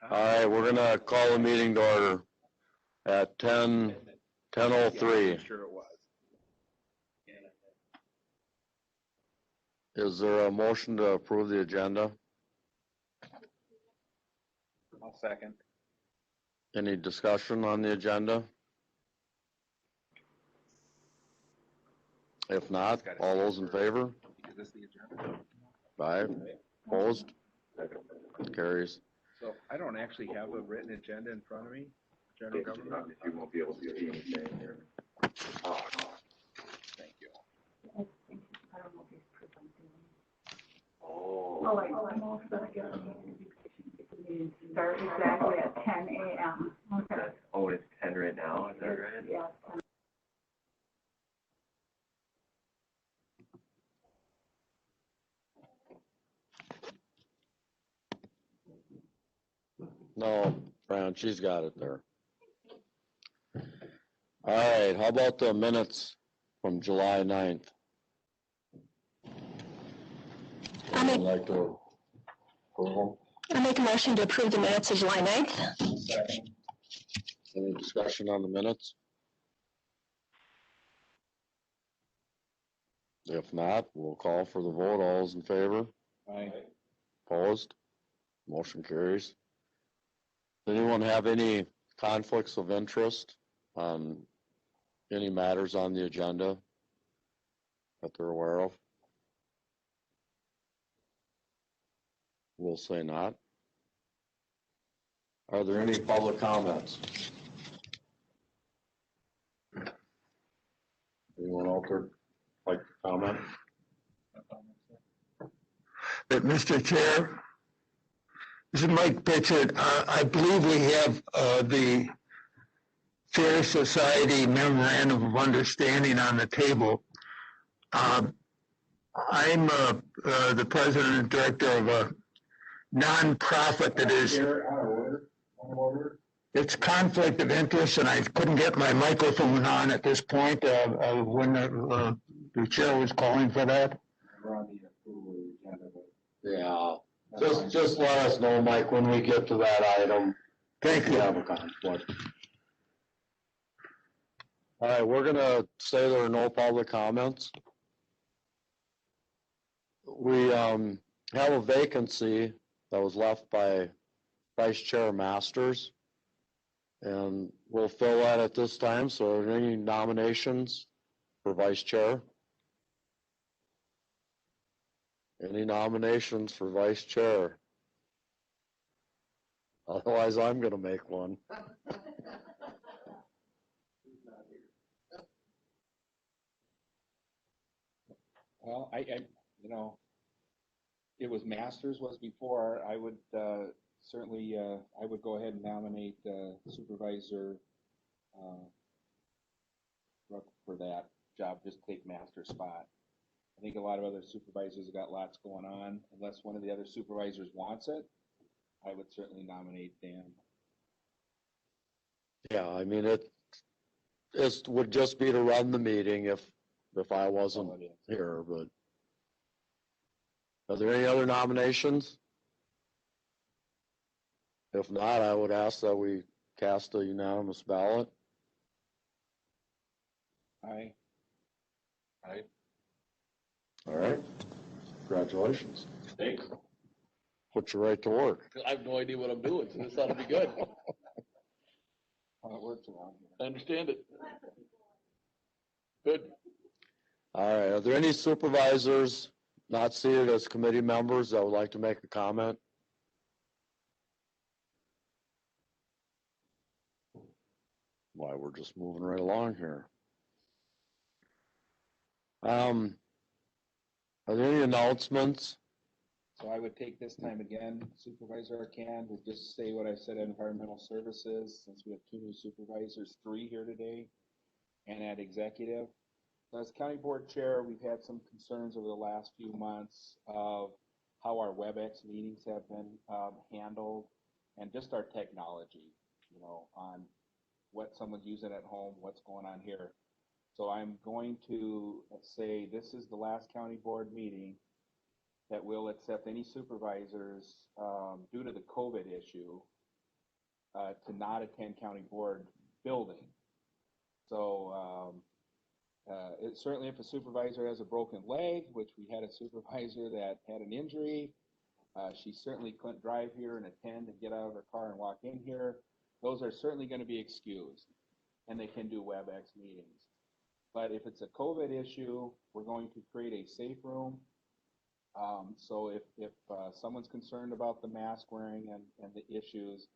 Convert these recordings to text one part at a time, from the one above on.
All right, we're gonna call the meeting to order at 10:03. Sure it was. Is there a motion to approve the agenda? I'll second. Any discussion on the agenda? If not, all those in favor? Is this the agenda? Aye. Opposed? Carries. So I don't actually have a written agenda in front of me, general government. You won't be able to see anything here. Thank you. I don't know if he's presenting. Oh. Oh, I almost gonna get a meeting start exactly at 10 a.m. Okay. Oh, it's 10 right now, is that right? Yeah, 10. No, Fran, she's got it there. All right, how about the minutes from July 9th? I'd like to approve I make a motion to approve the minutes of July 9th. them. Any discussion on the minutes? If not, we'll call for the vote. All those in favor? Aye. Opposed? Motion carries. Does anyone have any conflicts of interest on any matters on the agenda that they're aware of? We'll say not. Are there any public comments? Anyone out there like to comment? Mr. Chair, this is Mike Pitchett. I believe we have the Fair Society Memorandum of Understanding on the table. I'm the president and director of a nonprofit that is. It's conflict of interest, and I couldn't get my microphone on at this point when the chair was calling for that. Yeah, just let us know, Mike, when we get to that item. Thank If you you. have a conflict. All right, we're gonna say there are no public comments. We have a vacancy that was left by Vice Chair Masters. And we'll fill that at this time. So are there any nominations for Vice Chair? Any nominations for Vice Chair? Otherwise, I'm gonna make one. Well, it was Masters was before. I would certainly, I would go ahead and nominate Supervisor Ruck for that job, just take Master's spot. I think a lot of other supervisors have got lots going on. Unless one of the other supervisors wants it, I would certainly nominate Dan. Yeah, I mean, it would just be to run the meeting if I wasn't here, but. Are there any other nominations? If not, I would ask that we cast a unanimous ballot. Aye. Aye. All right. Congratulations. Thanks. Put you right to work. I have no idea what I'm doing, so this ought to be good. How it works around here. I understand it. Good. All right. Are there any supervisors not seated as committee members that would like to make a comment? Why, we're just moving right along here. Are there any announcements? So I would take this time again, Supervisor Arcand, to just say what I said at Environmental Services, since we have two new supervisors, 3 here today, and at Executive. As County Board Chair, we've had some concerns over the last few months of how our WebEx meetings have been handled, and just our technology, on what someone's using at home, what's going on here. So I'm going to say this is the last County Board meeting that will accept any supervisors due to the COVID issue to not attend county board building. So, it certainly, if a supervisor has a broken leg, which we had a supervisor that had an injury, she certainly couldn't drive here and attend and get out of her car and walk in here. Those are certainly going to be excused, and they can do WebEx meetings. But if it's a COVID issue, we're going to create a safe room. So if someone's concerned about the mask wearing and the issues,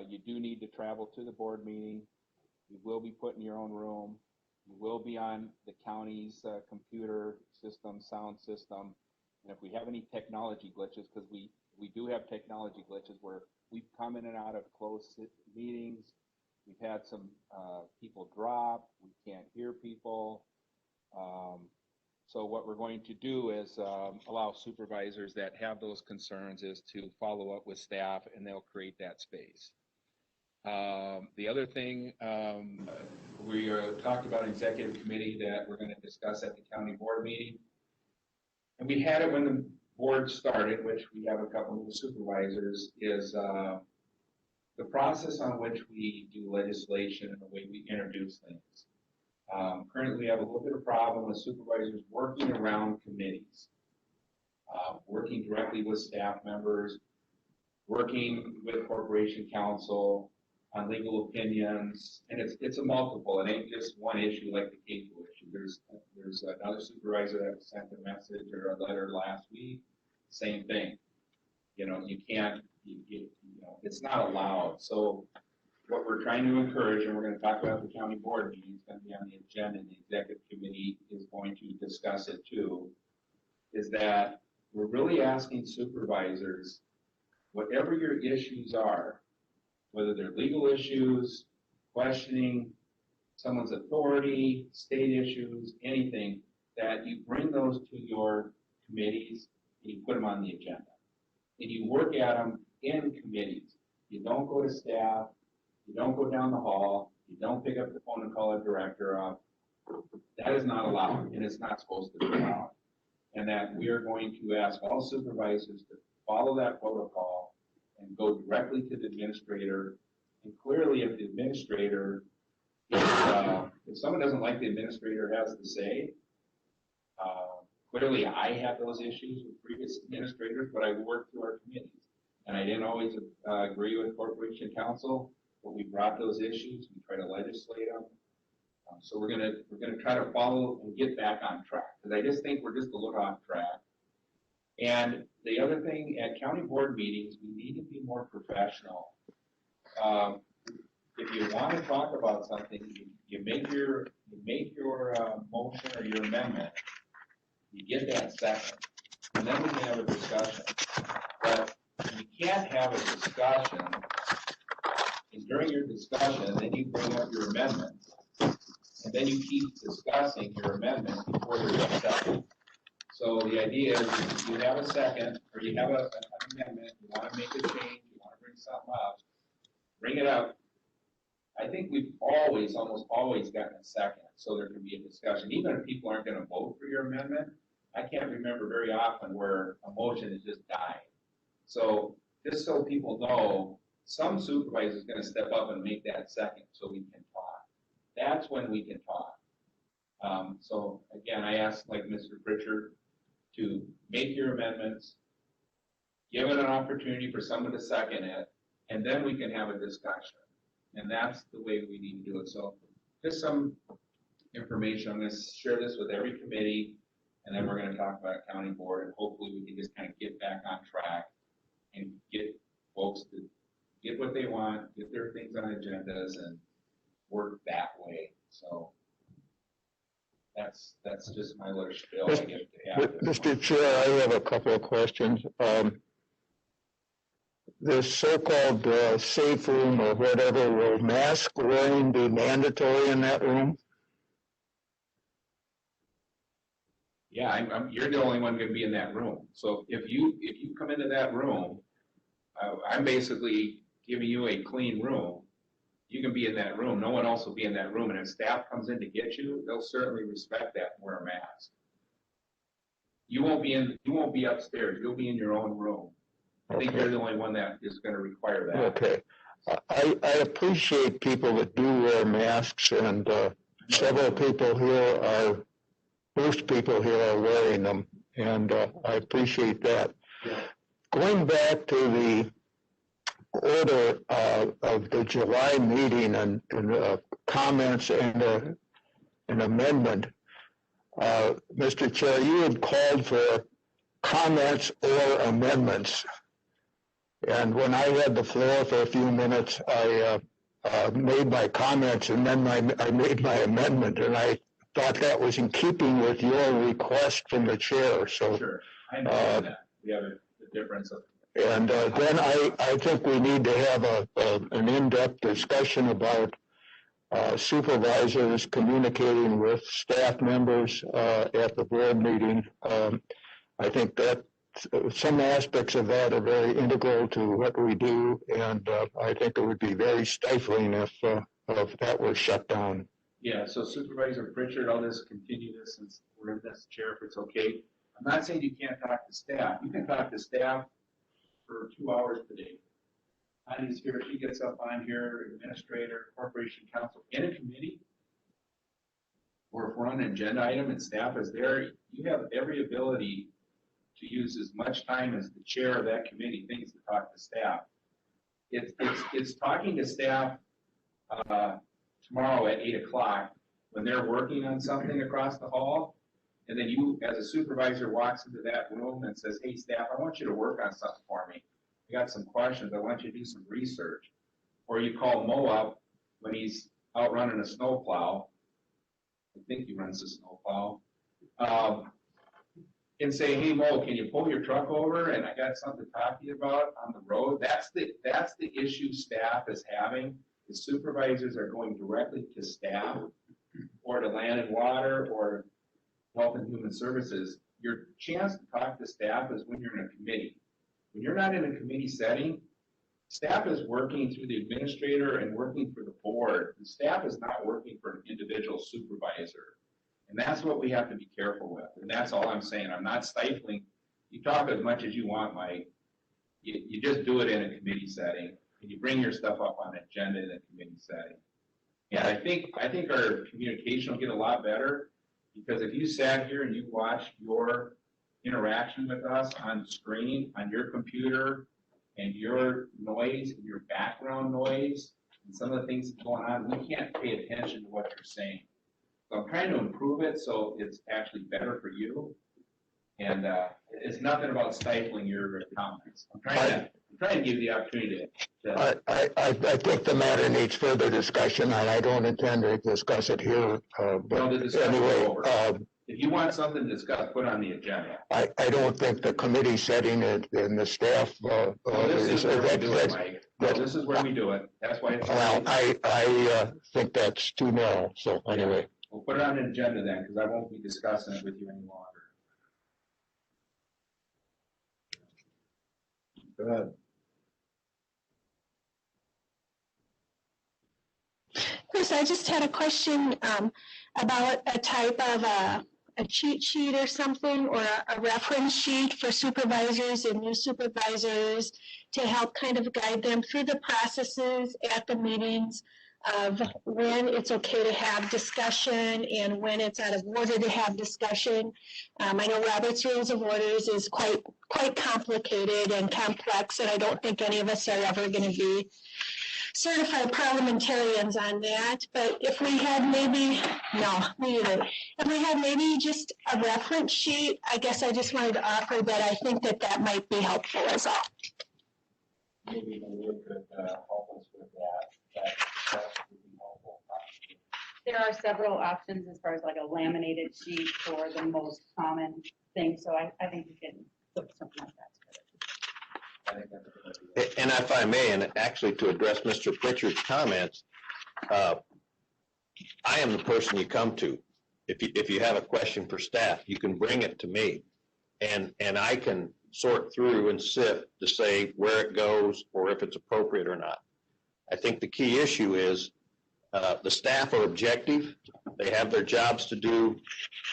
you do need to travel to the board meeting. You will be put in your own room. You will be on the county's computer system, sound system. And if we have any technology glitches, because we do have technology glitches where we've come in and out of closed meetings. We've had some people drop. We can't hear people. So what we're going to do is allow supervisors that have those concerns is to follow up with staff, and they'll create that space. The other thing, we talked about executive committee that we're going to discuss at the county board meeting. And we had it when the board started, which we have a couple of supervisors, is the process on which we do legislation and the way we introduce things. Currently, we have a little bit of problem with supervisors working around committees, working directly with staff members, working with corporation counsel on legal opinions, and it's a multiple. It ain't just one issue like the CAFO issue. There's another supervisor that sent a message or a letter last week, same thing. You know, you can't, you know, it's not allowed. So what we're trying to encourage, and we're going to talk about the county board meeting, it's going to be on the agenda, and the executive committee is going to discuss it too, is that we're really asking supervisors, whatever your issues are, whether they're legal issues, questioning someone's authority, state issues, anything, that you bring those to your committees and you put them on the agenda. And you work at them in committees. You don't go to staff, you don't go down the hall, you don't pick up the phone and call a director up. That is not allowed, and it's not supposed to be allowed. And that we are going to ask all supervisors to follow that protocol and go directly to the administrator. And clearly, if the administrator, if someone doesn't like the administrator has to say, clearly I had those issues with previous administrators, but I worked through our committees. And I didn't always agree with corporation counsel, but we brought those issues, we try to legislate them. So we're gonna try to follow and get back on track, because I just think we're just a little off track. And the other thing, at county board meetings, we need to be more professional. If you want to talk about something, you make your motion or your amendment, you get that second, and then we can have a discussion. But you can't have a discussion, and during your discussion, then you bring up your amendment, and then you keep discussing your amendment before there's a second. So the idea is, if you have a second, or you have an amendment, you want to make a change, you want to bring something up, bring it up. I think we've almost always gotten a second, so there can be a discussion. Even if people aren't going to vote for your amendment, I can't remember very often where a motion has just died. So just so people know, some supervisor is going to step up and make that second so we can talk. That's when we can talk. So again, I asked, like Mr. Pritchard, to make your amendments, give it an opportunity for someone to second it, and then we can have a discussion. And that's the way we need to do it. So just some information. I'm going to share this with every committee, and then we're going to talk about county board, and hopefully we can just kind of get back on track and get folks to get what they want, get their things on agendas, and work that way. So that's just my little spiel I get to have. Mr. Chair, I have a couple of questions. This so-called safe room or whatever, will mask wearing be mandatory in that room? Yeah, you're the only one going to be in that room. So if you come into that room, I'm basically giving you a clean room. You can be in that room. No one else will be in that room. And if staff comes in to get you, they'll certainly respect that and wear a mask. You won't be upstairs. You'll be in your own room. I think you're the only one that is going to require that. Okay. I appreciate people that do wear masks, and several people here are, most people here are wearing them, and I appreciate that. Yeah. Going back to the order of the July meeting and comments and an amendment, Mr. Chair, you had called for comments or amendments. And when I had the floor for a few minutes, I made my comments and then I made my amendment, and I thought that was in keeping with your request from the chair. So, Sure, I understand that. We have a difference of. and then I think we need to have an in-depth discussion about supervisors communicating with staff members at the board meeting. I think that some aspects of that are very integral to what we do, and I think it would be very stifling if that were shut down. Yeah, so Supervisor Pritchard, I'll just continue this since we're in this chair, if it's okay. I'm not saying you can't talk to staff. You can talk to staff for 2 hours today. Connie's here, she gets up on here, administrator, corporation counsel, in a committee. Or if we're on an agenda item and staff is there, you have every ability to use as much time as the chair of that committee thinks to talk to staff. It's talking to staff tomorrow at 8 o'clock when they're working on something across the hall. And then you, as a supervisor, walks into that room and says, hey, staff, I want you to work on something for me. I got some questions. I want you to do some research. Or you call Mo up when he's out running a snowplow. I think he runs a snowplow. And say, hey, Mo, can you pull your truck over? And I got something to talk to you about on the road. That's the issue staff is having. The supervisors are going directly to staff or to land and water or health and human services. Your chance to talk to staff is when you're in a committee. When you're not in a committee setting, staff is working through the administrator and working for the board. The staff is not working for an individual supervisor. And that's what we have to be careful with. And that's all I'm saying. I'm not stifling. You talk as much as you want, Mike. You just do it in a committee setting. And you bring your stuff up on an agenda in a committee setting. And I think our communication will get a lot better, because if you sat here and you watched your interaction with us on screen, on your computer, and your noise and your background noise, and some of the things going on, we can't pay attention to what you're saying. So I'm trying to improve it so it's actually better for you. And it's nothing about stifling your comments. I'm trying to give you the opportunity to. I think the matter needs further discussion, and I don't intend to discuss it here. But anyway, if you want something to discuss, put it on the agenda. I don't think the committee setting and the staff. This is where we do it, Mike. This is where we do it. That's why it's. Well, I think that's too narrow. So anyway. We'll put it on an agenda then, because I won't be discussing it with you any longer. Go ahead. Chris, I just had a question about a type of a cheat sheet or something, or a reference sheet for supervisors and new supervisors to help kind of guide them through the processes at the meetings of when it's okay to have discussion and when it's out of order to have discussion. I know Robert's Rules of Orders is quite complicated and complex, and I don't think any of us are ever going to be certified parliamentarians on that. But if we had maybe, no, me either. If we had maybe just a reference sheet, I guess I just wanted to offer that I think that might be helpful as well. Maybe Maria could help us with that. That would be helpful. There are several options as far as like a laminated sheet for the most common things, so I think you can put something like that together. I think that's a good idea. And if I may, and actually to address Mr. Pritchard's comments, I am the person you come to. If you have a question for staff, you can bring it to me, and I can sort through and sift to say where it goes or if it's appropriate or not. I think the key issue is the staff are objective. They have their jobs to do,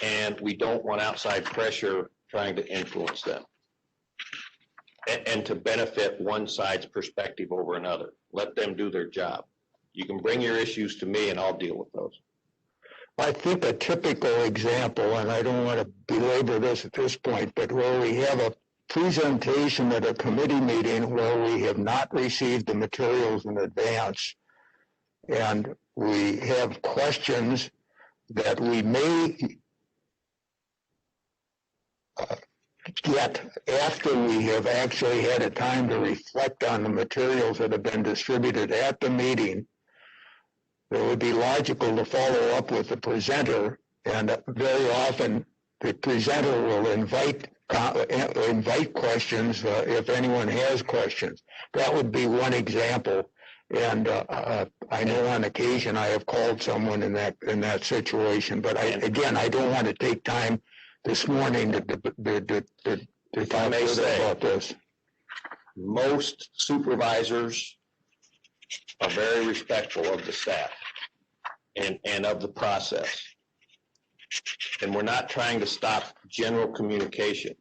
and we don't want outside pressure trying to influence them. and to benefit one side's perspective over another. Let them do their job. You can bring your issues to me and I'll deal with those. I think a typical example, and I don't want to belabor this at this point, but where we have a presentation at a committee meeting where we have not received the materials in advance, and we have questions that we may get after we have actually had a time to reflect on the materials that have been distributed at the meeting. It would be logical to follow up with the presenter, and very often the presenter will invite questions if anyone has questions. That would be one example. And I know on occasion I have called someone in that situation, but I don't want to take time this morning to talk about this. Most supervisors are very respectful of the staff and of the process. And we're not trying to stop general communication.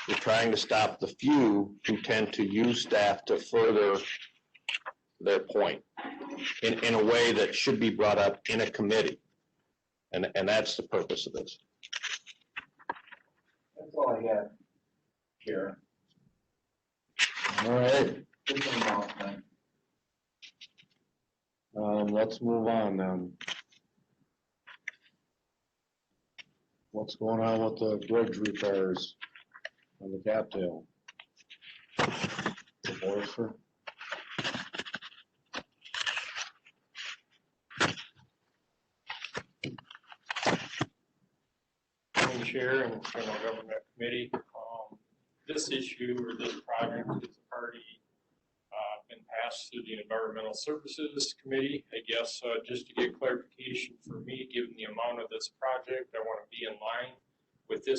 We're trying to stop the few who tend to use staff to further their point in a way that should be brought up in a committee. And that's the purpose of this. That's all I got here. All right, Just an announcement. let's move on then. What's going on with the bridge repairs on the cattail? The Forester? Madam Chair and General Government Committee, this issue or this project is already been passed through the Environmental Services Committee. I guess just to get clarification for me, given the amount of this project, I want to be in line with the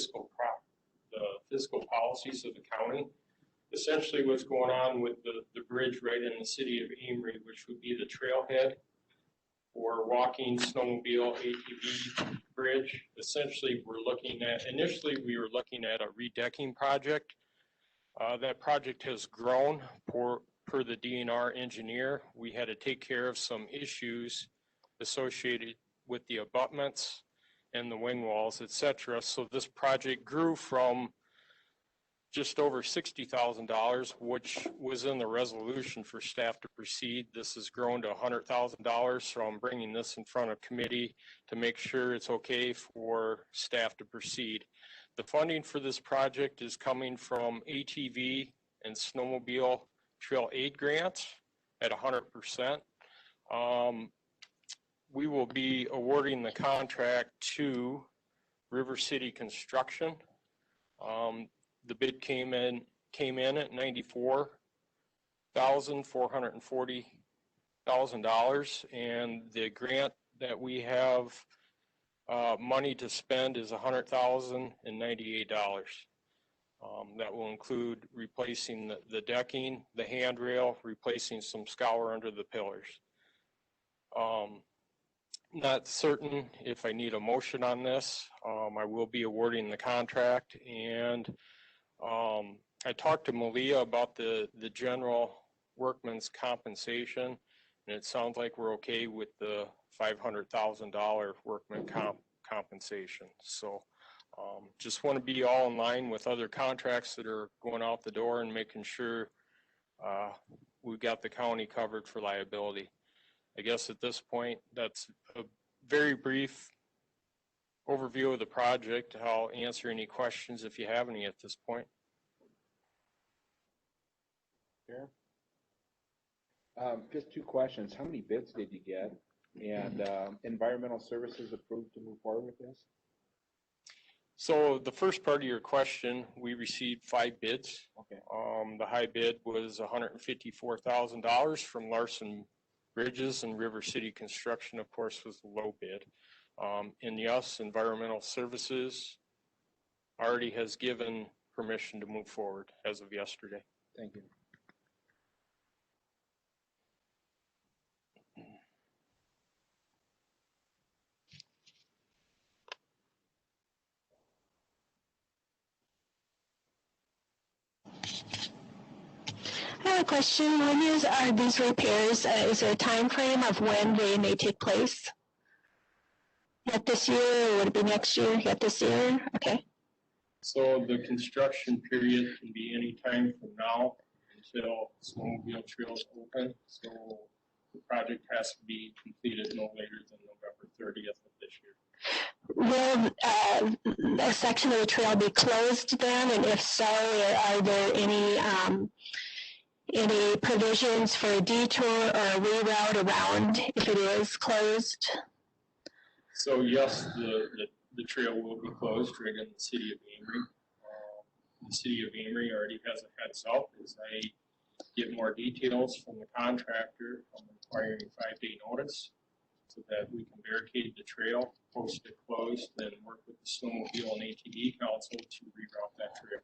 fiscal policies of the county. Essentially what's going on with the bridge right in the city of Amory, which would be the trailhead for walking, snowmobile, ATV bridge. Essentially, initially we were looking at a redecking project. That project has grown per the DNR engineer. We had to take care of some issues associated with the abutments and the wing walls, etc. So this project grew from just over $60,000, which was in the resolution for staff to proceed. This has grown to $100,000, so I'm bringing this in front of committee to make sure it's okay for staff to proceed. The funding for this project is coming from ATV and snowmobile trail aid grants at 100%. We will be awarding the contract to River City Construction. The bid came in at $94,440,000, and the grant that we have money to spend is $100,098. That will include replacing the decking, the handrail, replacing some scour under the pillars. Not certain if I need a motion on this. I will be awarding the contract, and I talked to Malia about the general workman's compensation, and it sounds like we're okay with the $500,000 workman compensation. So just want to be all in line with other contracts that are going out the door and making sure we've got the county covered for liability. I guess at this point, that's a very brief overview of the project. I'll answer any questions if you have any at this point. Sure. Just two questions. How many bids did you get? And environmental services approved to move forward with this? So the first part of your question, we received 5 bids. Okay. The high bid was $154,000 from Larson Bridges, and River City Construction, of course, was the low bid. And yes, environmental services already has given permission to move forward as of yesterday. Thank you. have a question. Are these repairs, is there a time frame of when they may take place? Yet this year, or would it be next year? Yet this year? Okay. So the construction period can be any time from now until snowmobile trails open. So the project has to be completed no later than November 30th of this year. Will a section of the trail be closed then? And if so, are there any provisions for a detour or a reroute around if it is closed? So yes, the trail will be closed right in the city of Amory. The city of Amory already has a heads up as I get more details from the contractor. I'm requiring a 5-day notice so that we can barricade the trail, post it closed, then work with the snowmobile and ATV council to reroute that trail.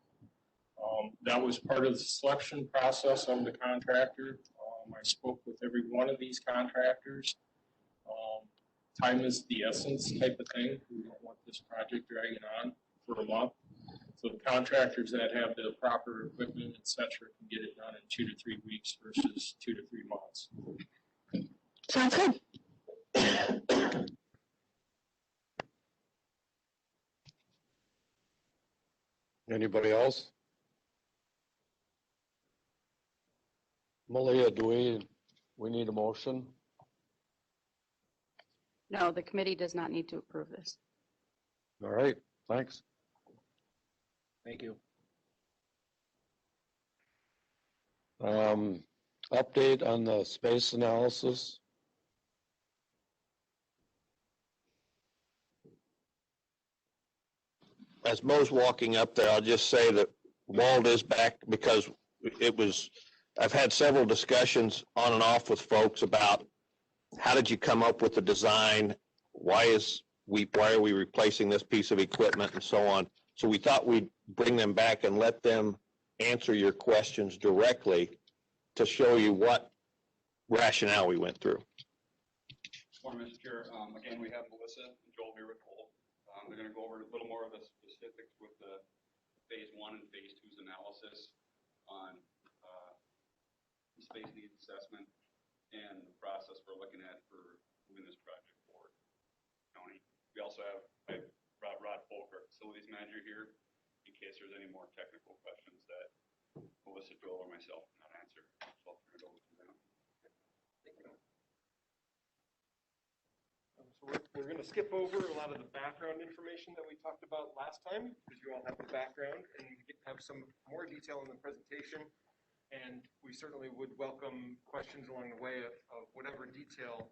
That was part of the selection process of the contractor. I spoke with every one of these contractors. Time is the essence type of thing. We don't want this project dragging on for a month. So the contractors that have the proper equipment, et cetera, can get it done in 2 to 3 weeks versus 2 to 3 months. Sounds good. Anybody else? Malia, do we need a motion? No, the committee does not need to approve this. All right, thanks. Thank you. Update on the space analysis. As Mo's walking up there, I'll just say that Walt is back because I've had several discussions on and off with folks about how did you come up with the design? Why are we replacing this piece of equipment and so on? So we thought we'd bring them back and let them answer your questions directly to show you what rationale we went through. Morning, Mr. Chair. Again, we have Melissa and Joel here with Polk. They're going to go over a little more of the specifics with the phase 1 and phase 2's analysis on the space needs assessment and the process we're looking at for moving this project forward. County. We also have Rod Polk, our facilities manager here, in case there's any more technical questions that Melissa, Joel, or myself cannot answer. So I'll turn it over to them. So we're going to skip over a lot of the background information that we talked about last time, because you all have the background, and we have some more detail in the presentation. And we certainly would welcome questions along the way of whatever detail.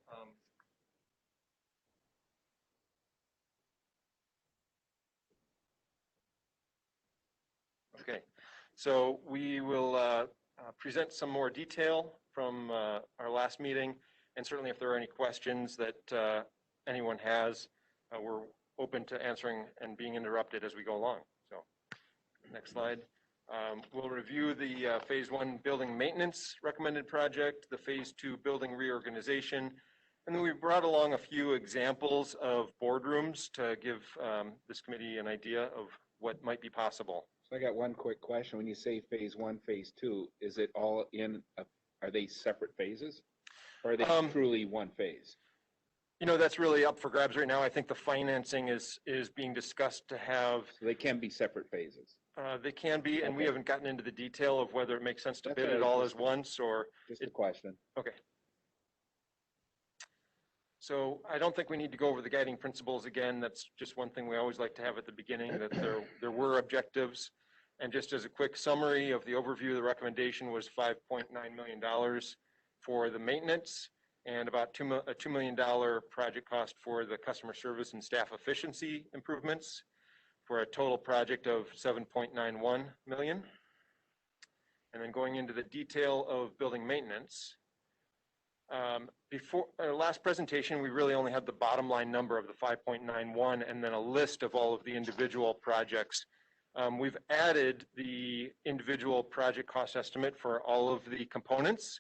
Okay, so we will present some more detail from our last meeting, and certainly if there are any questions that anyone has, we're open to answering and being interrupted as we go along. So next slide. We'll review the phase 1 building maintenance recommended project, the phase 2 building reorganization, and then we brought along a few examples of boardrooms to give this committee an idea of what might be possible. So I got one quick question. When you say phase 1, phase 2, is it all are they separate phases? Or are they truly one phase? You know, that's really up for grabs right now. I think the financing is being discussed to have. So they can be separate phases. They can be, and we haven't gotten into the detail of whether it makes sense to bid it all as once or. Just a question. Okay. So I don't think we need to go over the guiding principles again. That's just one thing we always like to have at the beginning, that there were objectives. And just as a quick summary of the overview, the recommendation was $5.9 million for the maintenance and about a $2 million project cost for the customer service and staff efficiency improvements, for a total project of $7.91 million. And then going into the detail of building maintenance, before our last presentation, we really only had the bottom line number of the 5.91 and then a list of all of the individual projects. We've added the individual project cost estimate for all of the components,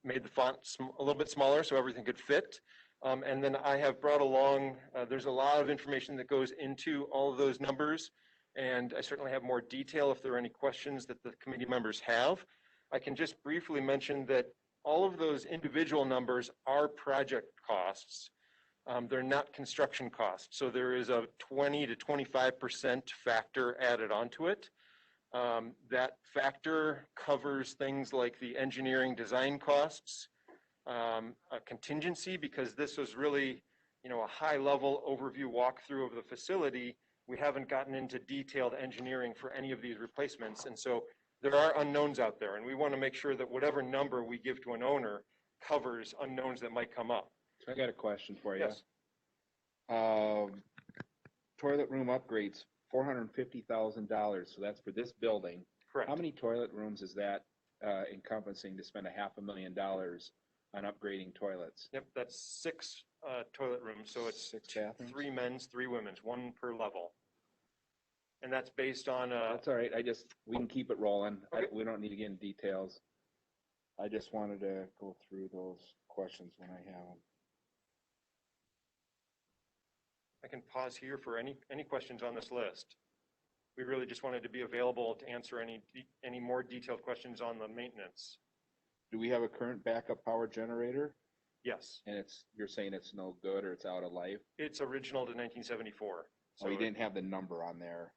made the font a little bit smaller so everything could fit. And then I have brought along, there's a lot of information that goes into all of those numbers, and I certainly have more detail if there are any questions that the committee members have. I can just briefly mention that all of those individual numbers are project costs. They're not construction costs. So there is a 20 to 25% factor added onto it. That factor covers things like the engineering design costs, a contingency, because this was really, a high level overview walkthrough of the facility. We haven't gotten into detailed engineering for any of these replacements. And so there are unknowns out there, and we want to make sure that whatever number we give to an owner covers unknowns that might come up. I got a question for you. Yes. Toilet room upgrades, $450,000. So that's for this building. Correct. How many toilet rooms is that encompassing to spend $500,000 on upgrading toilets? Yep, that's 6 toilet rooms. So it's 6 bathrooms? 3 men's, 3 women's, 1 per level. And that's based on That's all right. We can keep it rolling. Okay. We don't need to get in details. I just wanted to go through those questions when I have them. I can pause here for any questions on this list. We really just wanted to be available to answer any more detailed questions on the maintenance. Do we have a current backup power generator? Yes, And you're saying it's no good or it's out of life? it's original to 1974. So you didn't have the number on there.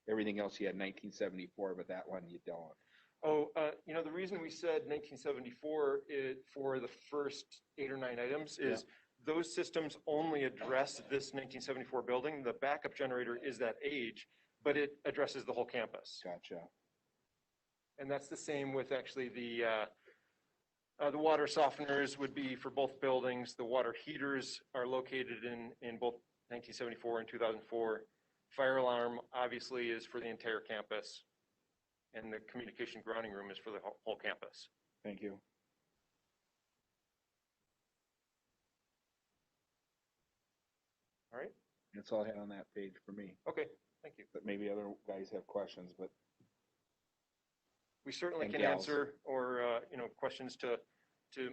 Everything else you had 1974, but that one you don't. The reason we said 1974 for the first 8 or 9 items is those systems only address this 1974 building. The backup generator is that age, but it addresses the whole campus. Gotcha. And that's the same with actually the water softeners would be for both buildings. The water heaters are located in both 1974 and 2004. Fire alarm obviously is for the entire campus. And the communication grounding room is for the whole campus. Thank you. All right. That's all I had on that page for me. Okay, thank you. But maybe other guys have questions, but We certainly And can gals. answer or, questions to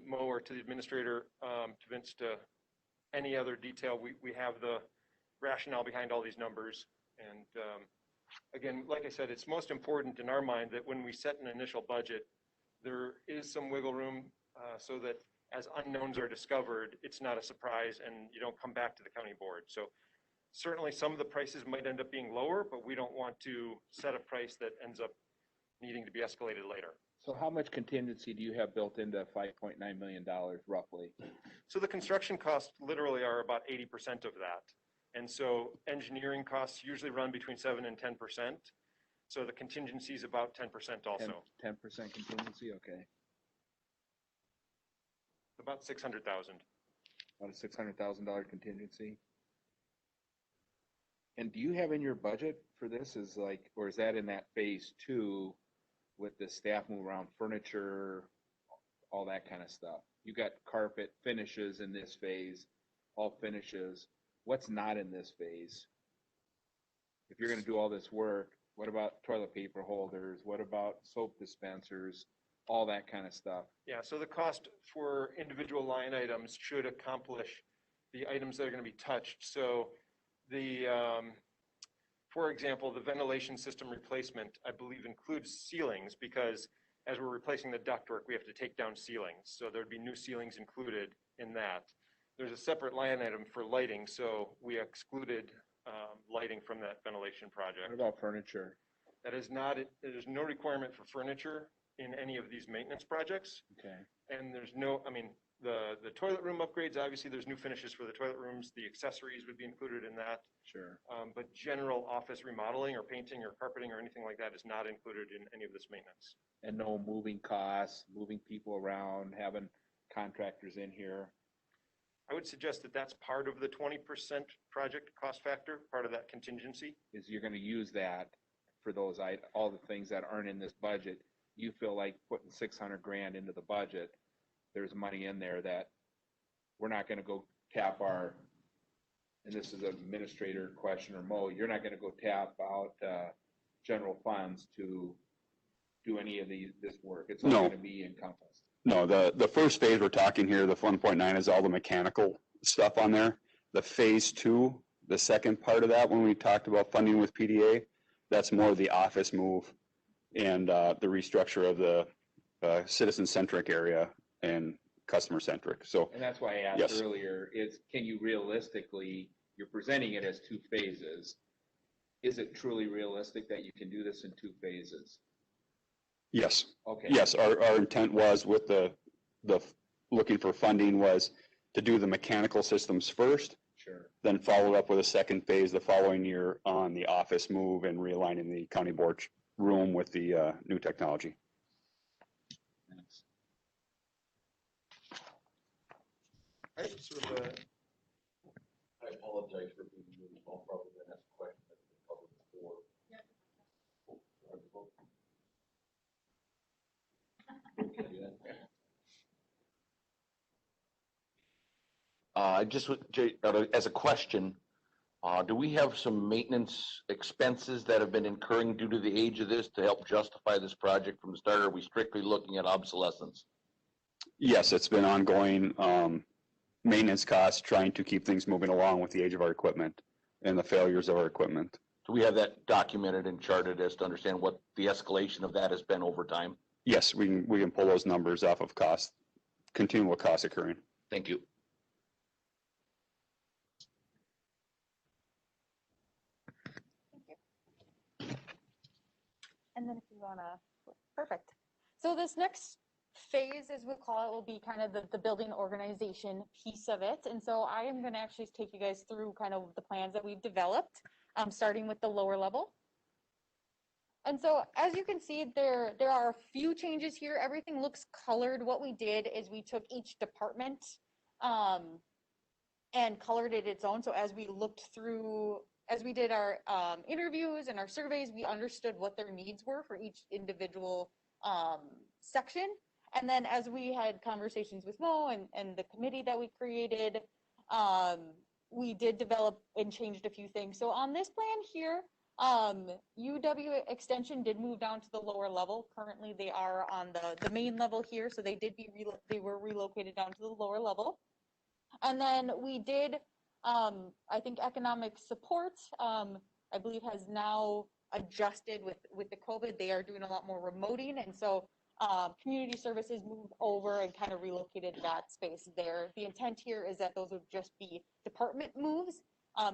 Mo or to the administrator, to Vince, to any other detail. We have the rationale behind all these numbers. And again, like I said, it's most important in our mind that when we set an initial budget, there is some wiggle room so that as unknowns are discovered, it's not a surprise and you don't come back to the county board. So certainly some of the prices might end up being lower, but we don't want to set a price that ends up needing to be escalated later. so how much contingency do you have built into $5.9 million roughly? So the construction costs literally are about 80% of that. And so engineering costs usually run between 7 and 10%. So the contingency is about 10% also, 10% contingency, okay. about 600,000. About a $600,000 contingency. And do you have in your budget for this or is that in that phase 2 with the staff move around furniture, all that kind of stuff? You got carpet finishes in this phase, all finishes. What's not in this phase? If you're gonna do all this work, what about toilet paper holders? What about soap dispensers? All that kind of stuff. Yeah, so the cost for individual line items should accomplish the items that are going to be touched. So for example, the ventilation system replacement, I believe, includes ceilings because as we're replacing the ductwork, we have to take down ceilings. So there'd be new ceilings included in that. There's a separate line item for lighting, so we excluded lighting from that ventilation project. What about furniture? That is not, there's no requirement for furniture in any of these maintenance projects. Okay. And there's the toilet room upgrades, obviously there's new finishes for the toilet rooms. The accessories would be included in that. Sure. But general office remodeling or painting or carpeting or anything like that is not included in any of this maintenance. And no moving costs, moving people around, having contractors in here. I would suggest that that's part of the 20% project cost factor, part of that contingency. Is you're gonna use that for those, all the things that aren't in this budget. You feel like putting 600 grand into the budget, there's money in there that we're not gonna go tap and this is an administrator question or Mo, you're not gonna go tap out, general funds to do any of this work. It's all No. gonna be encompassed. No, the first phase we're talking here, the 1.9 is all the mechanical stuff on there. The phase 2, the second part of that, when we talked about funding with PDA, that's more of the office move and the restructure of the citizen-centric area and customer-centric. So, And that's why I asked Yes. earlier, is can you realistically, you're presenting it as 2 phases. Is it truly realistic that you can do this in 2 phases? yes. Okay. Yes, our intent was with the looking for funding was to do the mechanical systems first, Sure. then follow up with a second phase the following year on the office move and realigning the county board room with the new technology. Thanks. All right, so the, I apologize for being moved. I'll probably gonna ask a question that's been covered before. As a question, do we have some maintenance expenses that have been incurring due to the age of this to help justify this project from the start? Or are we strictly looking at obsolescence? Yes, it's been ongoing maintenance costs, trying to keep things moving along with the age of our equipment and the failures of our equipment. Do we have that documented and charted as to understand what the escalation of that has been over time? Yes, we can pull those numbers off of cost, continual costs occurring. Thank you. And then if you wanna, perfect. So this next phase, as we call it, will be kind of the building organization piece of it. And so I am gonna actually take you guys through kind of the plans that we've developed, starting with the lower level. And so as you can see, there are a few changes here. Everything looks colored. What we did is we took each department and colored it its own. So as we looked through, as we did our interviews and our surveys, we understood what their needs were for each individual section. And then as we had conversations with Mo and the committee that we created, we did develop and changed a few things. So on this plan here, UW Extension did move down to the lower level. Currently, they are on the main level here, so they were relocated down to the lower level. And then we did, I think, economic support, I believe, has now adjusted with the COVID. They are doing a lot more remoting, and so community services moved over and kind of relocated that space there. The intent here is that those would just be department moves.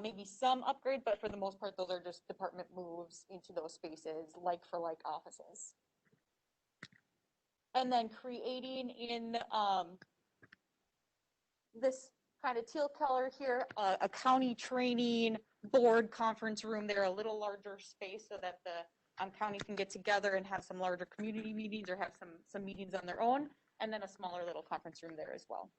Maybe some upgrade, but for the most part, those are just department moves into those spaces, like for like offices. And then creating in this kind of teal color here, a county training board conference room. They're a little larger space so that the county can get together and have some larger community meetings or have some meetings on their own, and then a smaller little conference room there as well.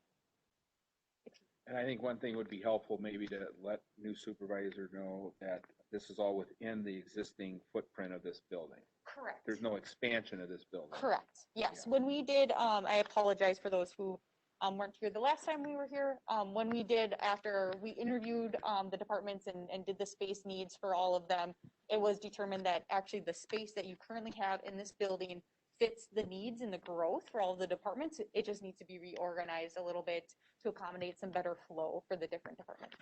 And I think one thing would be helpful maybe to let new supervisor know that this is all within the existing footprint of this building. Correct. There's no expansion of this building. Correct. Yes. Yeah. When we did, I apologize for those who weren't here the last time we were here. When we did, after we interviewed the departments and did the space needs for all of them, it was determined that actually the space that you currently have in this building fits the needs and the growth for all of the departments. It just needs to be reorganized a little bit to accommodate some better flow for the different departments.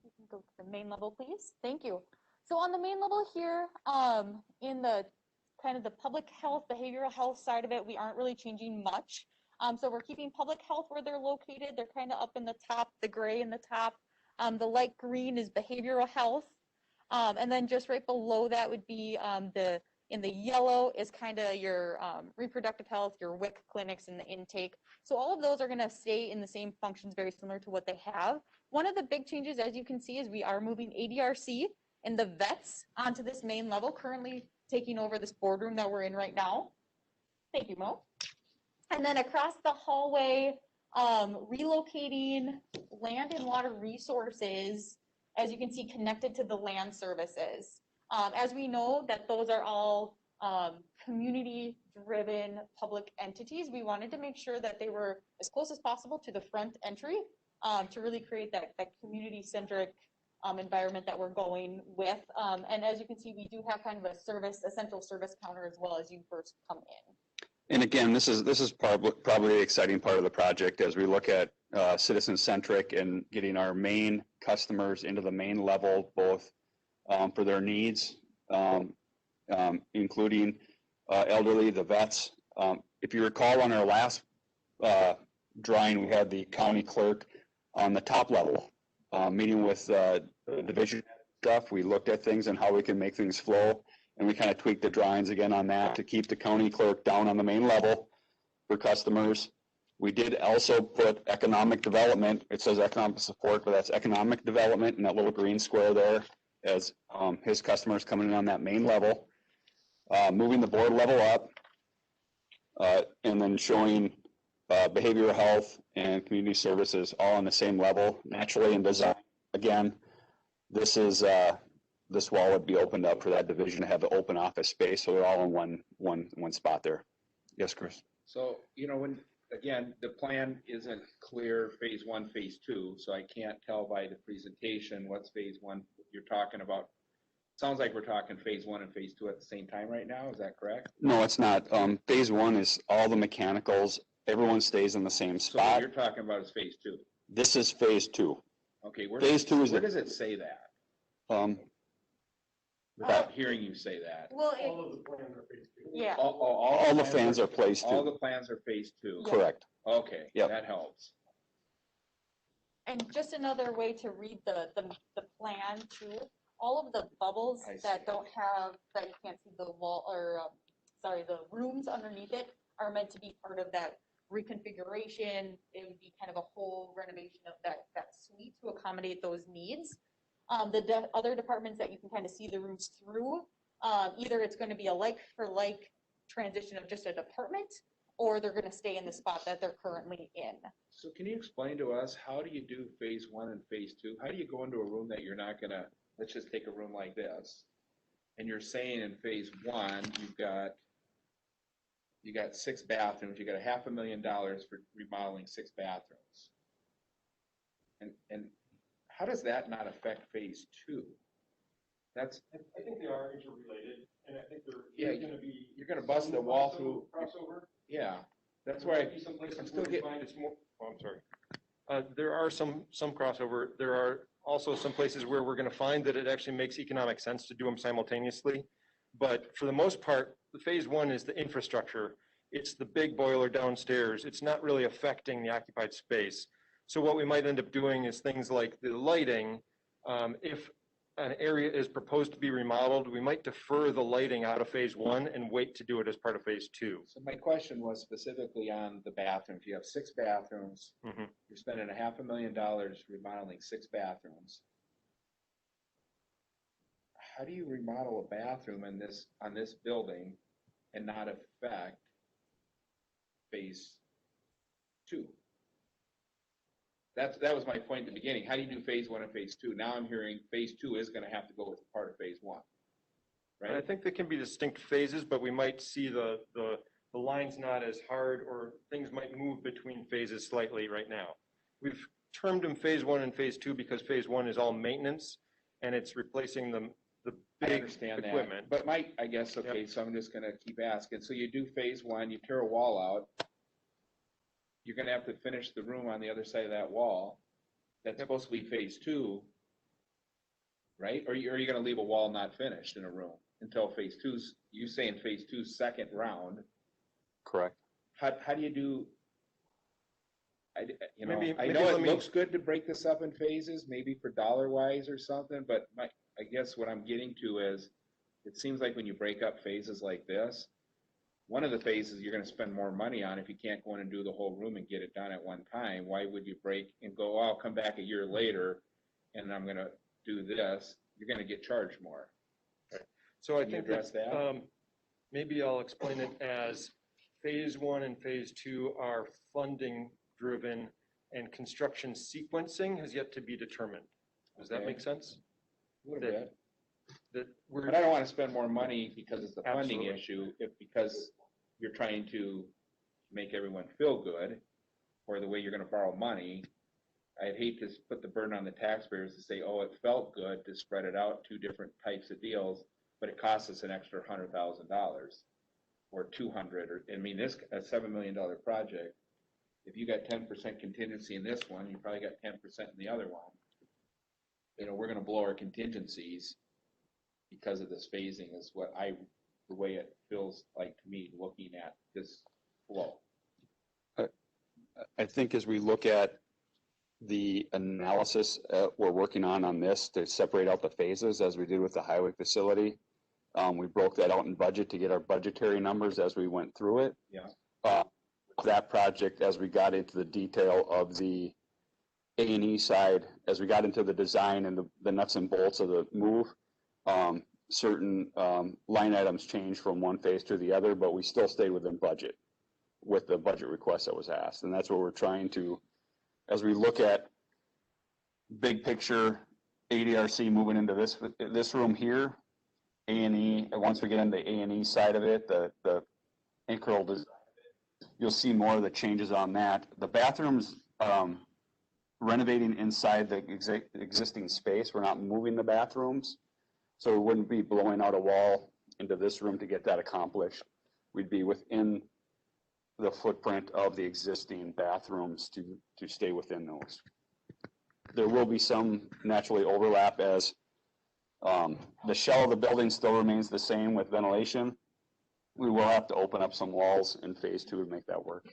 You can go to the main level, please. Thank you. So on the main level here, in the kind of the public health, behavioral health side of it, we aren't really changing much. So we're keeping public health where they're located. They're kind of up in the top, the gray in the top. The light green is behavioral health. And then just right below that would be in the yellow is kind of your reproductive health, your WIC clinics and the intake. So all of those are going to stay in the same functions, very similar to what they have. One of the big changes, as you can see, is we are moving ADRC and the vets onto this main level, currently taking over this boardroom that we're in right now. Thank you, Mo. And then across the hallway, relocating land and water resources, as you can see, connected to the land services. As we know that those are all community-driven public entities, we wanted to make sure that they were as close as possible to the front entry to really create that community-centric environment that we're going with. And as you can see, we do have kind of a essential service counter as well as you first come in. And again, this is probably the exciting part of the project as we look at citizen-centric and getting our main customers into the main level, both for their needs, including elderly, the vets. If you recall on our last drawing, we had the county clerk on the top level, meeting with division stuff. We looked at things and how we can make things flow, and we kind of tweaked the drawings again on that to keep the county clerk down on the main level for customers. We did also put economic development. It says economic support, but that's economic development in that little green square there as his customers coming in on that main level. Moving the board level up, and then showing behavioral health and community services all on the same level, naturally in design. Again, this is this wall would be opened up for that division to have the open office space, so they're all in one spot there. Yes, Chris. So, when, again, the plan isn't clear, phase one, phase two, so I can't tell by the presentation what's phase one you're talking about. Sounds like we're talking phase one and phase two at the same time right now, is that correct? No, it's not. Phase one is all the mechanicals. Everyone stays in the same So what spot. you're talking about is phase two. This is phase two. Okay, Phase two is where does it say that? Um, Without hearing you say that. Well, All of the plans are phase two. yeah. all the fans are phase All two. the plans are phase two. Correct. Okay, Yep. that helps. And just another way to read the plan too, all of the bubbles I see. that don't have, that you can't see the wall, or, sorry, the rooms underneath it are meant to be part of that reconfiguration. It would be kind of a whole renovation of that suite to accommodate those needs. The other departments that you can kind of see the rooms through, either it's going to be a like for like transition of just a department, or they're going to stay in the spot that they're currently in. So can you explain to us, how do you do phase one and phase two? How do you go into a room that you're not gonna, let's just take a room like this. And you're saying in phase one, you got 6 bathrooms, you got $500,000 for remodeling 6 bathrooms. And how does that not affect phase two? That's, I think they are interrelated, and I think Yeah, there's gonna be. you're gonna bust the wall some through, Crossover. yeah, that's There why might be some places I'm still where we getting, find it's more, Oh, I'm sorry. There are some crossover. There are also some places where we're going to find that it actually makes economic sense to do them simultaneously. But for the most part, the phase one is the infrastructure. It's the big boiler downstairs. It's not really affecting the occupied space. So what we might end up doing is things like the lighting. If an area is proposed to be remodeled, we might defer the lighting out of phase one and wait to do it as part of phase two. so my question was specifically on the bathrooms. You have 6 bathrooms. Mhm. You're spending $500,000 remodeling 6 bathrooms. How do you remodel a bathroom on this building and not affect phase two? That was my point at the beginning. How do you do phase one and phase two? Now I'm hearing phase two is gonna have to go with part of phase one. And I Right? think they can be distinct phases, but we might see the lines not as hard, or things might move between phases slightly right now. We've termed them phase one and phase two because phase one is all maintenance and it's replacing the I big understand equipment. that, but I guess, okay, so I'm just gonna keep asking. So you do phase one, you tear a wall out. You're gonna have to finish the room on the other side of that wall. That's supposed to be phase two, right? Or are you gonna leave a wall not finished in a room until phase two's, you saying phase two's second round? Correct. How do you do? I Maybe know let it me- looks good to break this up in phases, maybe for dollar wise or something, but I guess what I'm getting to is, it seems like when you break up phases like this, one of the phases you're gonna spend more money on if you can't go in and do the whole room and get it done at one time. Why would you break and go, oh, I'll come back a year later and I'm gonna do this? You're gonna get charged more. So I Can you think address that? maybe I'll explain it as phase one and phase two are funding driven and construction sequencing has yet to be determined. Does that Okay. make sense? A little bit. That we're. But I don't wanna spend more money because it's a funding Absolutely. issue, because you're trying to make everyone feel good, or the way you're gonna borrow money. I'd hate to put the burden on the taxpayers to say, oh, it felt good to spread it out 2 different types of deals, but it costs us an extra $100,000 or 200, or, I mean, this, a $7 million project, if you got 10% contingency in this one, you probably got 10% in the other one. We're gonna blow our contingencies because of this phasing is what I the way it feels like to me, looking at this flow. I think as we look at the analysis we're working on this to separate out the phases as we did with the highway facility, we broke that out in budget to get our budgetary numbers as we went through it. Yeah. That project, as we got into the detail of the A&E side, as we got into the design and the nuts and bolts of the move, certain line items changed from one phase to the other, but we still stayed within budget with the budget request that was asked. And that's what we're trying to, as we look at big picture ADRC moving into this room here, A&E, and once we get into the A&E side of it, the incremental design, you'll see more of the changes on that. The bathrooms, renovating inside the existing space, we're not moving the bathrooms. So we wouldn't be blowing out a wall into this room to get that accomplished. We'd be within the footprint of the existing bathrooms to stay within those. There will be some naturally overlap as the shell of the building still remains the same with ventilation. We will have to open up some walls in phase 2 to make that work.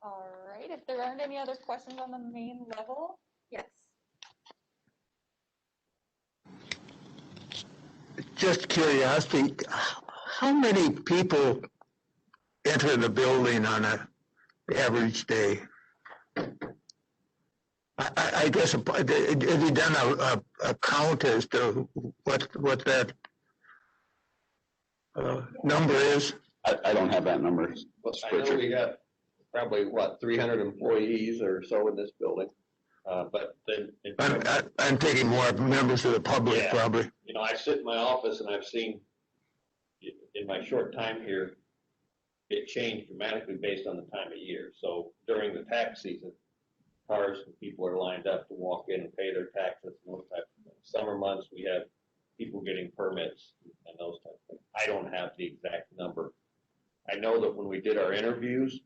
All right, if there aren't any other questions on the main level, yes. Just curiosity, how many people enter the building on an average day? I guess, have you done a count as to what that number is? I don't have that number. I know we have probably, 300 employees or so in this building. But then. I'm thinking more members of the public, Yeah. probably. You know, I sit in my office and I've seen, in my short time here, it changed dramatically based on the time of year. So during the tax season, cars and people are lined up to walk in and pay their taxes and those types of things. Summer months, we have people getting permits and those types of things. I don't have the exact number. I know that when we did our interviews,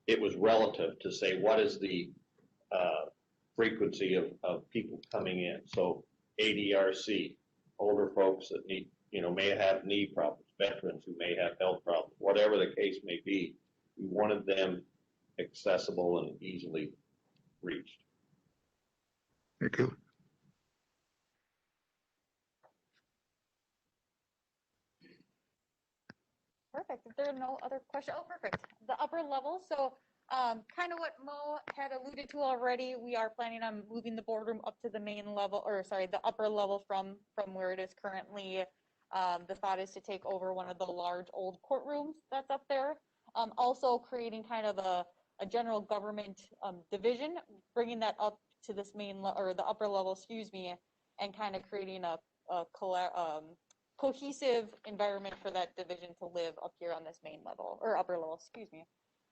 it was relative to say, what is the frequency of people coming in? So ADRC, older folks that need, may have knee problems, veterans who may have health problems, whatever the case may be, we wanted them accessible and easily reached. Thank you. Perfect. If there are no other questions, oh, perfect. The upper level, so kind of what Mo had alluded to already, we are planning on moving the boardroom up to the main level, or sorry, the upper level from where it is currently. The thought is to take over one of the large old courtrooms that's up there. Also creating kind of a general government division, bringing that up to this or the upper level, excuse me, and kind of creating a cohesive environment for that division to live up here on this main level, or upper level, excuse me.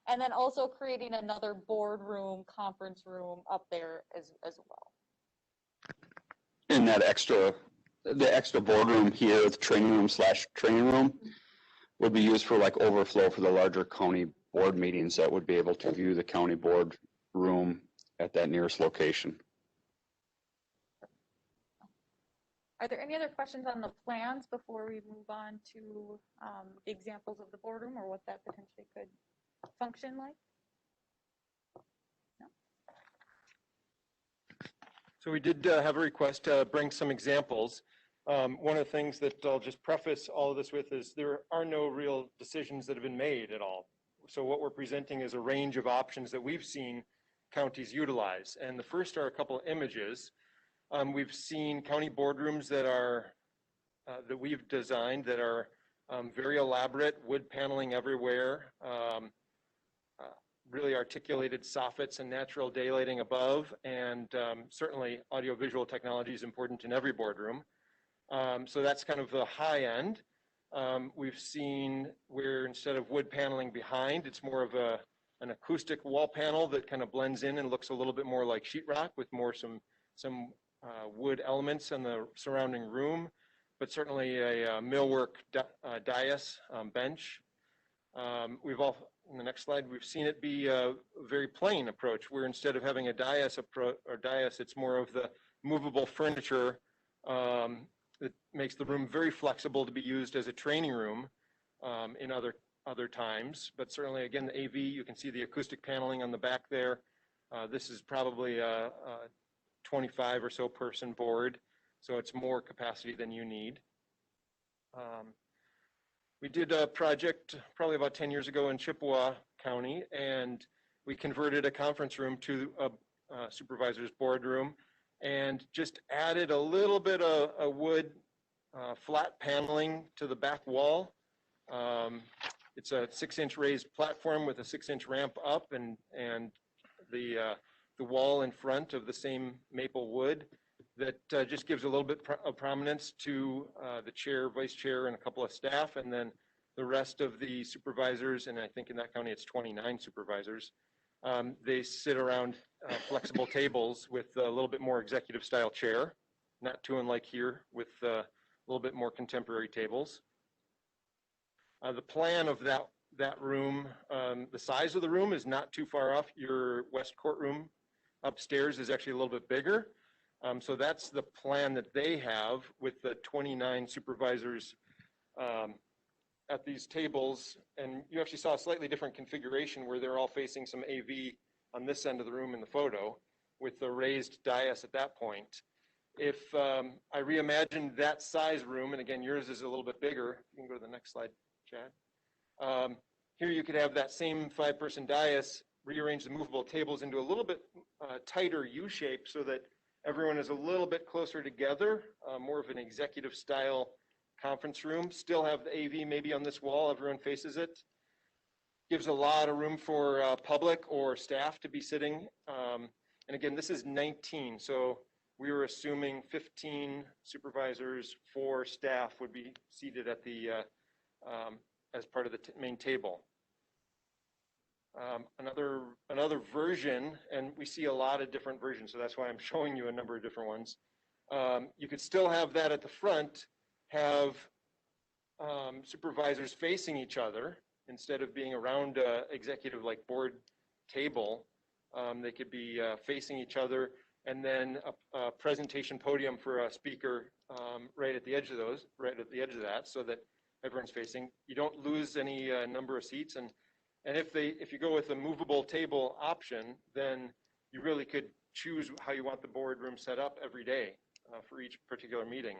And then also creating another boardroom, conference room up there as well. In that the extra boardroom here, the training room / training room, would be used for like overflow for the larger county board meetings that would be able to view the county board room at that nearest location. Are there any other questions on the plans before we move on to examples of the boardroom or what that potentially could function like? No? So we did have a request to bring some examples. One of the things that I'll just preface all of this with is there are no real decisions that have been made at all. So what we're presenting is a range of options that we've seen counties utilize. And the first are a couple of images. We've seen county boardrooms that we've designed that are very elaborate, wood paneling everywhere, really articulated soffits and natural daylighting above, and certainly audiovisual technology is important in every boardroom. So that's kind of the high end. We've seen where instead of wood paneling behind, it's more of an acoustic wall panel that kind of blends in and looks a little bit more like sheetrock with more some wood elements in the surrounding room, but certainly a millwork dais bench. We've in the next slide, we've seen it be a very plain approach, where instead of having a dais it's more of the movable furniture that makes the room very flexible to be used as a training room in other times. But certainly, again, the AV, you can see the acoustic paneling on the back there. This is probably a 25 or so person board, so it's more capacity than you need. We did a project probably about 10 years ago in Chippewa County, and we converted a conference room to a supervisor's boardroom and just added a little bit of a wood flat paneling to the back wall. It's a 6-inch raised platform with a 6-inch ramp up, and the wall in front of the same maple wood that just gives a little bit of prominence to the chair, vice chair, and a couple of staff, and then the rest of the supervisors, and I think in that county it's 29 supervisors. They sit around flexible tables with a little bit more executive style chair, not too unlike here with a little bit more contemporary tables. The plan of that room, the size of the room is not too far off. Your west courtroom upstairs is actually a little bit bigger. So that's the plan that they have with the 29 supervisors at these tables. And you actually saw a slightly different configuration where they're all facing some AV on this end of the room in the photo with the raised dais at that point. If I reimagined that size room, and again, yours is a little bit bigger. You can go to the next slide, Chad. Here you could have that same 5-person dais, rearrange the movable tables into a little bit tighter U shape so that everyone is a little bit closer together, more of an executive style conference room. Still have the AV maybe on this wall, everyone faces it. Gives a lot of room for public or staff to be sitting. And again, this is 19, so we were assuming 15 supervisors, 4 staff would be seated at the, as part of the main table. Another version, and we see a lot of different versions, so that's why I'm showing you a number of different ones. You could still have that at the front, have supervisors facing each other instead of being around a executive like board table. They could be facing each other, and then a presentation podium for a speaker right at the edge of that, so that everyone's facing. You don't lose any number of seats, and if you go with a movable table option, then you really could choose how you want the boardroom set up every day for each particular meeting.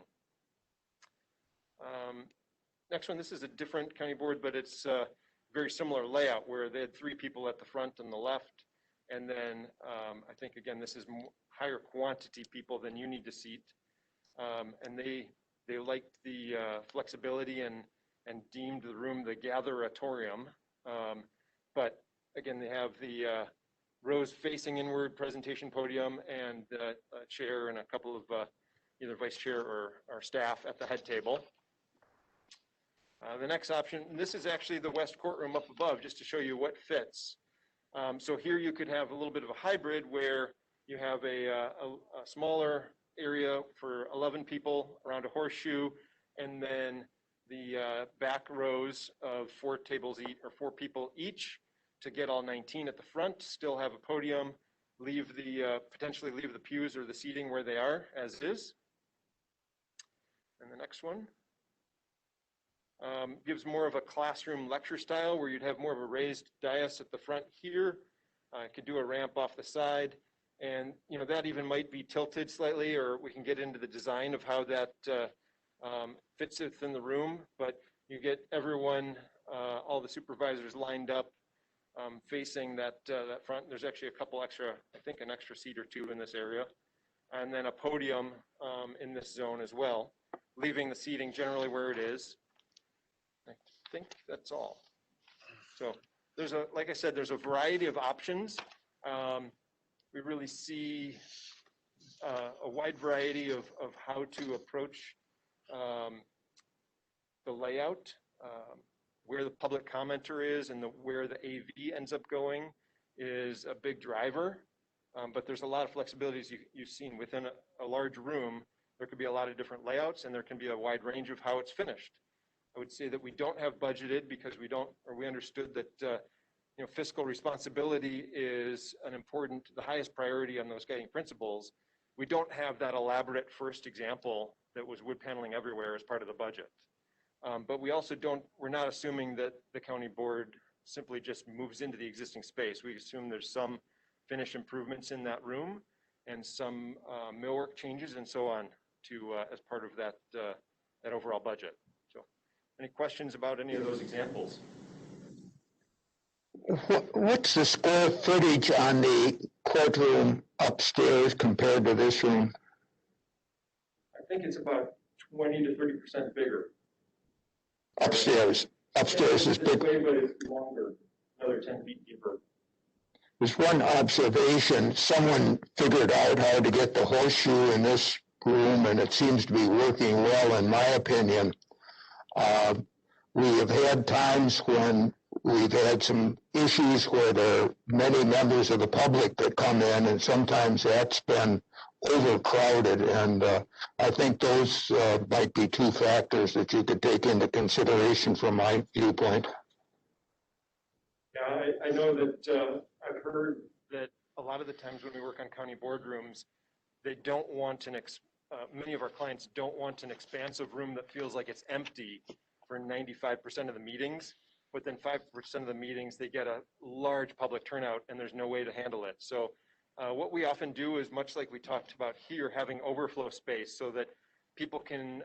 Next one, this is a different county board, but it's a very similar layout where they had 3 people at the front and the left. And then I think, again, this is higher quantity people than you need to seat. And they liked the flexibility and deemed the room the gather-atorium. But again, they have the rows facing inward presentation podium and a chair and a couple of either vice chair or staff at the head table. The next option, and this is actually the west courtroom up above, just to show you what fits. So here you could have a little bit of a hybrid where you have a smaller area for 11 people around a horseshoe, and then the back rows of 4 tables each, or 4 people each, to get all 19 at the front, still have a podium, potentially leave the pews or the seating where they are as is. And the next one gives more of a classroom lecture style where you'd have more of a raised dais at the front here. Could do a ramp off the side, and that even might be tilted slightly, or we can get into the design of how that fits within the room. But you get everyone, all the supervisors lined up, facing that front. There's actually a couple extra, I think an extra seat or 2 in this area, and then a podium in this zone as well, leaving the seating generally where it is. I think that's all. So like I said, there's a variety of options. We really see a wide variety of how to approach the layout. Where the public commenter is and where the AV ends up going is a big driver. But there's a lot of flexibilities you've seen within a large room. There could be a lot of different layouts, and there can be a wide range of how it's finished. I would say that we don't have budgeted because we understood that fiscal responsibility is the highest priority on those guiding principles. We don't have that elaborate first example that was wood paneling everywhere as part of the budget. But we also we're not assuming that the county board simply just moves into the existing space. We assume there's some finish improvements in that room and some millwork changes and so on as part of that overall budget. So any questions about any of those examples? What's the square footage on the courtroom upstairs compared to this room? I think it's about 20 to 30% bigger. Upstairs is big. Way, but it's longer, another 10 feet deeper. There's one observation. Someone figured out how to get the horseshoe in this room, and it seems to be working well, in my opinion. We have had times when we've had some issues where there are many members of the public that come in, and sometimes that's been overcrowded. And I think those might be two factors that you could take into consideration from my viewpoint. Yeah, I know that I've heard that a lot of the times when we work on county boardrooms, they don't want many of our clients don't want an expansive room that feels like it's empty for 95% of the meetings, but then 5% of the meetings, they get a large public turnout and there's no way to handle it. So what we often do is, much like we talked about here, having overflow space so that people can,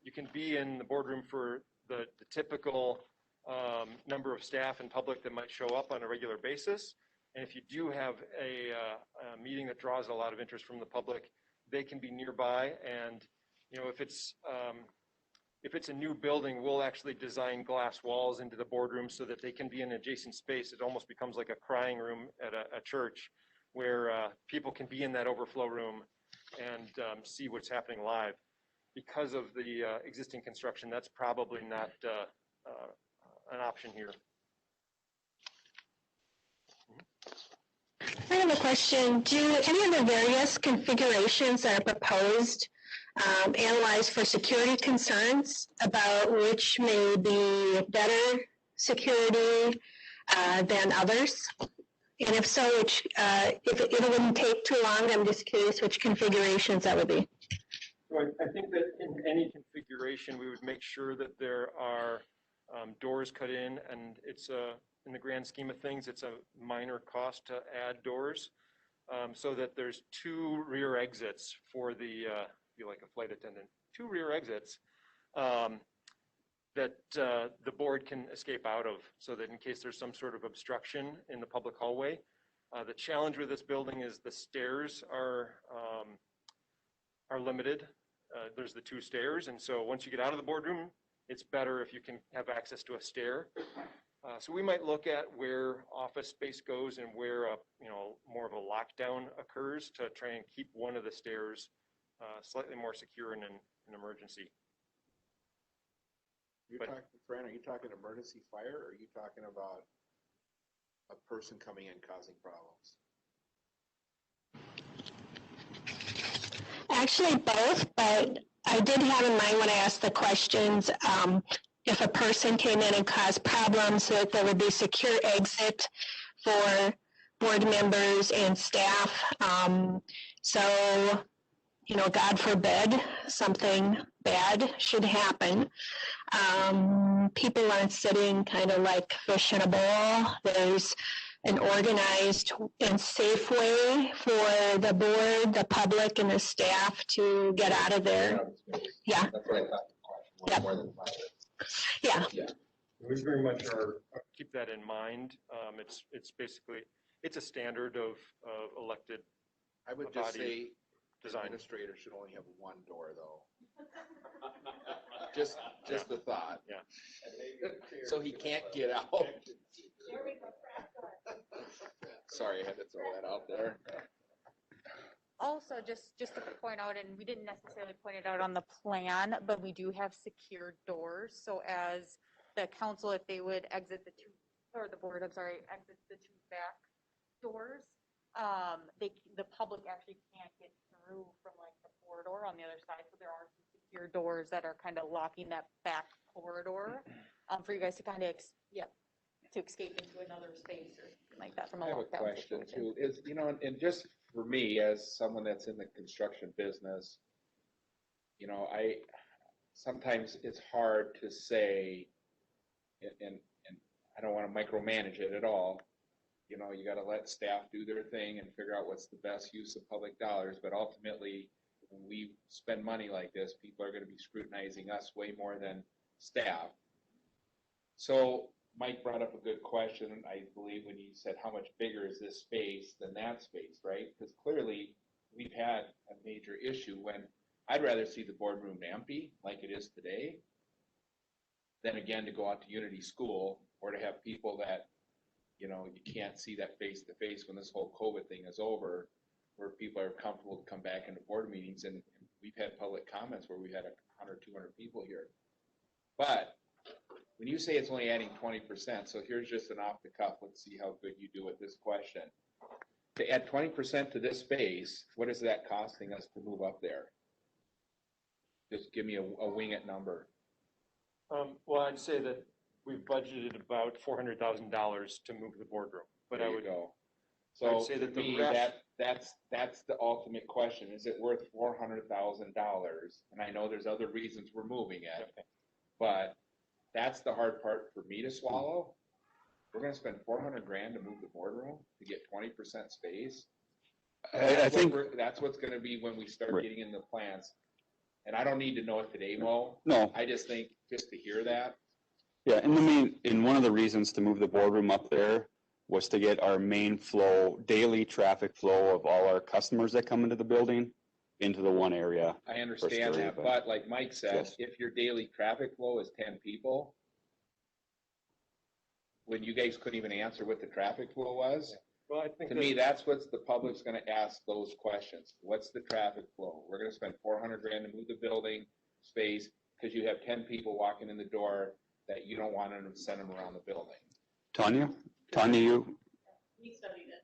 you can be in the boardroom for the typical number of staff and public that might show up on a regular basis. And if you do have a meeting that draws a lot of interest from the public, they can be nearby. And if it's a new building, we'll actually design glass walls into the boardroom so that they can be in adjacent space. It almost becomes like a crying room at a church, where people can be in that overflow room and see what's happening live. Because of the existing construction, that's probably not an option here. I have a question. Do any of the various configurations that are proposed analyze for security concerns about which may be better security than others? And if so, which, if it wouldn't take too long, I'm just curious which configurations that would be. I think that in any configuration, we would make sure that there are doors cut in, and it's in the grand scheme of things, it's a minor cost to add doors, so that there's two rear exits for the, be like a flight attendant, two rear exits that the board can escape out of, so that in case there's some sort of obstruction in the public hallway. The challenge with this building is the stairs are limited. There's the two stairs, and so once you get out of the boardroom, it's better if you can have access to a stair. So we might look at where office space goes and where more of a lockdown occurs to try and keep one of the stairs slightly more secure in an emergency. Fran, are you talking emergency fire, or are you talking about a person coming in causing problems? Actually, both, but I did have in mind when I asked the questions, if a person came in and caused problems, that there would be secure exit for board members and staff. So, God forbid something bad should happen. People aren't sitting kind of like fish in a bowl. There's an organized and safe way for the board, the public, and the staff to get out of there. Yeah. That's what I thought the question was, Yep. more than fire. Yeah. We very much keep that in mind. It's basically, it's a standard of elected I would just say design. administrator should only have one door, though. just the thought. Yeah. So he can't get out. Sorry, I had to throw that out there. Also, just to point out, and we didn't necessarily point it out on the plan, but we do have secure doors. So as the council, if they would exit the two, or the board, I'm sorry, exit the two back doors, the public actually can't get through from like the corridor on the other side. So there are some secure doors that are kind of locking that back corridor for you guys to kind of, to escape into another space or something like that from a I have a lockdown question situation. too, is, and just for me, as someone that's in the construction business, sometimes it's hard to say, and I don't want to micromanage it at all. You got to let staff do their thing and figure out what's the best use of public dollars, but ultimately, when we spend money like this, people are going to be scrutinizing us way more than staff. So Mike brought up a good question, I believe, when he said, how much bigger is this space than that space, right? Because clearly, we've had a major issue when I'd rather see the boardroom empty, like it is today, than again to go out to Unity School or to have people that, you can't see that face to face when this whole COVID thing is over, where people are comfortable to come back into board meetings. And we've had public comments where we had 100, 200 people here. But when you say it's only adding 20%, so here's just an off the cuff, let's see how good you do with this question. To add 20% to this space, what is that costing us to move up there? Just give me a wing it number. Well, I'd say that we've budgeted about $400,000 to move the boardroom, but There I you would, go. I would So say to that the me, rest, that's the ultimate question. Is it worth $400,000? And I know there's other reasons we're moving it, but that's the hard part for me to swallow. We're gonna spend 400 grand to move the boardroom to get 20% space. I think, That's what's gonna be when we start Right. getting in the plans. And I don't need to know it today, Mo. no, I just think, just to hear that, yeah, and one of the reasons to move the boardroom up there was to get our main flow, daily traffic flow of all our customers that come into the building into the one area. I understand sure, that, but- but like Mike said, Yes. if your daily traffic flow is 10 people, when you guys couldn't even answer what the traffic flow was, well, I think to that, me, that's what's the public's gonna ask those questions. What's the traffic flow? We're gonna spend 400 grand to move the building space because you have 10 people walking in the door that you don't want to send them around the building. Tanya, you, We studied it.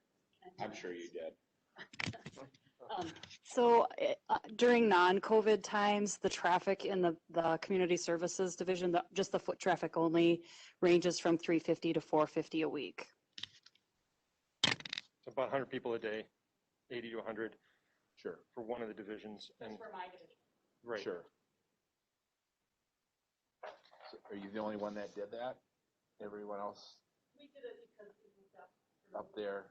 I'm sure you did. So during non-COVID times, the traffic in the community services division, just the foot traffic only ranges from 350 to 450 a week. about 100 people a day, 80 to 100 Sure. for one of the divisions, and, For my division. right. Sure. So are you the only one that did that? Everyone else We did it because it was up there?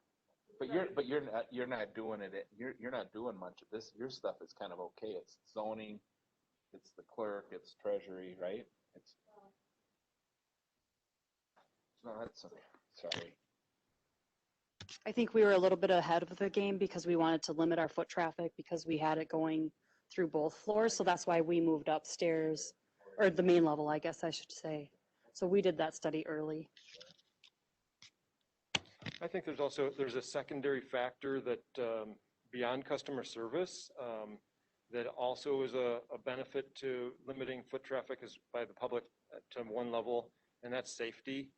But you're not doing it. You're not doing much of this. Your stuff is kind of okay. It's zoning, it's the clerk, it's treasury, right? No, that's sorry. I think we were a little bit ahead of the game because we wanted to limit our foot traffic because we had it going through both floors. So that's why we moved upstairs, or the main level, I guess I should say. So we did that study early. I think there's a secondary factor that beyond customer service, that also is a benefit to limiting foot traffic is by the public to one level, and that's safety.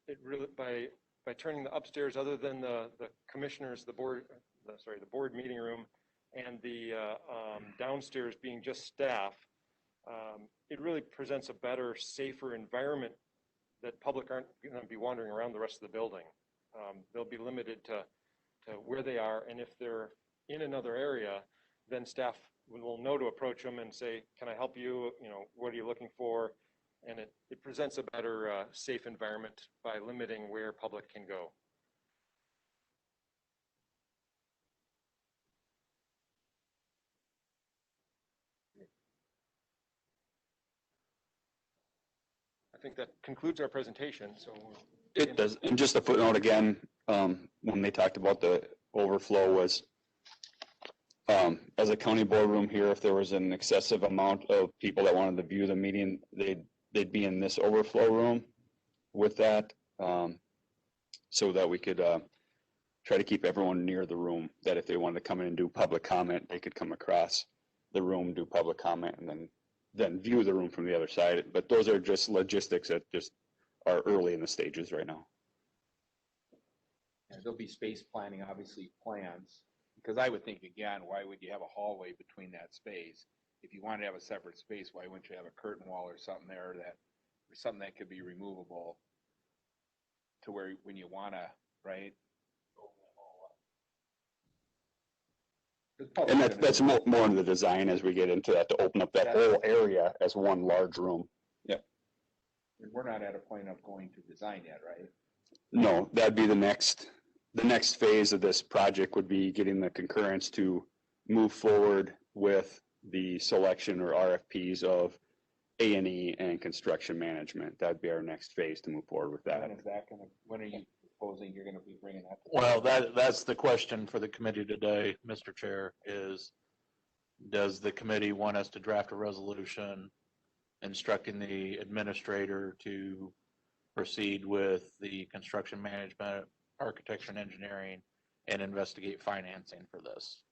It really, by turning the upstairs, other than the commissioners, the board meeting room, and the downstairs being just staff, it really presents a better, safer environment that public aren't going to be wandering around the rest of the building. They'll be limited to where they are, and if they're in another area, then staff will know to approach them and say, can I help you? What are you looking for? And it presents a better, safe environment by limiting where public can go. I think that concludes our presentation, so. it does, and just a footnote again, when they talked about the overflow was, as a county boardroom here, if there was an excessive amount of people that wanted to view the meeting, they'd be in this overflow room with that, so that we could try to keep everyone near the room, that if they wanted to come in and do public comment, they could come across the room, do public comment, and then view the room from the other side. But those are just logistics that just are early in the stages right now. And there'll be space planning, obviously, plans, because I would think, again, why would you have a hallway between that space? If you wanted to have a separate space, why wouldn't you have a curtain wall or something there or something that could be removable? to where, when you wanna, right? And that's more in the design as we get into that, to open up that whole area as one large room. Yep. And we're not at a point of going to design yet, right? No, that'd be the next phase of this project would be getting the concurrence to move forward with the selection or RFPs of A&E and construction management. That'd be our next phase to move forward with that. When is that gonna, when are you proposing you're gonna be bringing that? Well, that's the question for the committee today, Mr. Chair, is does the committee want us to draft a resolution instructing the administrator to proceed with the construction management, architecture and engineering, and investigate financing for this?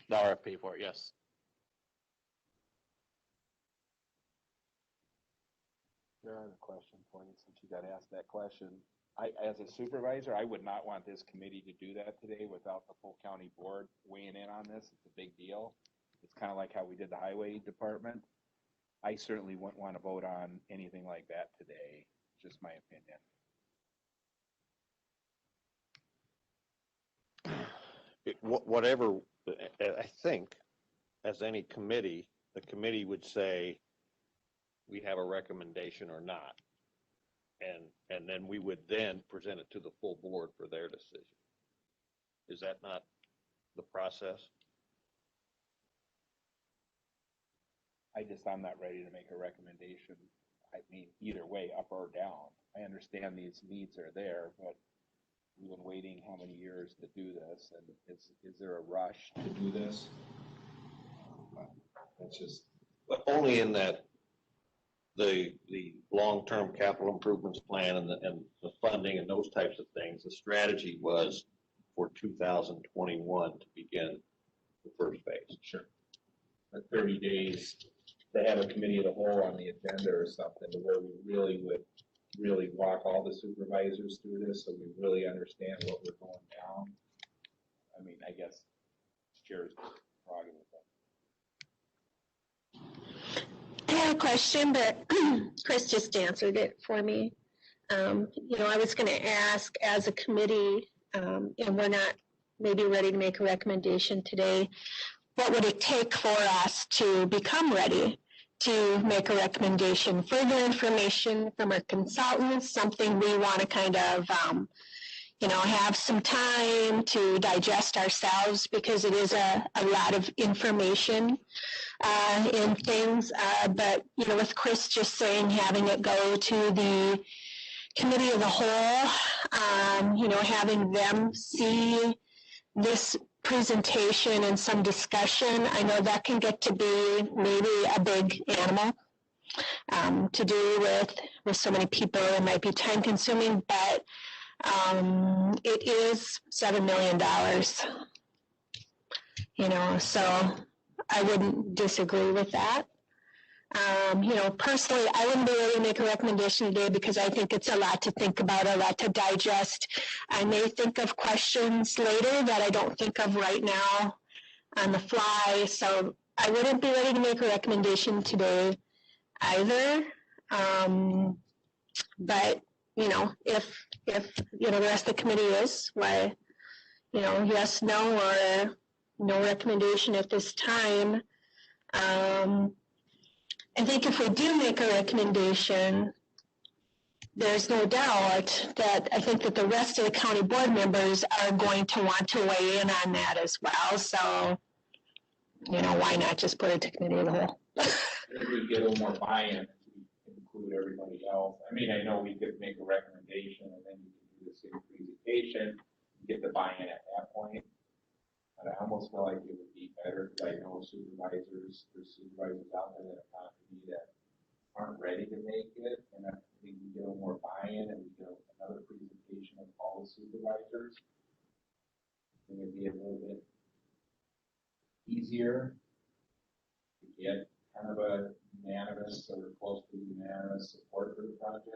The RFP for it, yes. There are a question for you, since you got asked that question. As a supervisor, I would not want this committee to do that today without the full county board weighing in on this. It's a big deal. It's kind of like how we did the highway department. I certainly wouldn't want to vote on anything like that today. Just my opinion. Whatever, I think, as any committee, the committee would say, we have a recommendation or not. And then we would then present it to the full board for their decision. Is that not the process? I'm not ready to make a recommendation. I mean, either way, up or down. I understand these needs are there, but we've been waiting how many years to do this, and is there a rush to do this? It's just. But only in that the long-term capital improvements plan and the funding and those types of things, the strategy was for 2021 to begin the first phase. Sure. For 30 days to have a committee of the whole on the agenda or something, to where we really would walk all the supervisors through this, so we really understand what we're going down. I mean, I guess chair's prerogative. I have a question, but Chris just answered it for me. I was going to ask, as a committee, and we're not maybe ready to make a recommendation today, what would it take for us to become ready to make a recommendation? Further information from our consultants, something we want to kind of, have some time to digest ourselves, because it is a lot of information in things. But, with Chris just saying, having it go to the committee of the whole, having them see this presentation and some discussion, I know that can get to be maybe a big animal to do with so many people. It might be time consuming, but it is $7 million, so I wouldn't disagree with that. Personally, I wouldn't be ready to make a recommendation today, because I think it's a lot to think about, a lot to digest. I may think of questions later that I don't think of right now on the fly, so I wouldn't be ready to make a recommendation today either. But, if the rest of the committee is, why, yes, no, or no recommendation at this time. I think if we do make a recommendation, there's no doubt that I think that the rest of the county board members are going to want to weigh in on that as well. So, why not just put it to committee of the whole? If we get a little more buy-in, we include everybody else. I mean, I know we could make a recommendation and then you can do the same presentation, get the buy-in at that point. But I almost feel like it would be better, because I know there's supervisors out there that have talked to me that aren't ready to make it, and I think we get a little more buy-in and we get another presentation of all the supervisors. I think it'd be a little bit easier to get kind of a unanimous or close to unanimous support for the project.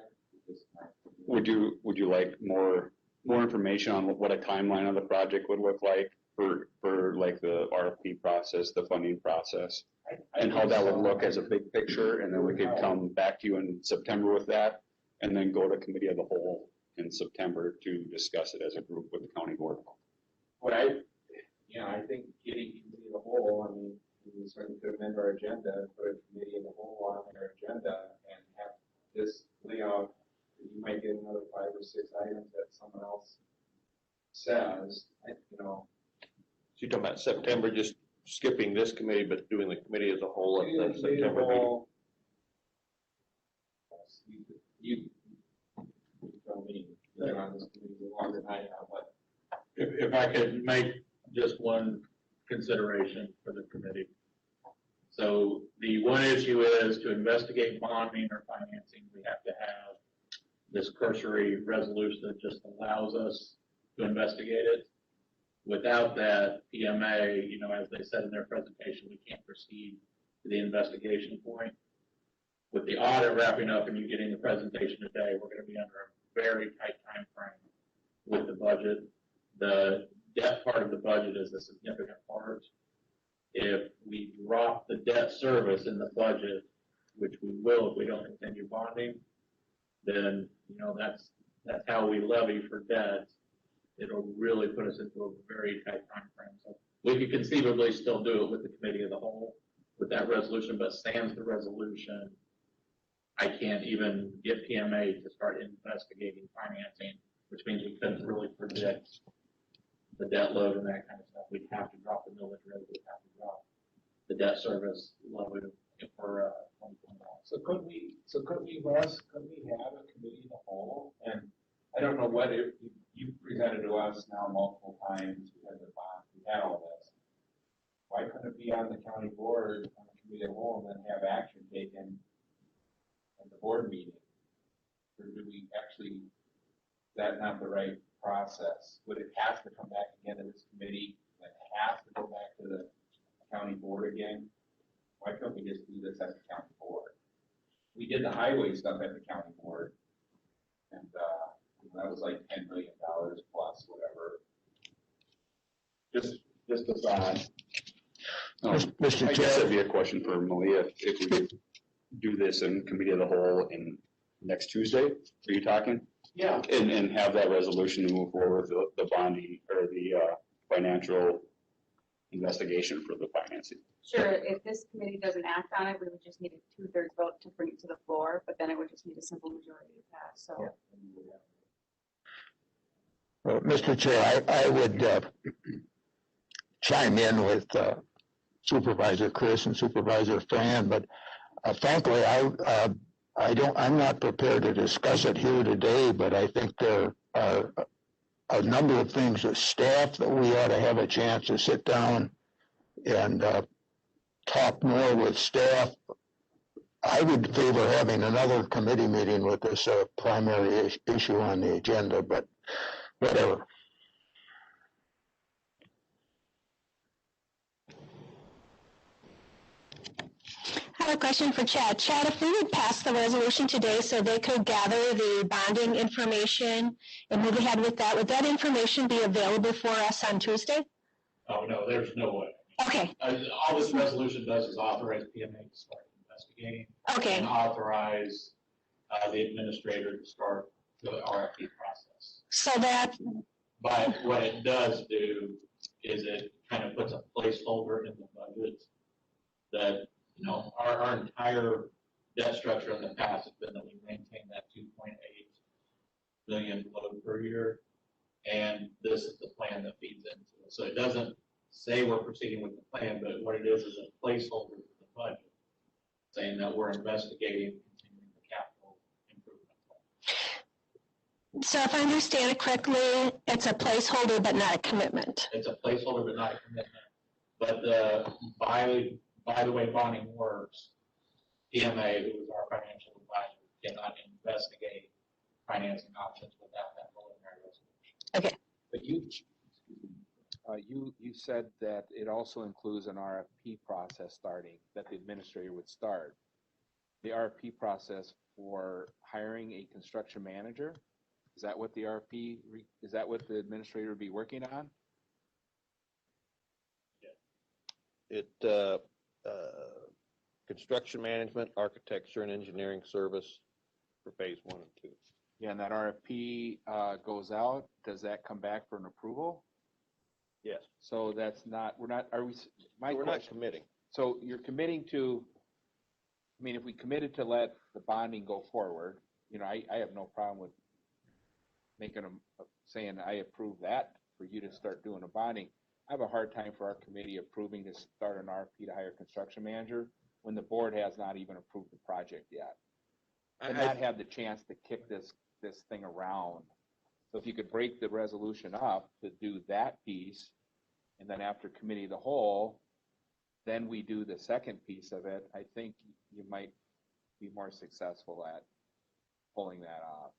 Would you like more information on what a timeline of the project would look like? for like the RFP process, the funding process, and how that would look as a big picture, and then we could come back to you in September with that, and then go to committee of the whole in September to discuss it as a group with the county board. What I think getting committee of the whole, I mean, we certainly could amend our agenda, and put a committee of the whole on our agenda and have this layout. You might get another 5 or 6 items that someone else says, So you're talking about September, just skipping this committee, but doing the committee as a whole at the September meeting? You tell me, you've been on this committee longer than I have, but If I could make just one consideration for the committee. So the one issue is to investigate bonding or financing, we have to have this cursory resolution that just allows us to investigate it. Without that PMA, as they said in their presentation, we can't proceed to the investigation point. With the audit wrapping up and you getting the presentation today, we're going to be under a very tight time frame with the budget. The debt part of the budget is a significant part. If we drop the debt service in the budget, which we will if we don't continue bonding, then that's how we levy for debt. It'll really put us into a very tight time frame. So we could conceivably still do it with the committee of the whole with that resolution, but sans the resolution, I can't even get PMA to start investigating financing, which means we couldn't really predict the debt load and that kind of stuff. We'd have to drop the millage rate, we'd have to drop the debt service load for 2021. So could we, Russ, could we have a committee of the whole? And I don't know what you presented to us now multiple times, we had the bond, we had all this. Why couldn't it be on the county board, on the committee of the whole, and then have action taken at the board meeting? Or do we actually, is that not the right process? Would it have to come back again to this committee, and have to go back to the county board again? Why couldn't we just do this at the county board? We did the highway stuff at the county board, and that was like $10 million plus whatever. Just a thought. Mr. I guess that'd be a question for Malia, if we could do this in committee of the whole in next Tuesday, are you talking? Yeah. And have that resolution to move forward with the bonding or the financial investigation for the financing. Sure, if this committee doesn't act on it, we would just need a 2/3 vote to bring it to the floor, but then it would just need a simple majority to pass, so. Well, Mr. Chair, I would chime in with Supervisor Chris and Supervisor Fran, but frankly, I'm not prepared to discuss it here today, but I think there are a number of things as staff that we ought to have a chance to sit down and talk more with staff. I would favor having another committee meeting with this primary issue on the agenda, but whatever. I have a question for Chad. Chad, if we would pass the resolution today so they could gather the bonding information and move ahead with that, would that information be available for us on Tuesday? Oh, no, there's no way. Okay. All this resolution does is authorize PMA to start investigating. Okay. And authorize the administrator to start the RFP process. So that. But what it does do is it kind of puts a placeholder in the budget that, our entire debt structure in the past has been that we maintain that 2.8 billion load per year. And this is the plan that feeds into it. So it doesn't say we're proceeding with the plan, but what it is a placeholder for the budget, saying that we're investigating continuing the capital improvement plan. So if I understand it correctly, it's a placeholder but not a commitment. It's a placeholder but not a commitment. But by the way bonding works, PMA, who is our financial advisor, cannot investigate financing options without that preliminary resolution. Okay. But you said that it also includes an RFP process starting, that the administrator would start. The RFP process for hiring a construction manager? Is that what the RFP, is that what the administrator would be working on? Construction management, architecture and engineering service for phase 1 and 2. Yeah, and that RFP goes out, does that come back for an approval? Yes. So that's not, we're not, are we, my We're not question, committing. so you're committing to, I mean, if we committed to let the bonding go forward, you know, I have no problem with making them, saying I approve that for you to start doing a bonding. I have a hard time for our committee approving to start an RFP to hire a construction manager when the board has not even approved the project yet. And not have the chance to kick this thing around. So if you could break the resolution up to do that piece, and then after committee of the whole, then we do the second piece of it, I think you might be more successful at pulling that off.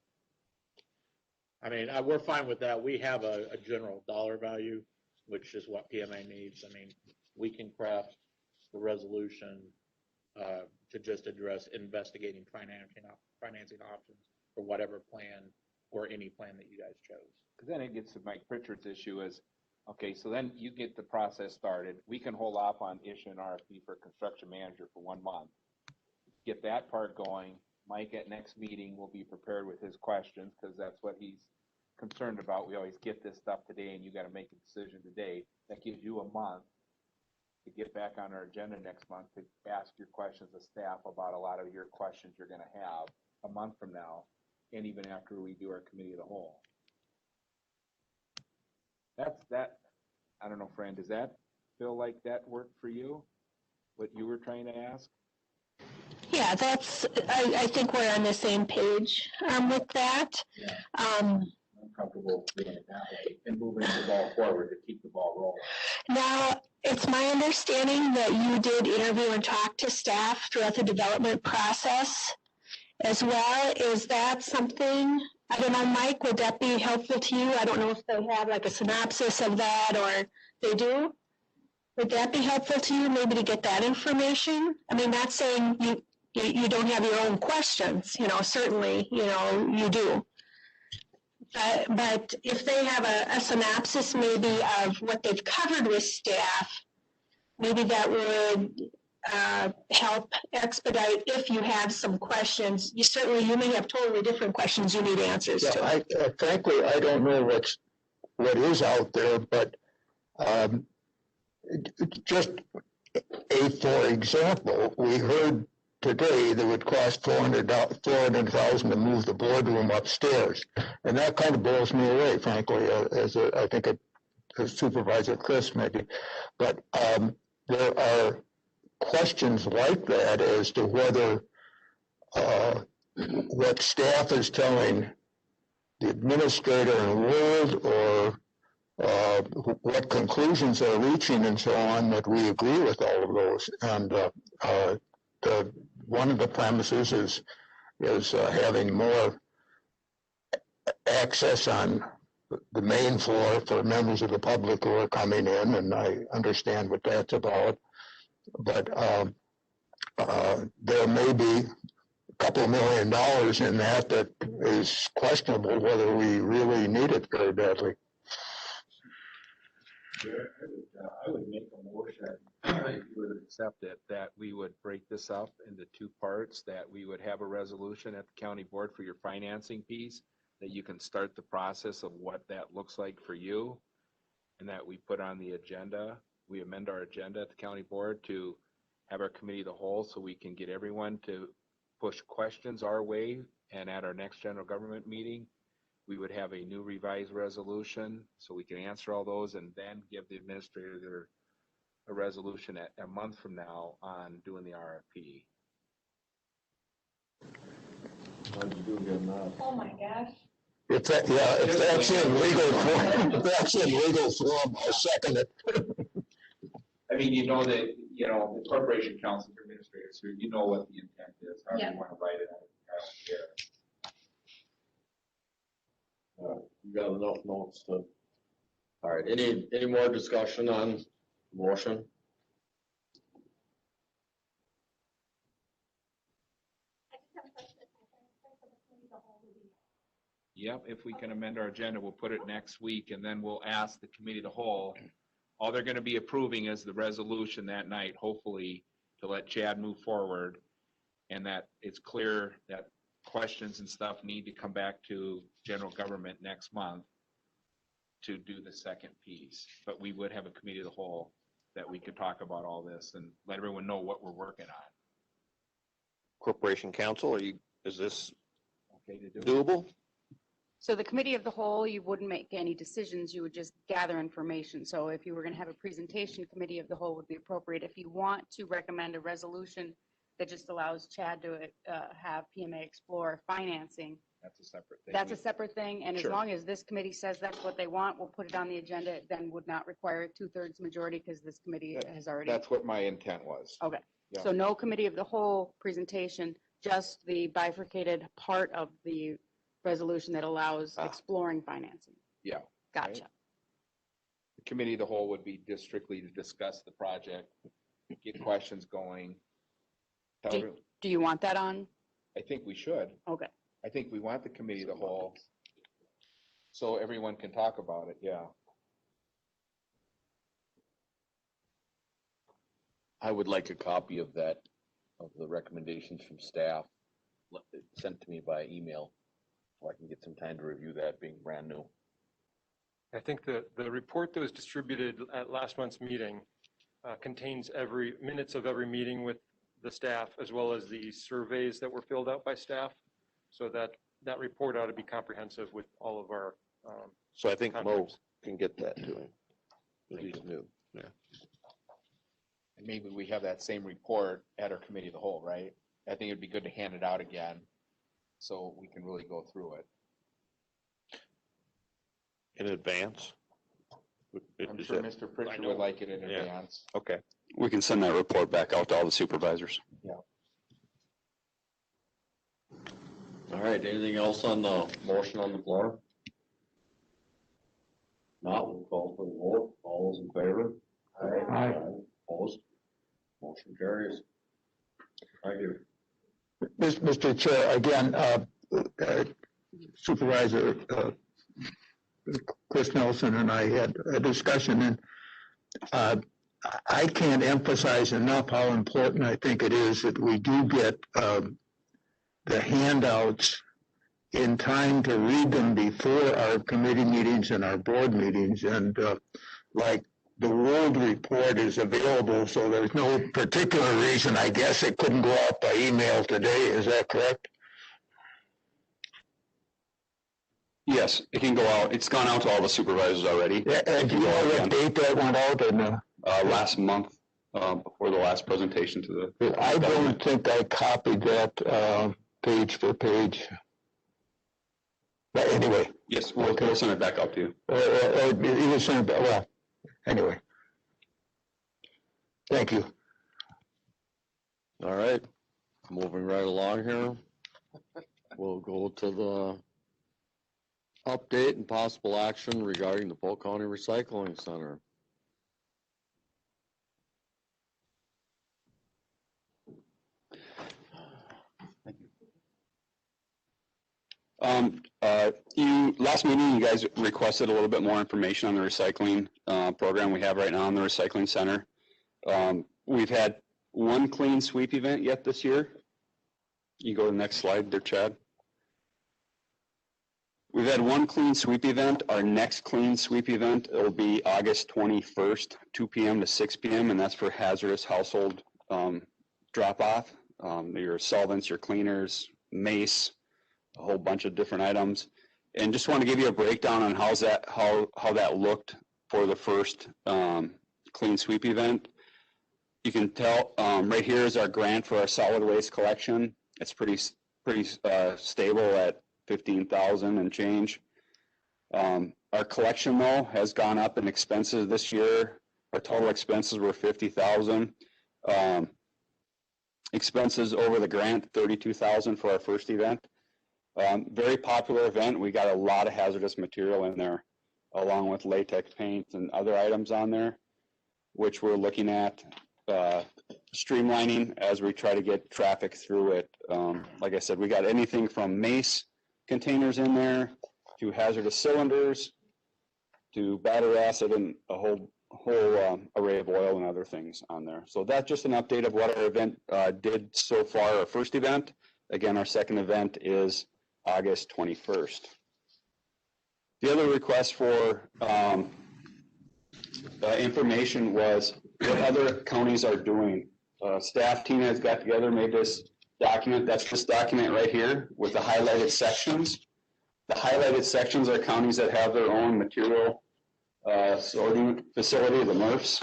I mean, we're fine with that. We have a general dollar value, which is what PMA needs. I mean, we can craft the resolution to just address investigating financing options for whatever plan or any plan that you guys chose. Because then it gets to Mike Pritchard's issue is, okay, so then you get the process started. We can hold off on issuing an RFP for a construction manager for 1 month. Get that part going. Mike at next meeting will be prepared with his questions because that's what he's concerned about. We always get this stuff today and you got to make a decision today. That gives you a month to get back on our agenda next month to ask your questions of staff about a lot of your questions you're going to have a month from now, and even after we do our committee of the whole. That, I don't know, Fran, does that feel like that worked for you? What you were trying to ask? Yeah, I think we're on the same page with that. Yeah. I'm comfortable doing it that way and moving the ball forward to keep the ball rolling. Now, it's my understanding that you did interview and talk to staff throughout the development process as well. Is that something, I don't know, Mike, would that be helpful to you? I don't know if they have like a synopsis of that or they do. Would that be helpful to you, maybe to get that information? I mean, not saying you don't have your own questions, you know, certainly, you know, you do. But if they have a synopsis maybe of what they've covered with staff, maybe that would help expedite if you have some questions. You may have totally different questions you need answers to. Frankly, I don't know what is out there, but just for example, we heard today that would cost $400,000 to move the boardroom upstairs, and that kind of blows me away, frankly, I think Supervisor Chris maybe. But there are questions like that as to whether what staff is telling the administrator and World or what conclusions they're reaching and so on, that we agree with all of those. And one of the premises is having more access on the main floor for members of the public who are coming in, and I understand what that's about. But there may be a couple $1 million in that is questionable whether we really need it very badly. I would make a motion, if you would accept it, that we would break this up into 2 parts, that we would have a resolution at the county board for your financing piece, that you can start the process of what that looks like for you, and that we put on the agenda, we amend our agenda at the county board to have our committee of the whole so we can get everyone to push questions our way, and at our next general government meeting, we would have a new revised resolution so we can answer all those and then give the administrator a resolution a month from now on doing the RFP. Oh my gosh. If that's in legal form, I'll second it. I mean, you know that, the corporation council administrators, so you know what the intent is, how Yeah. you want to write it. I don't care. You got enough notes to. All right, any more discussion on motion? Yep, if we can amend our agenda, we'll put it next week, and then we'll ask the committee of the whole all they're gonna be approving is the resolution that night, hopefully, to let Chad move forward. And that it's clear that questions and stuff need to come back to general government next month to do the second piece. But we would have a committee of the whole that we could talk about all this and let everyone know what we're working on. Corporation Council, is this Okay to do? doable? So the committee of the whole, you wouldn't make any decisions, you would just gather information. So if you were going to have a presentation, committee of the whole would be appropriate. If you want to recommend a resolution that just allows Chad to have PMA explore financing, That's a separate thing. that's a separate thing. And as Sure. long as this committee says that's what they want, we'll put it on the agenda. It then would not require a 2/3 majority because this committee has already. That's what my intent was. Okay. Yeah. So no committee of the whole presentation, just the bifurcated part of the resolution that allows exploring financing. Yeah. Gotcha. The committee of the whole would be just strictly to discuss the project, get questions going. Tell Do- everyone- Do you want that on? I think we should. Okay. I think we want the committee of the whole so everyone can talk about it, yeah. I would like a copy of that, of the recommendations from staff, sent to me by email, so I can get some time to review that, being brand new. I think the report that was distributed at last month's meeting contains minutes of every meeting with the staff, as well as the surveys that were filled out by staff. So that report ought to be comprehensive with all of our. So I think Mo contracts. can get that to him. He's new, yeah. And maybe we have that same report at our committee of the whole, right? I think it'd be good to hand it out again so we can really go through it. In advance? I'm sure Mr. Pritchard would like it in Yeah. advance. Okay. We can send that report back out to all the supervisors. Yeah. All right, anything else on the motion on the floor? Not, we'll call for the vote. All those in favor? Aye. Opposed? Motion carries. Thank you. Mr. Chair, again, Supervisor Chris Nelson and I had a discussion, and I can't emphasize enough how important I think it is that we do get the handouts in time to read them before our committee meetings and our board meetings. And like the World Report is available, so there's no particular reason, I guess, it couldn't go out by email today. Is that correct? Yes, it can go out. It's gone out to all the supervisors already. Yeah, and do you know what date that went out? And last month, before the last presentation to the. I don't think I copied that page for page. But anyway. Yes, we'll send it back out to you. Or you will send it back, well, anyway. Thank you. All right, moving right along here. We'll go to the update and possible action regarding the Polk County Recycling Center. Last meeting, you guys requested a little bit more information on the recycling program we have right now in the recycling center. We've had one clean sweep event yet this year. You go to the next slide there, Chad. We've had one clean sweep event. Our next clean sweep event will be August 21st, 2 p.m. to 6 p.m., and that's for hazardous household drop-off. Your solvents, your cleaners, mace, a whole bunch of different items. And just want to give you a breakdown on how that looked for the first clean sweep event. You can tell right here is our grant for our solid waste collection. It's pretty stable at 15,000 and change. Our collection though has gone up in expenses this year. Our total expenses were 50,000. Expenses over the grant 32,000 for our first event. Very popular event. We got a lot of hazardous material in there, along with latex paints and other items on there, which we're looking at streamlining as we try to get traffic through it. Like I said, we got anything from mace containers in there to hazardous cylinders to battery acid and a whole whole array of oil and other things on there. So that's just an update of what our event did so far, our first event. Again, our second event is August 21st. The other request for information was what other counties are doing. Staff Tina has got together, made this document. That's this document right here with the highlighted sections. The highlighted sections are counties that have their own material sorting facility, the MRFs.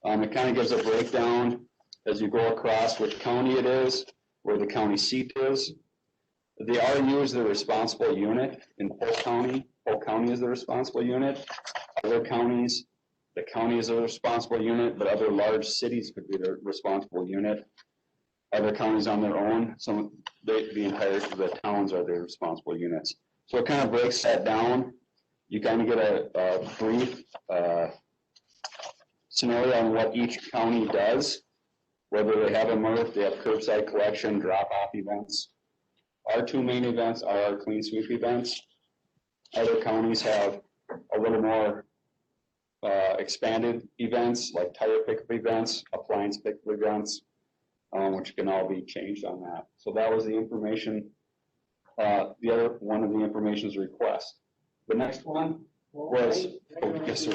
It kind of gives a breakdown as you go across which county it is, where the county seat is. The RU is the responsible unit in Polk County. Polk County is the responsible unit. Other counties, the county is a responsible unit, but other large cities could be the responsible unit. Other counties on their own, the towns are the responsible units. So it kind of breaks that down. You kind of get a brief scenario on what each county does, whether they have a MRF, they have curbside collection, drop-off events. Our two main events are our clean sweep events. Other counties have a little more expanded events like tire pickup events, appliance pickup events, which can all be changed on that. So that was the information. The other one of the information is request. The next one was, yes, sir.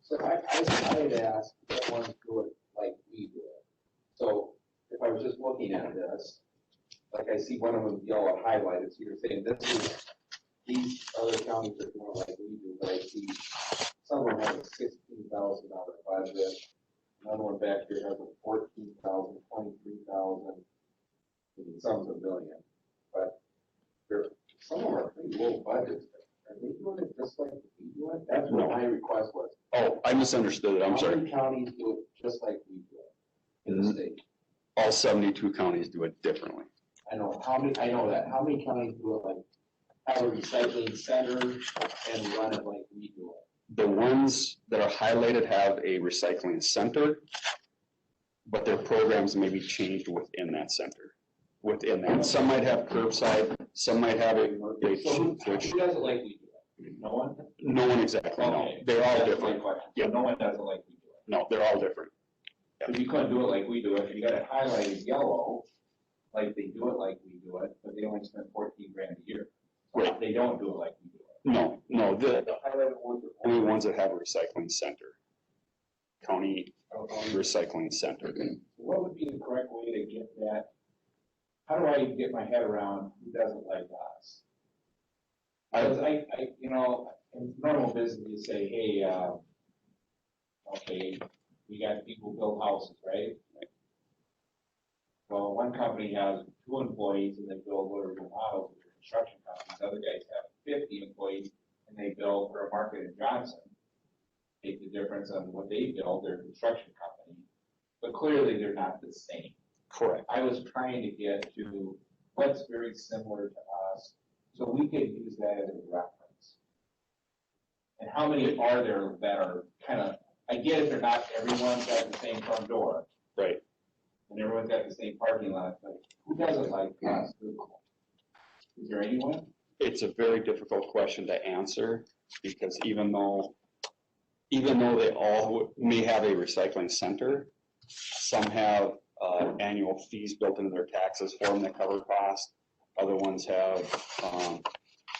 So I had asked if one do it like we do it. So if I was just looking at this, like I see one of them yellow highlighted, so you're saying this is, these other counties are doing like we do, but I see some of them have a $16,000 budget. Another one back here has a $14,000, $23,000, and some's $1 million. But some of them are pretty low budgets. Are they doing it just like we do it? That's what my request was. Oh, I misunderstood it. I'm sorry. How many counties do it just like we do it in the state? All 72 counties do it differently. I know that. How many counties do it like, have a recycling center and run it like we do it? The ones that are highlighted have a recycling center, but their programs may be changed within that center. Within that, some might have curbside, some might have a. So who does it like we do it? No one? No one exactly, no. Okay. They're all That's my different. question. Yeah. No one does it like we do it. No, they're all different. If you couldn't do it like we do it, you got it highlighted yellow, like they do it like we do it, but they only spend 14 grand a year. Right. They don't do it like we do it. No, the highlighted ones are only ones that have a recycling center. County recycling center. What would be the correct way to get that? How do I get my head around who doesn't like us? Because in normal business, you say, hey, okay, we got people who build houses, right? Well, one company has 2 employees and they build whatever models, with construction companies. Other guys have 50 employees and they build for a market in Johnson. Take the difference on what they build, their construction company. But clearly they're not the same. Correct. I was trying to get to what's very similar to us, so we could use that as a reference. And how many are there that are kind of, I get it, they're not, everyone's got the same front door. Right. And everyone's got the same parking lot, but who doesn't like us? Is there anyone? It's a very difficult question to answer because even though they all may have a recycling center, some have annual fees built into their taxes for them that cover costs. Other ones have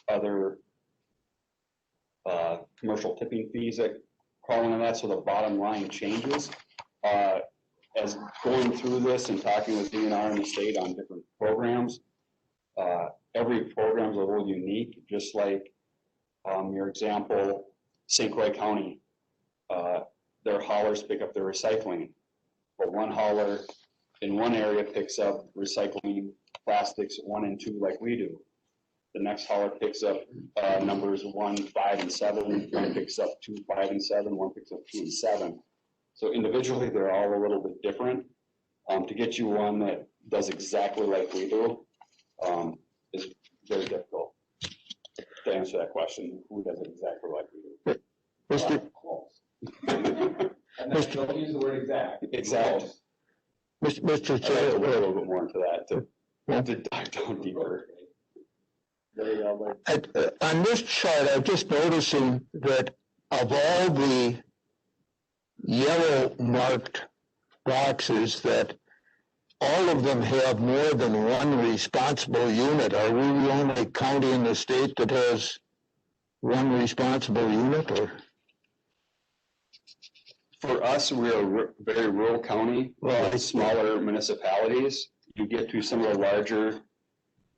other commercial tipping fees that call into that, so the bottom line changes. As going through this and talking with DNR and the state on different programs, every program is a little unique, just like your example, St. Croix County, their haulers pick up their recycling. But one hauler in one area picks up recycling plastics 1 and 2 like we do. The next hauler picks up numbers 1, 5, and 7. One picks up 2, 5, and 7. One picks up 2 and 7. So individually, they're all a little bit different. To get you one that does exactly like we do is very difficult to answer that question. Who does it exactly like we do? And then don't use the word exact. Exact. Mr. I'd like Chair, to look a little bit more into that to dive down deeper. on this chart, I'm just noticing that of all the yellow marked boxes, that all of them have more than one responsible unit. Are we the only county in the state that has one responsible unit, or? For us, we're a very rural county with smaller municipalities. You get to some of the larger,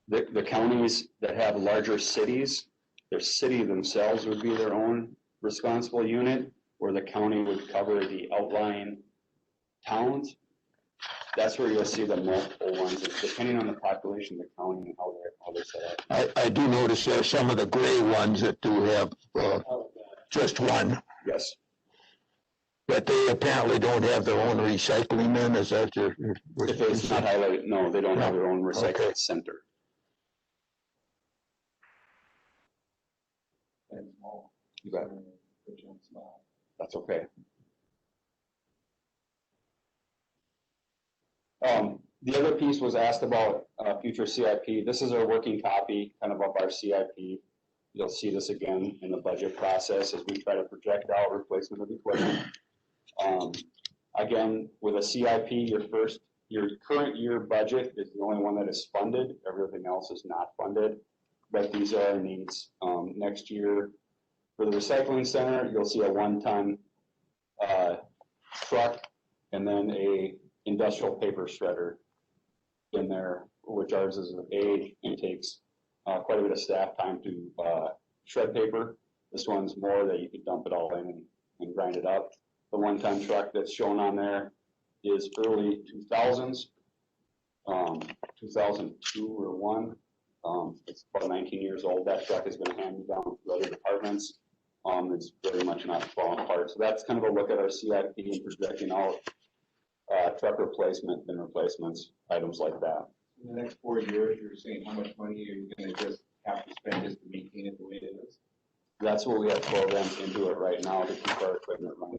the counties that have larger cities, their city themselves would be their own responsible unit, where the county would cover the outlying towns. That's where you'll see the multiple ones, depending on the population of the county and how they're set up. I do notice there are some of the gray ones that do have just one. Yes. But they apparently don't have their own recycling then, is that your? If it's not highlighted, no, they don't have their own recycling Okay. center. You bet. That's okay. The other piece was asked about future CIP. This is our working copy, kind of our CIP. You'll see this again in the budget process as we try to project out replacement of equipment. Again, with a CIP, your current year budget is the only one that is funded. Everything else is not funded, but these are our needs. Next year, for the recycling center, you'll see a 1-ton truck and then a industrial paper shredder in there, which ours is an age and takes quite a bit of staff time to shred paper. This one's more that you could dump it all in and grind it up. The 1-ton truck that's shown on there is early 2000s, 2002 or 1. It's about 19 years old. That truck has been handed down to other departments. It's very much not falling apart. So that's kind of a look at our CIP and projecting out truck replacement and replacements, items like that. In the next 4 years, you're saying how much money are you gonna just have to spend just to maintain it the way it is? That's what we have programmed into it right now to keep our equipment running.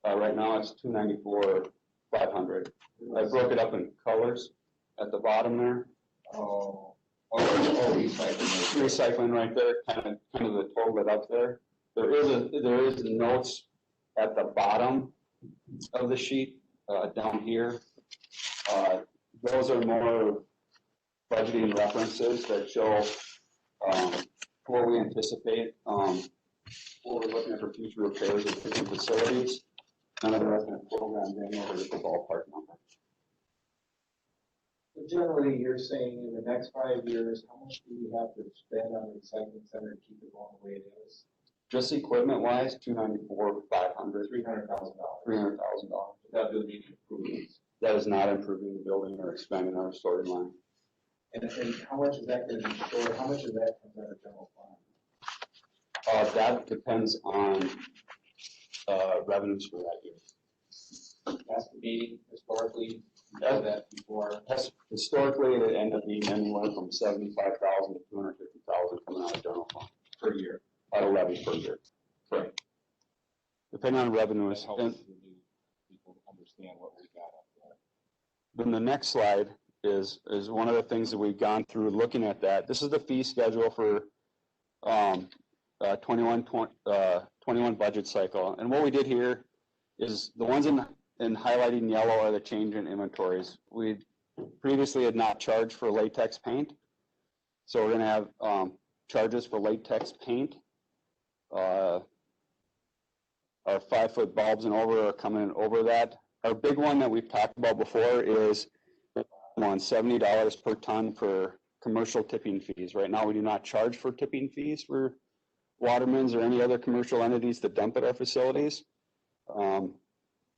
Right now it's $294,500. I broke it up in colors at the bottom there. Recycling right there, kind of the total it up there. There is notes at the bottom of the sheet down here. Those are more budgeting references that show what we anticipate, what we're looking at for future repairs of different facilities. None of that's been programmed in over the ballpark number. Generally, you're saying in the next 5 years, how much do we have to spend on the recycling center to keep it going the way it is? Just equipment wise, $294,500. $300,000. $300,000. Without doing any improvements. That is not improving the building or expanding our storage line. And how much is that going to be stored? How much of that comes out of general fund? That depends on revenues for that year. Has to be historically, that before. Historically, it ended up being anywhere from $75,000 to $250,000 coming out of general fund per year. Out of levy per year. Correct. Depending on revenues. That helps people understand what we got up there. Then the next slide is one of the things that we've gone through looking at that. This is the fee schedule for 21 budget cycle. And what we did here is the ones in highlighting yellow are the change in inventories. We previously had not charged for latex paint. So we're gonna have charges for latex paint. Our 5-foot bulbs and over are coming in over that. Our big one that we've talked about before is on $70 per ton for commercial tipping fees. Right now, we do not charge for tipping fees for Watermans or any other commercial entities that dump at our facilities. All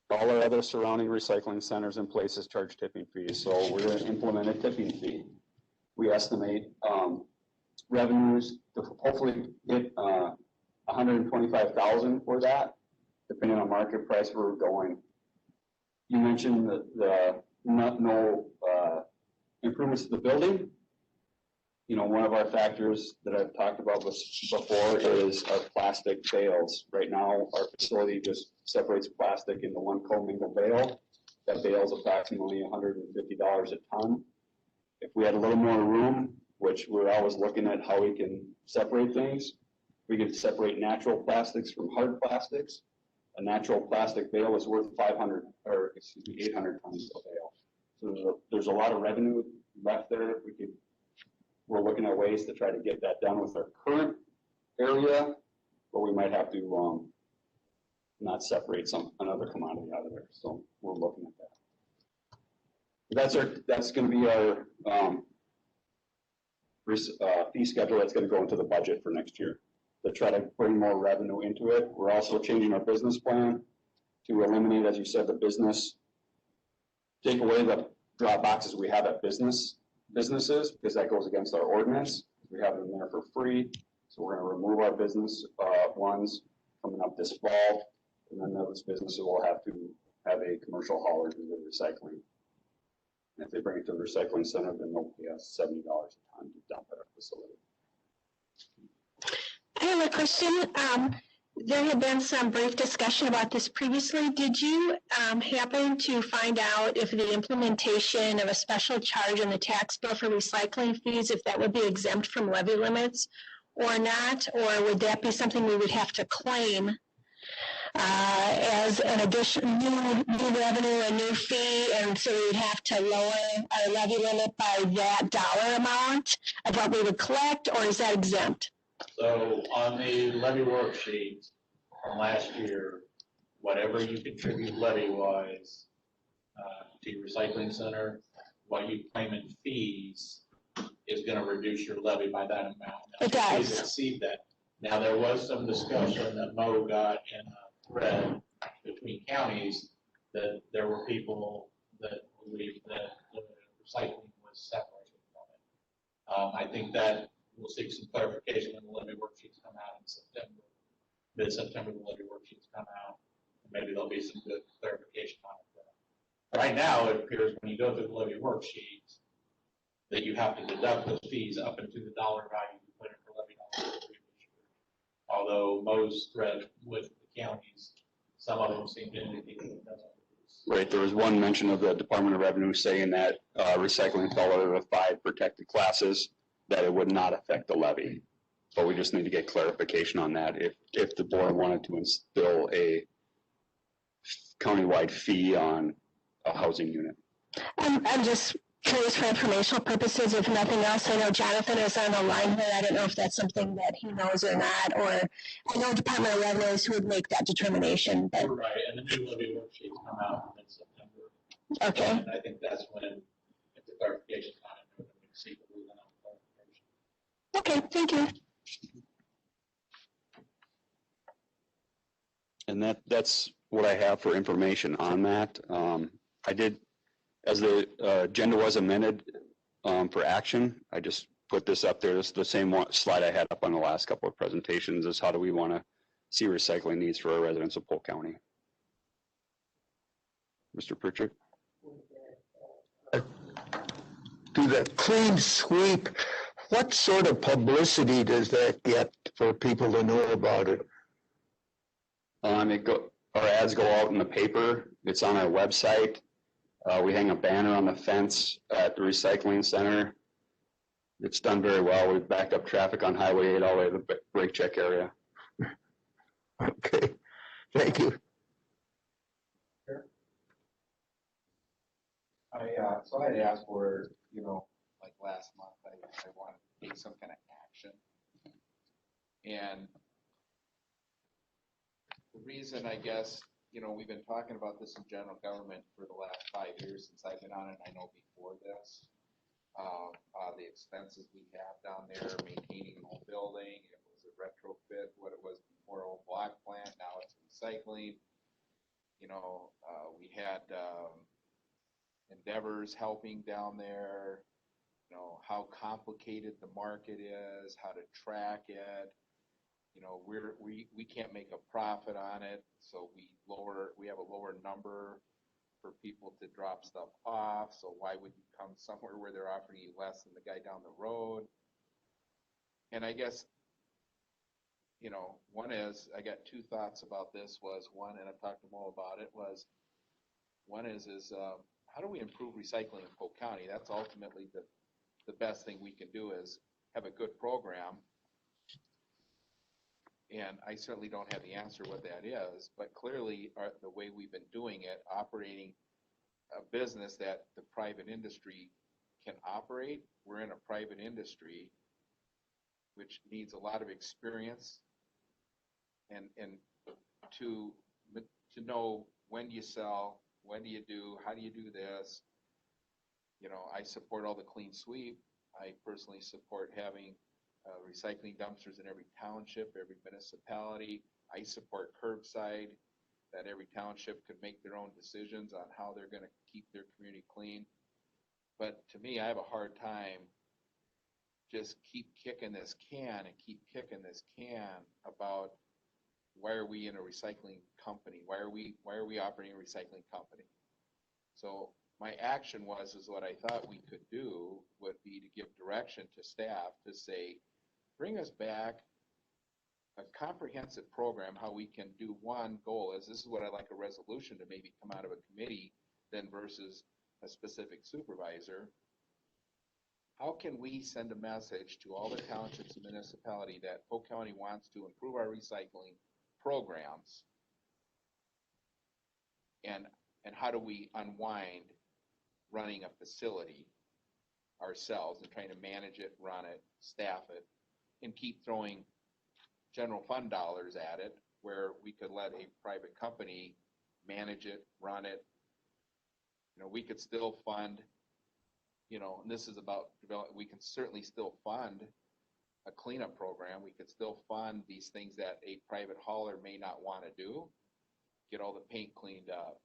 our other surrounding recycling centers and places charge tipping fees. So we're going to implement a tipping fee. We estimate revenues to hopefully get $125,000 for that, depending on market price where we're going. You mentioned the no improvements to the building. You know, one of our factors that I've talked about before is our plastic bales. Right now, our facility just separates plastic into one commingled bale. That bale is approximately $150 a ton. If we had a little more room, which we're always looking at how we can separate things, we could separate natural plastics from hard plastics. A natural plastic bale is worth 800 tons of bale. So there's a lot of revenue left there. We're looking at ways to try to get that done with our current area, but we might have to not separate another commodity out of there. So we're looking at that. That's going to be our fee schedule that's going to go into the budget for next year to try to bring more revenue into it. We're also changing our business plan to eliminate, as you said, the business, take away the drop boxes we have at businesses, because that goes against our ordinance. We have them there for free. So we're going to remove our business ones coming up this fall. And then those businesses will have to have a commercial hauler do the recycling. And if they bring it to the recycling center, then they'll pay us $70 a ton to dump at our facility. I have a question. There had been some brief discussion about this previously. Did you happen to find out if the implementation of a special charge on the tax bill for recycling fees, if that would be exempt from levy limits or not? Or would that be something we would have to claim as an additional new revenue, a new fee, and so we'd have to lower our levy limit by that dollar amount of what we would collect, or is that exempt? So on the levy worksheet from last year, whatever you contribute levy-wise to your recycling center, what you claim in fees is going to reduce your levy by that amount. Now, it does. Fees exceed that. Now, there was some discussion that Mo got in a thread between counties that there were people that believed that the recycling was separated from it. I think that we'll see some clarification when the levy worksheets come out in September. Mid-September, the levy worksheets come out. Maybe there'll be some good clarification on it. Right now, it appears when you go through the levy worksheet that you have to deduct those fees up into the dollar value you put in for levy dollars. Although most thread with the counties, some of them seem to indicate that it doesn't. Right, there was one mention of the Department of Revenue saying that recycling fell under the 5 protected classes, that it would not affect the levy. But we just need to get clarification on that if the board wanted to instill a countywide fee on a housing unit. I'm just curious for informational purposes, if nothing else. I know Jonathan is on the line here. I don't know if that's something that he knows or not, or I know Department of Revenues who would make that determination. But right, and the new levy worksheets come out in September. Okay. And I think that's when, if the clarification is on it, we can see the ruling on clarification. Okay, thank you. And that's what I have for information on that. I did, as the agenda was amended for action, I just put this up there. This is the same slide I had up on the last couple of presentations, is how do we want to see recycling needs for our residents of Polk County. Mr. Pritchard? Do the clean sweep, what sort of publicity does that get for people to know about it? Our ads go out in the paper. It's on our website. We hang a banner on the fence at the recycling center. It's done very well. We've backed up traffic on Highway 8 all the way to the brake check area. Okay, thank you. So I had asked for, like last month, I wanted to take some kind of action. And the reason, I guess, we've been talking about this in general government for the last 5 years since I've been on it. I know before this, the expenses we have down there, maintaining an old building, it was a retrofit, what it was before, old block plant, now it's recycling. We had Endeavors helping down there, how complicated the market is, how to track it. We can't make a profit on it, so we have a lower number for people to drop stuff off. So why would you come somewhere where they're offering you less than the guy down the road? And I guess, one is, I got 2 thoughts about this. Was one, and I've talked to Mo about it, was one is how do we improve recycling in Polk County? That's ultimately the best thing we can do, is have a good program. And I certainly don't have the answer what that is, but clearly the way we've been doing it, operating a business that the private industry can operate, we're in a private industry which needs a lot of experience and to know when you sell, when do you do, how do you do this? You know, I support all the clean sweep. I personally support having recycling dumpsters in every township, every municipality. I support curbside, that every township could make their own decisions on how they're going to keep their community clean. But to me, I have a hard time just keep kicking this can and keep kicking this can about why are we in a recycling company? Why are we operating a recycling company? So my action is what I thought we could do would be to give direction to staff to say, bring us back a comprehensive program, how we can do one goal is, this is what I'd like a resolution to maybe come out of a committee then versus a specific supervisor. How can we send a message to all the townships and municipality that Polk County wants to improve our recycling programs? And how do we unwind running a facility ourselves and trying to manage it, run it, staff it, and keep throwing general fund dollars at it where we could let a private company manage it, run it. You know, we could still fund, you know, and this is about develop, we can certainly still fund a cleanup program. We could still fund these things that a private hauler may not want to do, get all the paint cleaned up,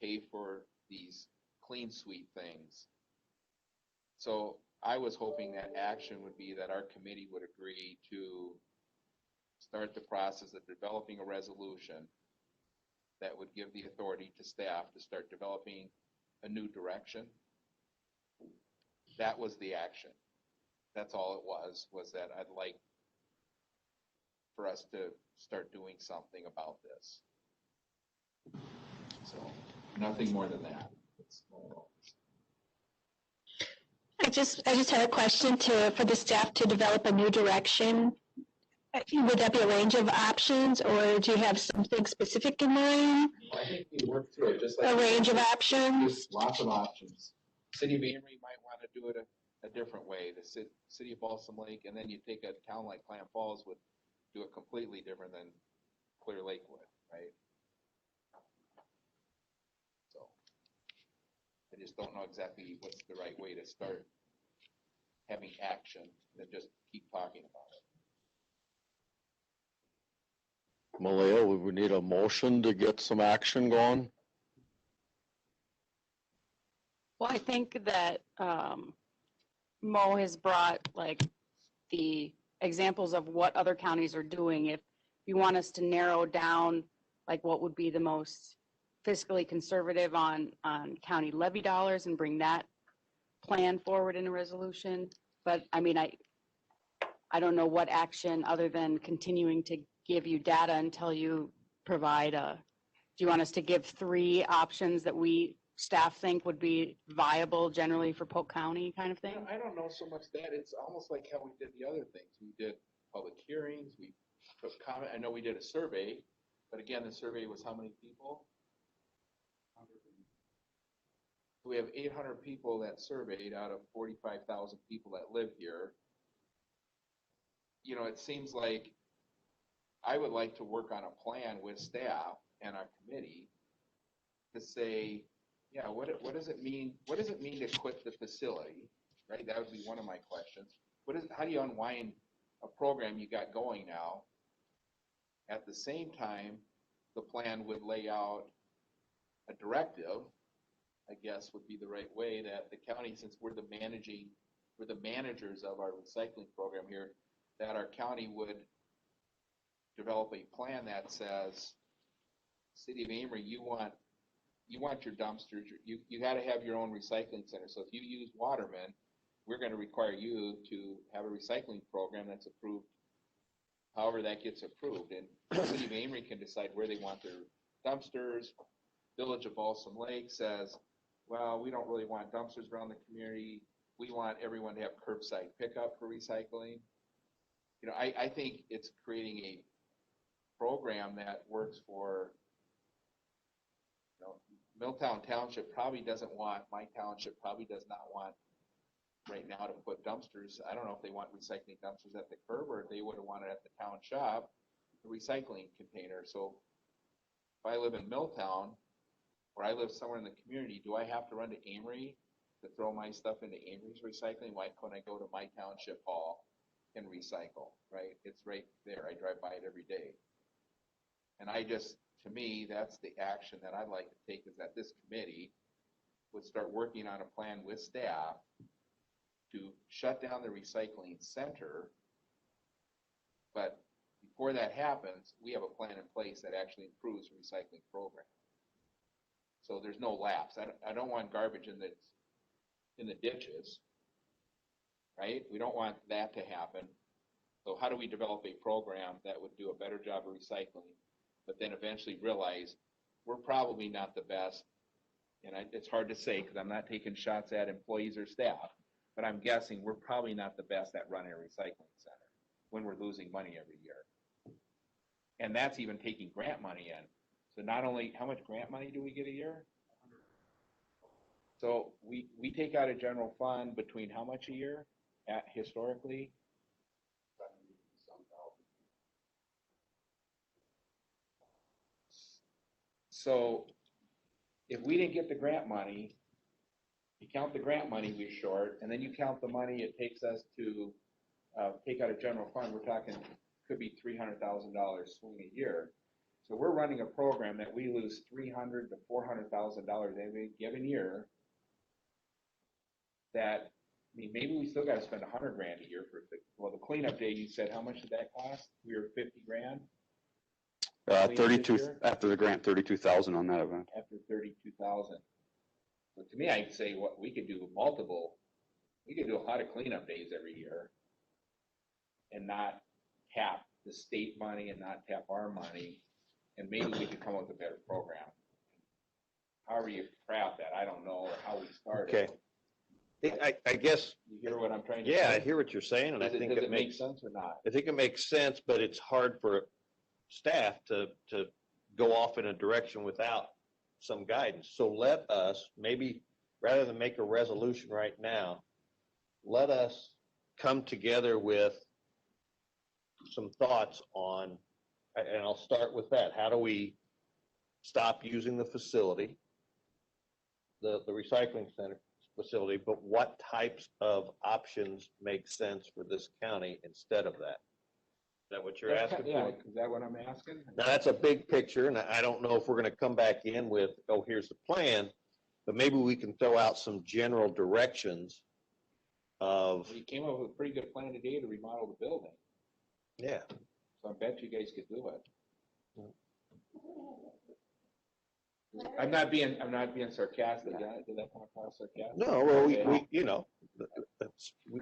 pay for these clean sweep things. So I was hoping that action would be that our committee would agree to start the process of developing a resolution that would give the authority to staff to start developing a new direction. That was the action. That's all it was that I'd like for us to start doing something about this. So nothing more than that. I just had a question for the staff to develop a new direction. Would that be a range of options, or do you have something specific in mind? Well, I think we worked through it just like a range of options. There's lots of options. City of Amory might want to do it a different way. The city of Balsam Lake, and then you take a town like Clam Falls would do it completely different than Clear Lake would, right? So I just don't know exactly what's the right way to start having action than just keep talking about it. Malia, we would need a motion to get some action going. Well, I think that Mo has brought like the examples of what other counties are doing. If you want us to narrow down like what would be the most fiscally conservative on county levy dollars and bring that plan forward in a resolution. But I mean, I don't know what action other than continuing to give you data until you provide do you want us to give 3 options that staff think would be viable generally for Polk County kind of thing? I don't know so much that. It's almost like how we did the other things. We did public hearings, we took comment. I know we did a survey, but again, the survey was how many people? We have 800 people that surveyed out of 45,000 people that live here. You know, it seems like I would like to work on a plan with staff and our committee to say, yeah, what does it mean? What does it mean to quit the facility, right? That would be one of my questions. How do you unwind a program you got going now? At the same time, the plan would lay out a directive, I guess would be the right way, that the county, since we're the managers of our recycling program here, that our county would develop a plan that says, City of Amory, you want your dumpsters, you got to have your own recycling center. So if you use Waterman, we're going to require you to have a recycling program that's approved, however that gets approved. And the City of Amory can decide where they want their dumpsters. Village of Balsam Lake says, well, we don't really want dumpsters around the community. We want everyone to have curbside pickup for recycling. You know, I think it's creating program that works for, you know, Milltown Township probably doesn't want, my township probably does not want right now to put dumpsters. I don't know if they want recycling dumpsters at the curb or if they would have wanted at the town shop, a recycling container. So if I live in Milltown, or I live somewhere in the community, do I have to run to Amory to throw my stuff into Amory's recycling? Why couldn't I go to my township hall and recycle, right? It's right there. I drive by it every day. And I just, to me, that's the action that I'd like to take, is that this committee would start working on a plan with staff to shut down the recycling center. But before that happens, we have a plan in place that actually improves the recycling program. So there's no lapse. I don't want garbage in the ditches, right? We don't want that to happen. So how do we develop a program that would do a better job of recycling, but then eventually realize we're probably not the best? And it's hard to say because I'm not taking shots at employees or staff, but I'm guessing we're probably not the best at running a recycling center when we're losing money every year. And that's even taking grant money in. So not only, how much grant money do we get a year? So we take out a general fund between how much a year historically? So if we didn't get the grant money, you count the grant money we're short, and then you count the money it takes us to take out a general fund, we're talking, could be $300,000 swing a year. So we're running a program that we lose $300,000 to $400,000 every given year. That, I mean, maybe we still got to spend $100,000 a year for the cleanup day. You said, how much did that cost? We were $50,000. 32 after the grant, 32,000 on that event. After 32,000. So to me, I'd say what we could do multiple. We could do a lot of cleanup days every year, and not tap the state money and not tap our money. And maybe we could come up with a better program. However you craft that, I don't know, or how we started. Okay. I guess. You hear what I'm trying to say? Yeah, I hear what you're saying, and I think does it make sense or not? I think it makes sense, but it's hard for staff to go off in a direction without some guidance. So let us, maybe rather than make a resolution right now, let us come together with some thoughts on, and I'll start with that. How do we stop using the facility, the recycling center facility, but what types of options make sense for this county instead of that? Is that what you're asking Yeah, for? is that what I'm asking? Now, that's a big picture, and I don't know if we're going to come back in with, oh, here's the plan, but maybe we can throw out some general directions of. We came up with a pretty good plan today to remodel the building. Yeah. So I bet you guys could do it. I'm not being sarcastic. Did that come across sarcastic? No, well, we you know,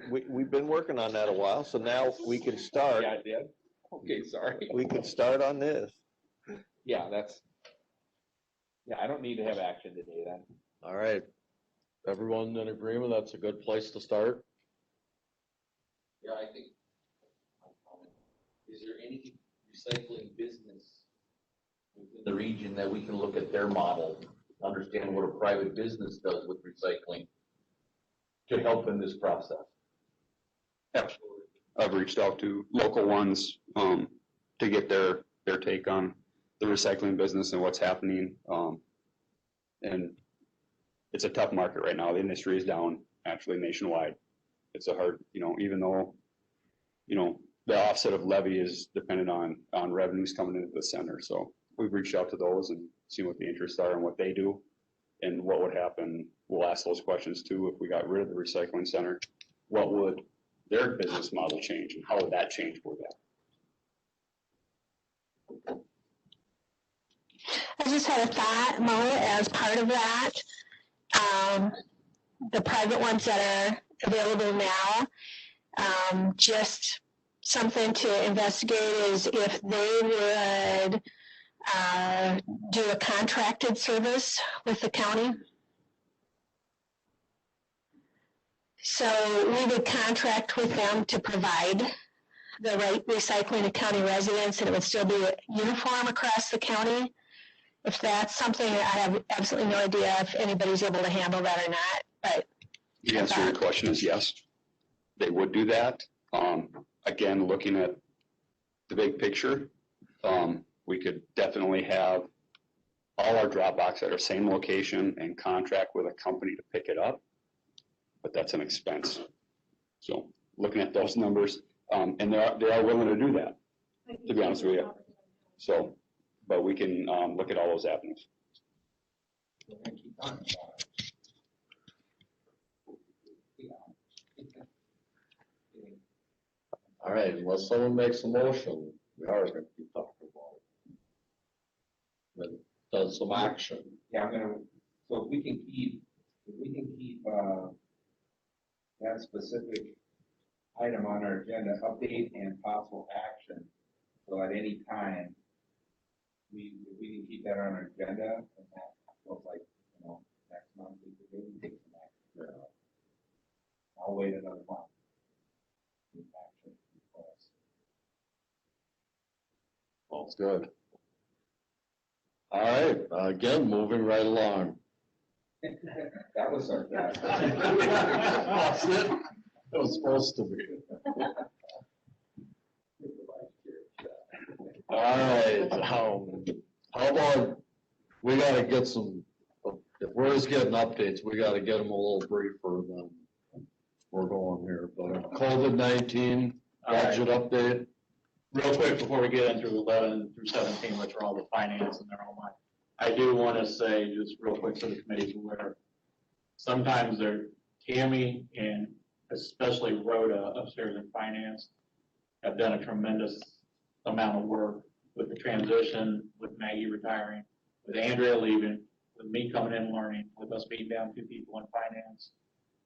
we've been working on that a while, so now we can start. Yeah, I did. Okay, sorry. We can start on this. Yeah, I don't need to have action today then. All right. Everyone in agreement, that's a good place to start? Yeah, I think, is there any recycling business within the region that we can look at their model, understand what a private business does with recycling to help in this process? Absolutely. I've reached out to local ones to get their take on the recycling business and what's happening. And it's a tough market right now. The industry is down actually nationwide. It's a hard, even though, the offset of levy is dependent on revenues coming into the center. So we've reached out to those and seen what the interests are and what they do and what would happen. We'll ask those questions too. If we got rid of the recycling center, what would their business model change and how would that change for them? I just had a thought, Mo, as part of that. The private ones that are available now, just something to investigate is if they would do a contracted service with the county. So we would contract with them to provide the right recycling to county residents, and it would still be uniform across the county. If that's something, I have absolutely no idea if anybody's able to handle that or not, but. The answer to your question is yes, they would do that. Again, looking at the big picture, we could definitely have all our drop boxes at our same location and contract with a company to pick it up, but that's an expense. So looking at those numbers, and they are willing to do that, to be honest with you. So, but we can look at all those avenues. All right, unless someone makes a motion, we are gonna keep talking about it. But does some action. Yeah, I'm gonna, so if we can keep, that specific item on our agenda, update and possible action. So at any time, we can keep that on our agenda, and that feels like, next month we could maybe take some action. I'll wait another month. Action request. All's good. All right, again, moving right along. That was sarcastic. That's it. It was supposed to be. All right, how about, we gotta get some, if we're just getting updates, we gotta get them a little briefer than we're going here, but COVID-19 budget update. Real quick, before we get into 11 through 17, which are all the finance and they're all mine, I do want to say, just real quick, so the committee's aware, sometimes Tammy and especially Rhoda upstairs in finance have done a tremendous amount of work with the transition, with Maggie retiring, with Andrea leaving, with me coming in learning, with us being down 2 people in finance,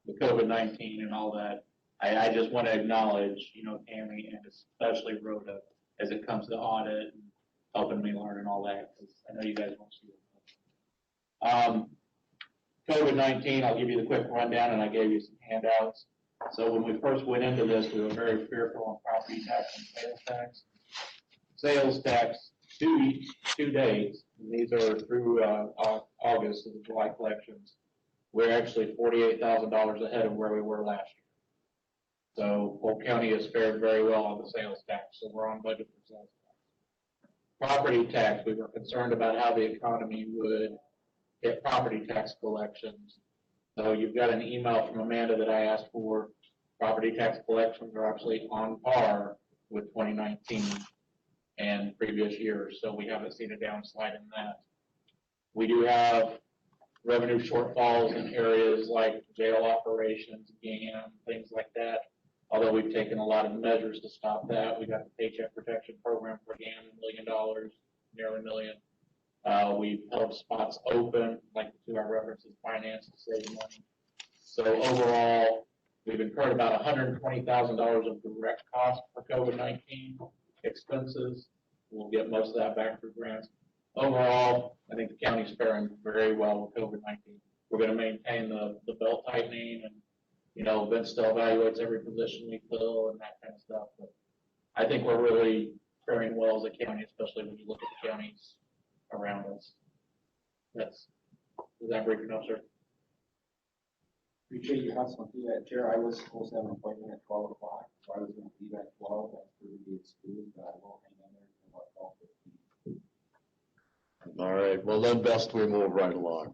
with COVID-19 and all that. I just want to acknowledge, Tammy and especially Rhoda as it comes to audit and helping me learn and all that, because I know you guys won't see it. COVID-19, I'll give you the quick rundown, and I gave you some handouts. So when we first went into this, we were very fearful on property tax and sales tax. Sales tax, two days, and these are through August of the July collections. We're actually $48,000 ahead of where we were last year. So Polk County has fared very well on the sales tax, so we're on budget for sales tax. Property tax, we were concerned about how the economy would hit property tax collections. So you've got an email from Amanda that I asked for. Property tax collections are actually on par with 2019 and previous years, so we haven't seen a downslide in that. We do have revenue shortfalls in areas like jail operations, GAM, things like that. Although we've taken a lot of measures to stop that. We got the Paycheck Protection Program for GAM, $1 million, nearly $1 million. We've held spots open, like the 2 I referenced in finance, to save money. So overall, we've incurred about $120,000 of direct cost for COVID-19 expenses. We'll get most of that back through grants. Overall, I think the county's faring very well with COVID-19. We're going to maintain the belt tightening, and Vince still evaluates every position we fill and that kind of stuff. But I think we're really faring well as a county, especially when you look at the counties around us. Is that brief enough, sir? Appreciate your hustling through that, Chair. I was supposed to have an appointment at 12 o'clock, so I was going to leave at 12. That's pretty good excuse, but I will hang in there until about 12:15. All right, well then best we move right along.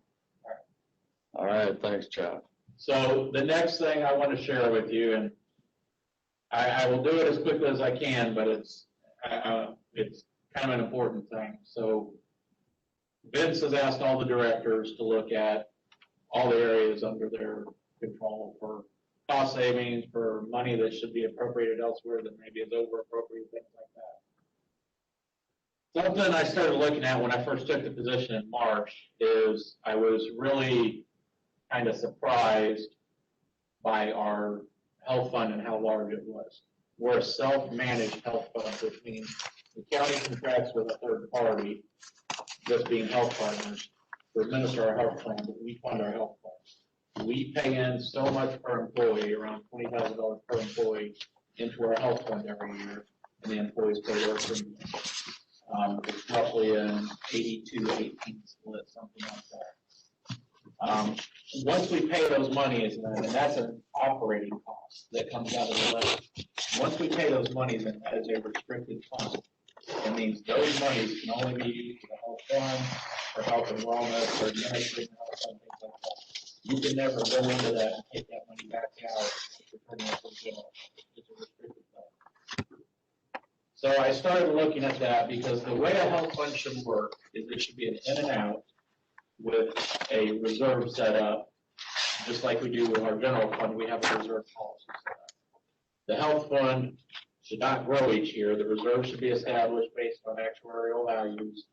All right, thanks, Chad. So the next thing I want to share with you, and I will do it as quickly as I can, but it's kind of an important thing. So Vince has asked all the directors to look at all the areas under their control for cost savings, for money that should be appropriated elsewhere that maybe is over appropriated, things like that. Something I started looking at when I first took the position in March is I was really kind of surprised by our health fund and how large it was. We're a self-managed health fund, which means the county contracts with a third party, this being health partners, to administer our health plan, but we fund our health funds. We pay in so much per employee, around $20,000 per employee, into our health fund every year, and the employees pay their premium. It's roughly an 82-18 split, something like that. Once we pay those monies, and that's an operating cost that comes out of the levy. Once we pay those monies, and that is a restricted fund, it means those monies can only be used for the health fund, for health and wellness, for administrative health, and things like that. You can never go into that and take that money back out. It's a restricted fund. So I started looking at that because the way a health fund should work is it should be an in and out with a reserve set up, just like we do with our general fund. We have a reserve policy set up. The health fund should not grow each year. The reserve should be established based on actuarial values,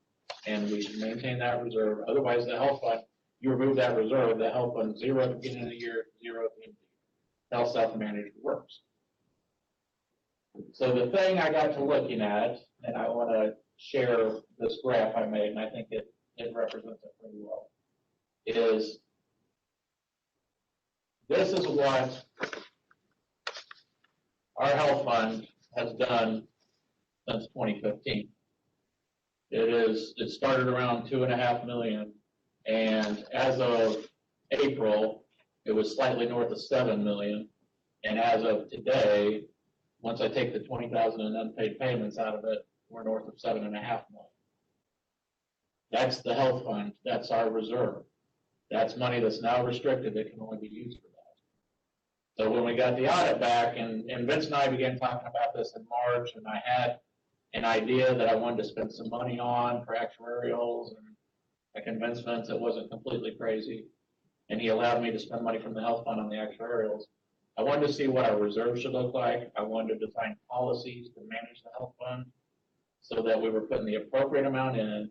and we should maintain that reserve. Otherwise, the health fund, you remove that reserve, the health fund zero at the beginning of the year, zero at the end of the year. Health self-managed works. So the thing I got to looking at, and I want to share this graph I made, and I think it represents it pretty well, is this is what our health fund has done since 2015. It started around 2.5 million, and as of April, it was slightly north of 7 million, and as of today, once I take the 20,000 in unpaid payments out of it, we're north of 7.5 million. That's the health fund. That's our reserve. That's money that's now restricted that can only be used for that. So when we got the audit back, and Vince and I began talking about this in March, and I had an idea that I wanted to spend some money on for actuarials, and I convinced Vince it wasn't completely crazy, and he allowed me to spend money from the health fund on the actuarials. I wanted to see what our reserve should look like. I wanted to design policies to manage the health fund so that we were putting the appropriate amount in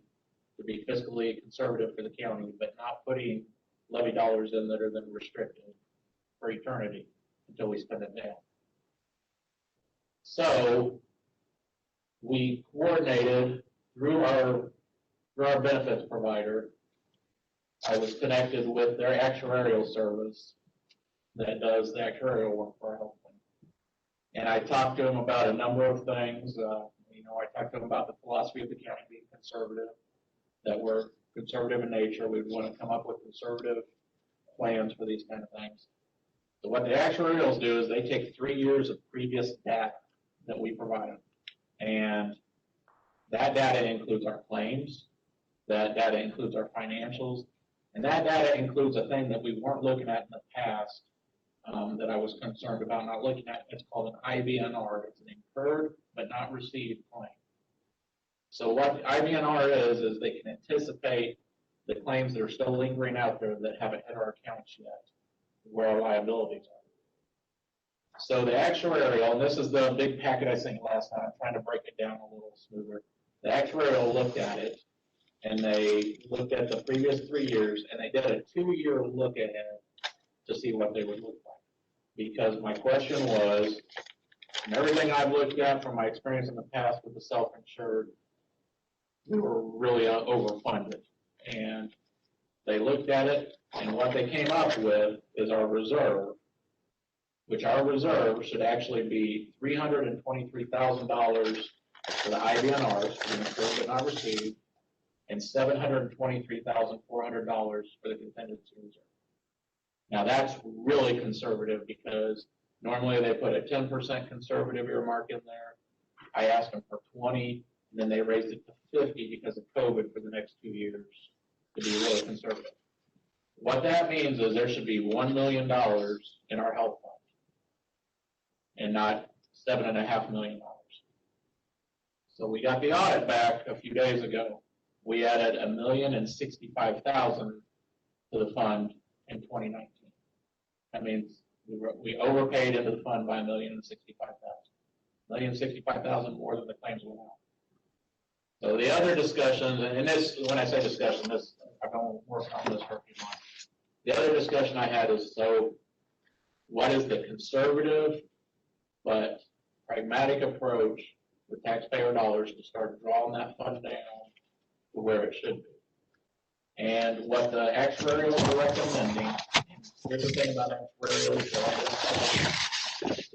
to be fiscally conservative for the county, but not putting levy dollars in that are then restricted for eternity until we spend it down. So we coordinated through our benefits provider. I was connected with their actuarial service that does the actuarial work for our health fund. And I talked to them about a number of things. I talked to them about the philosophy of the county being conservative, that we're conservative in nature. We want to come up with conservative plans for these kind of things. So what the actuarials do is they take 3 years of previous data that we provide them. And that data includes our claims, that data includes our financials, and that data includes a thing that we weren't looking at in the past that I was concerned about not looking at. It's called an IBNR. It's an incurred but not received claim. So what IBNR is they can anticipate the claims that are still lingering out there that haven't hit our accounts yet, where our liabilities are. So the actuarial, and this is the big packet I sent you last time, I'm trying to break it down a little smoother. The actuarial looked at it, and they looked at the previous 3 years, and they did a 2-year look ahead to see what they would look like. Because my question was, and everything I've looked at from my experience in the past with the self-insured, we were really overfunded. And they looked at it, and what they came up with is our reserve, which our reserve should actually be $323,000 for the IBNRs, for the incurred but not received, and $723,400 for the contingency reserve. Now that's really conservative because normally they put a 10% conservative earmark in there. I asked them for 20, and then they raised it to 50 because of COVID for the next 2 years to be really conservative. What that means is there should be $1 million in our health fund and not $7.5 million. So we got the audit back a few days ago. We added $1,065,000 to the fund in 2019. That means we overpaid into the fund by $1,065,000. $1,065,000 more than the claims went out. So the other discussions, and this, when I say discussion, this I've been working on this for a few months. The other discussion I had is, so what is the conservative but pragmatic approach with taxpayer dollars to start drawing that fund down to where it should be? And what the actuarials are recommending, here's the thing about actuarials,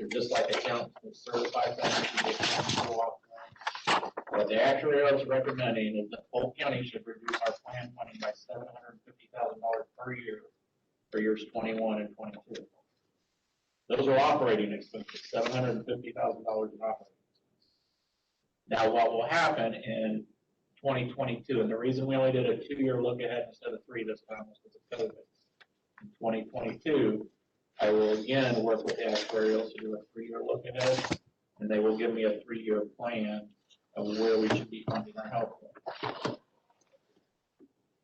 They're just like accountants, they certify things, and they go off plans. What the actuary is recommending is that Polk County should reduce our plan funding by $750,000 per year for years 21 and 22. Those are operating expenses, $750,000 in operating expenses. Now, what will happen in 2022, and the reason we only did a 2-year look ahead instead of 3 this time was because of COVID. In 2022, I will again work with the actuarials to do a 3-year look ahead, and they will give me a 3-year plan of where we should be funding our health care.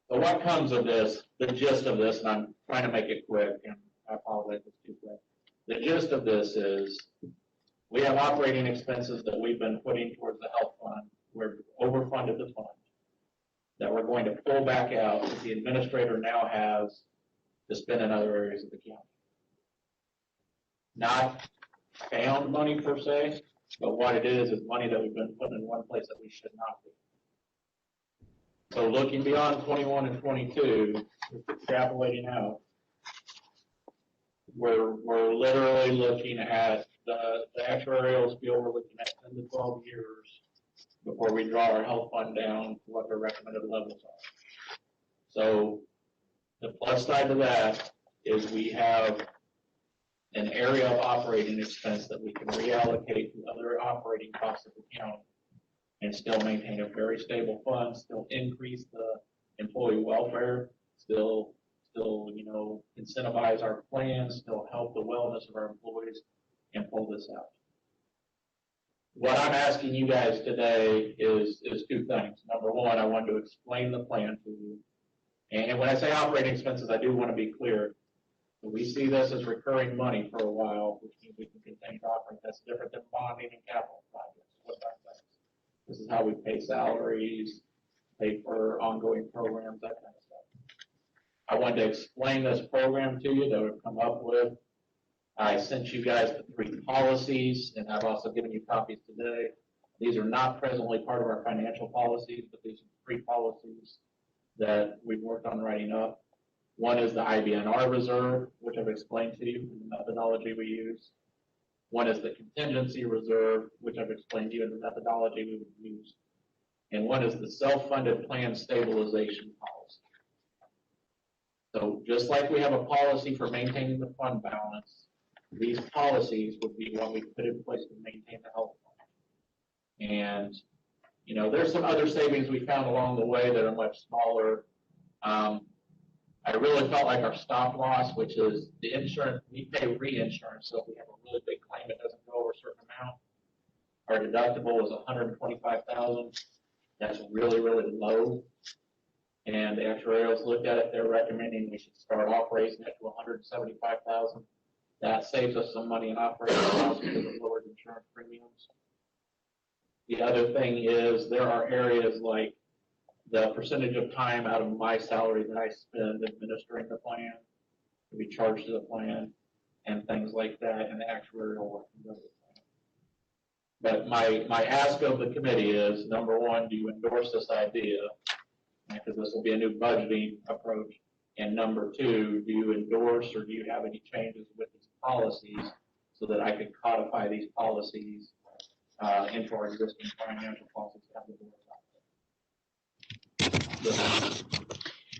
So what comes of this, the gist of this, and I'm trying to make it quick, and I apologize if it's too quick. The gist of this is we have operating expenses that we've been putting towards the health fund. We're overfunded the fund that we're going to pull back out that the administrator now has to spend in other areas of the county. Not found money per se, but what it is money that we've been putting in one place that we should not be. So looking beyond 21 and 22, extrapolating out, we're literally looking at the actuarials feel we're looking at 10 to 12 years before we draw our health fund down to what their recommended levels are. So the plus side to that is we have an area of operating expense that we can reallocate to other operating costs of the county and still maintain a very stable fund, still increase the employee welfare, still incentivize our plans, still help the wellness of our employees, and pull this out. What I'm asking you guys today is 2 things. Number one, I wanted to explain the plan to you. And when I say operating expenses, I do want to be clear. We see this as recurring money for a while, which means we can continue to operate. That's different than bonding and capital projects. This is how we pay salaries, pay for ongoing programs, that kind of stuff. I wanted to explain this program to you that we've come up with. I sent you guys the 3 policies, and I've also given you copies today. These are not presently part of our financial policies, but these are 3 policies that we've worked on writing up. One is the IBNR reserve, which I've explained to you, and the methodology we use. One is the contingency reserve, which I've explained to you in the methodology we would use. And one is the self-funded plan stabilization policy. So just like we have a policy for maintaining the fund balance, these policies would be what we put in place to maintain the health fund. And, there's some other savings we found along the way that are much smaller. I really felt like our stop loss, which is the insurance, we pay reinsurance, so if we have a really big claim that doesn't go over a certain amount, our deductible is $125,000. That's really, really low. And the actuarials looked at it, they're recommending we should start off raising it to $175,000. That saves us some money in operating costs because of lowered insurance premiums. The other thing is there are areas like the percentage of time out of my salary that I spend administering the plan to be charged to the plan and things like that, and the actuarial work can go to the plan. But my ask of the committee is, number one, do you endorse this idea? Because this will be a new budgeting approach. And number two, do you endorse or do you have any changes with these policies so that I can codify these policies into our existing financial policies?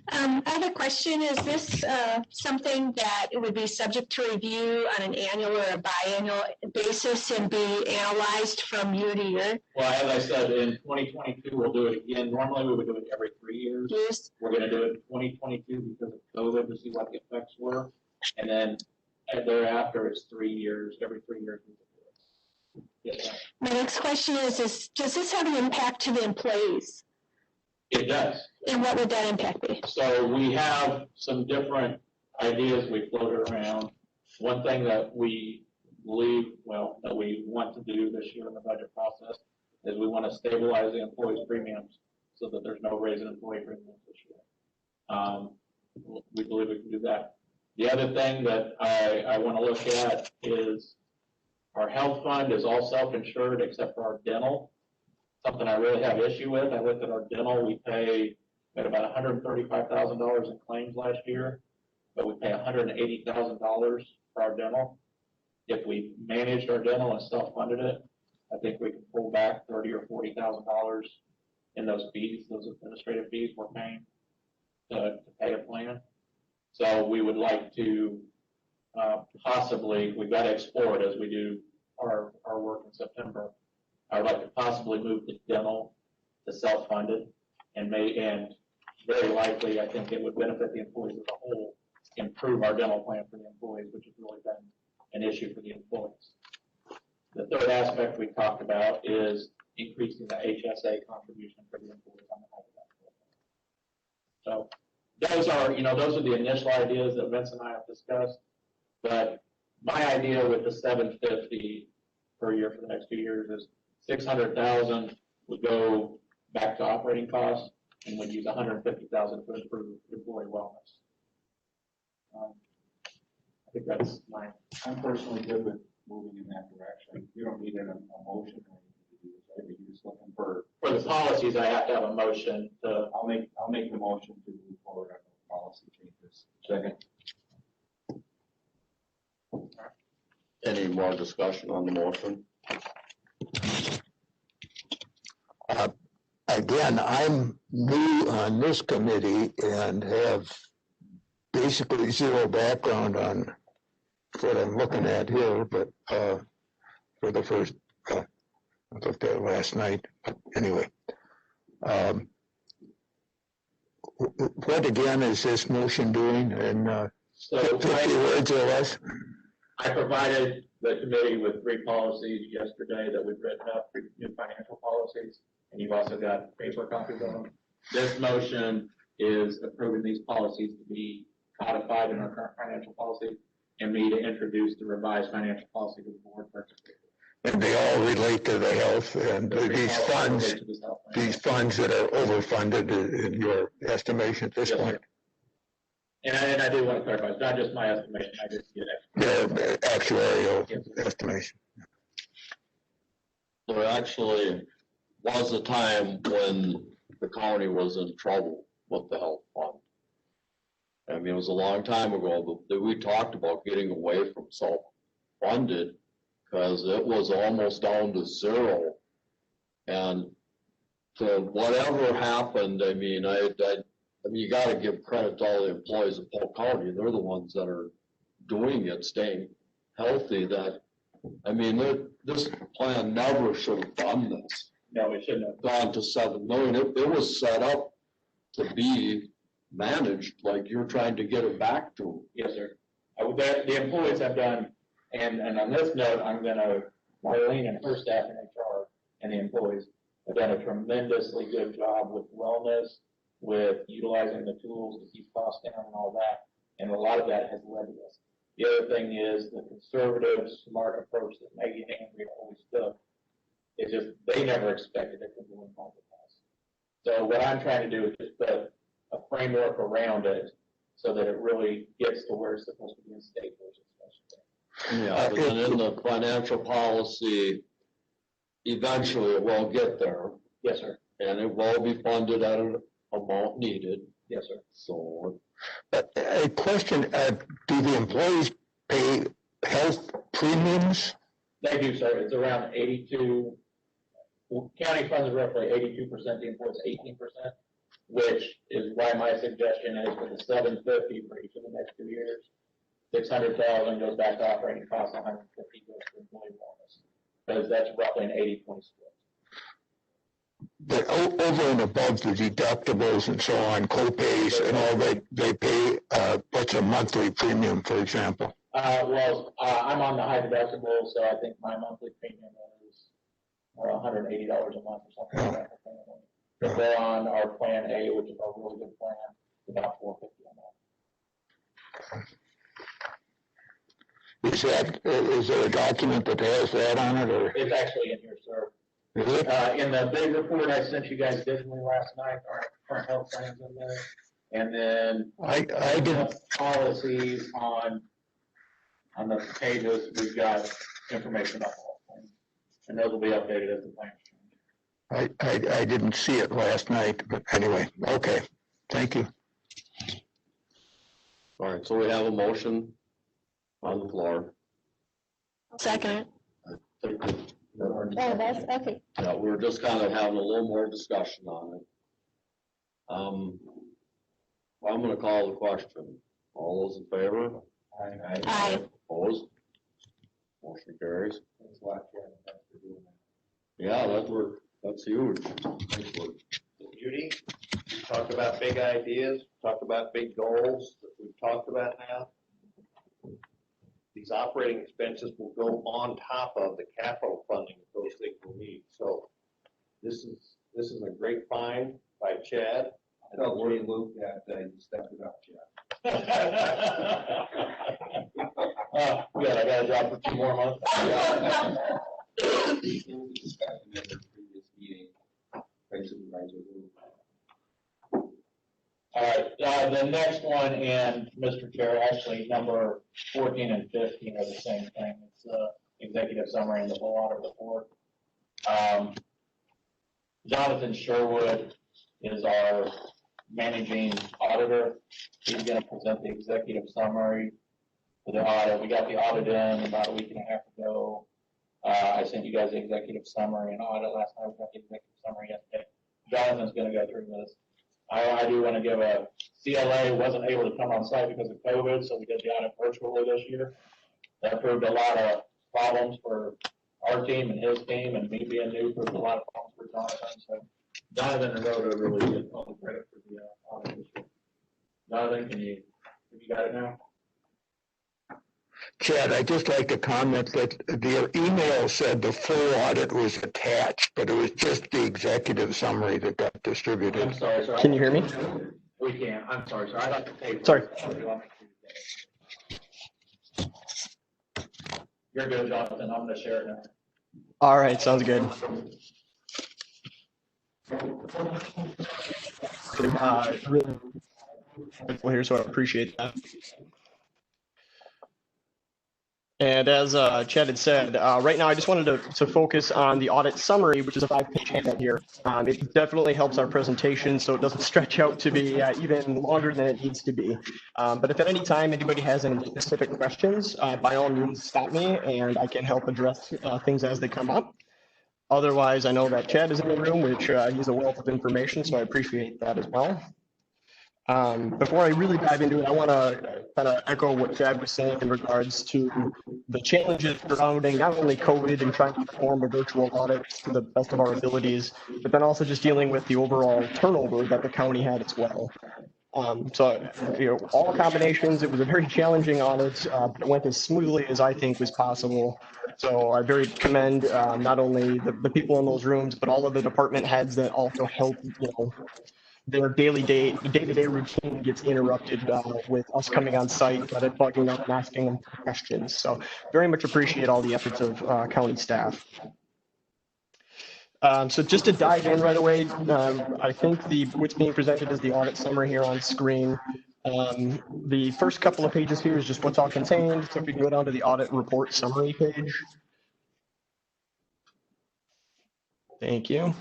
I have a question. Is this something that it would be subject to review on an annual or a biannual basis and be analyzed from year to year? Well, as I said, in 2022, we'll do it again. Normally, we would do it every 3 years. Yes. We're going to do it in 2022 because of COVID to see what the effects were. And then thereafter, it's 3 years. Every 3 years, we will do it. Yes. My next question is, does this have an impact to the employees? It does. And what would that impact be? So we have some different ideas we floated around. One thing that we believe, that we want to do this year in the budget process is we want to stabilize the employees' premiums so that there's no raise in employee premiums this year. We believe we can do that. The other thing that I want to look at is our health fund is all self-insured except for our dental. Something I really have issue with. I looked at our dental. We had about $135,000 in claims last year, but we pay $180,000 for our dental. if we managed our dental and self-funded it, I think we could pull back $30,000 or $40,000 in those fees, those administrative fees we're paying to pay a plan. So we would like to possibly, we've got to explore it as we do our work in September. I would like to possibly move the dental to self-funded and very likely, I think it would benefit the employees as a whole, improve our dental plan for the employees, which has really been an issue for the employees. The third aspect we talked about is increasing the HSA contribution for the employees on the health benefit. So those are the initial ideas that Vince and I have discussed. But my idea with the $750 per year for the next 2 years is $600,000 would go back to operating costs, and would use $150,000 to improve employee wellness. I think that's mine. I'm personally good with moving in that direction. You don't need a motion or anything to do this, right? You're just looking for. For the policies, I have to have a motion to. I'll make the motion to move forward on the policy changes. Second. Any more discussion on the motion? Again, I'm new on this committee and have basically zero background on what I'm looking at here, but for the first, I looked at it last night. But anyway, what again is this motion doing? And 50 words or less? I provided the committee with 3 policies yesterday that we've written up, 3 new financial policies, and you've also got paper copies of them. This motion is approving these policies to be codified in our current financial policy, and me to introduce the revised financial policy to the board. And they all relate to the health and these funds that are overfunded in your estimation at this point. And I do want to clarify, it's not just my estimation, I just get the actuarial estimation. There actually was a time when the county was in trouble with the health fund. I mean, it was a long time ago, but we talked about getting away from self-funded because it was almost down to zero. And to whatever happened, I mean, you got to give credit to all the employees of Polk County. They're the ones that are doing it, staying healthy. This plan never should have done this. No, it shouldn't have gone to 7 million. It was set up to be managed like you're trying to get it back to. Yes, sir. The employees have done, and on this note, Marlene and her staff in HR and the employees have done a tremendously good job with wellness, with utilizing the tools to keep costs down and all that. And a lot of that has led to this. The other thing is the conservative, smart approach that Maggie and Andrea always took. It's just, they never expected it to go in front of us. So what I'm trying to do is just put a framework around it so that it really gets to where it's supposed to be in state versus. Yeah, but then in the financial policy, eventually it will get there. Yes, sir. And it will be funded at an amount needed. Yes, sir. So. A question, do the employees pay health premiums? They do, sir. It's around 82. County funds roughly 82%, the employees 18%, which is why my suggestion is for the $750 for each of the next 2 years, $600,000 goes back to operating costs, $150 goes to employee wellness, because that's roughly an 80-20 split. But over and above the deductibles and so on, co-pays and all that, they pay, what's a monthly premium, for example? I'm on the high deductible, so I think my monthly premium is $180 a month or something like that. If they're on our plan A, which is our really good plan, it's about $450 a month. Is there a document that has that on it, or? It's actually in here, sir. Is it? In the big report I sent you guys digitally last night, our current health plans in there. And then I did policies on the pages, we've got information about all plans. And those will be updated as the plan change. I didn't see it last night, but anyway, okay, thank you. All right, so we have a motion on the floor. Second. Think that- Oh, that's, okay. Yeah, we're just kind of having a little more discussion on it. I'm gonna call the question. All those in favor? Aye. Opposed? Motion carries. Thanks a lot, Karen. Thanks for doing that. Yeah, that's huge. Thanks, Luke. Judy, talk about big ideas, talk about big goals that we've talked about now. These operating expenses will go on top of the capital funding that those things will need. So this is a great find by Chad. I told Ray and Luke that you stepped it up, Jeff. Good, I gotta drop for 2 more months. Discussion at their previous meeting, by Supervisor Luke. All right, the next one, and Mr. Chair, actually, number 14 and 15 are the same thing. It's executive summary and the full audit report. Jonathan Sherwood is our managing auditor. He's gonna present the executive summary for the audit. We got the audit in about a week and a half ago. I sent you guys the executive summary and audit last night. We got the executive summary yesterday. Jonathan's gonna go through this. I do want to give a CLA wasn't able to come on site because of COVID, so we did the audit virtually this year. That proved a lot of problems for our team and his team, and me being new proved a lot of problems for Jonathan. So Jonathan and Rhoda really get all the credit for the audit this year. Jonathan, have you got it now? Chad, I'd just like to comment that the email said the full audit was attached, but it was just the executive summary that got distributed. I'm sorry, sir. Can you hear me? We can. I'm sorry, sir. I got the tape. Sorry. You're good, Jonathan. I'm gonna share it now. All right, sounds good. Really helpful here, so I appreciate that. And as Chad had said, right now I just wanted to focus on the audit summary, which is a 5-page handout here. It definitely helps our presentation, so it doesn't stretch out to be even longer than it needs to be. But if at any time anybody has any specific questions, by all means stop me and I can help address things as they come up. Otherwise, I know that Chad is in the room, which he's a wealth of information, so I appreciate that as well. Before I really dive into it, I want to kind of echo what Chad was saying in regards to the challenges surrounding not only COVID and trying to perform a virtual audit to the best of our abilities, but then also just dealing with the overall turnover that the county had as well. So, all combinations, it was a very challenging audit, but it went as smoothly as I think was possible. So I very commend not only the people in those rooms, but all of the department heads that also helped, their day-to-day routine gets interrupted with us coming on site, but it bugging up and asking them questions. So very much appreciate all the efforts of county staff. So just to dive in right away, I think what's being presented is the audit summary here on screen. The first couple of pages here is just what's all contained. So if we can go down to the audit report summary page. Thank you.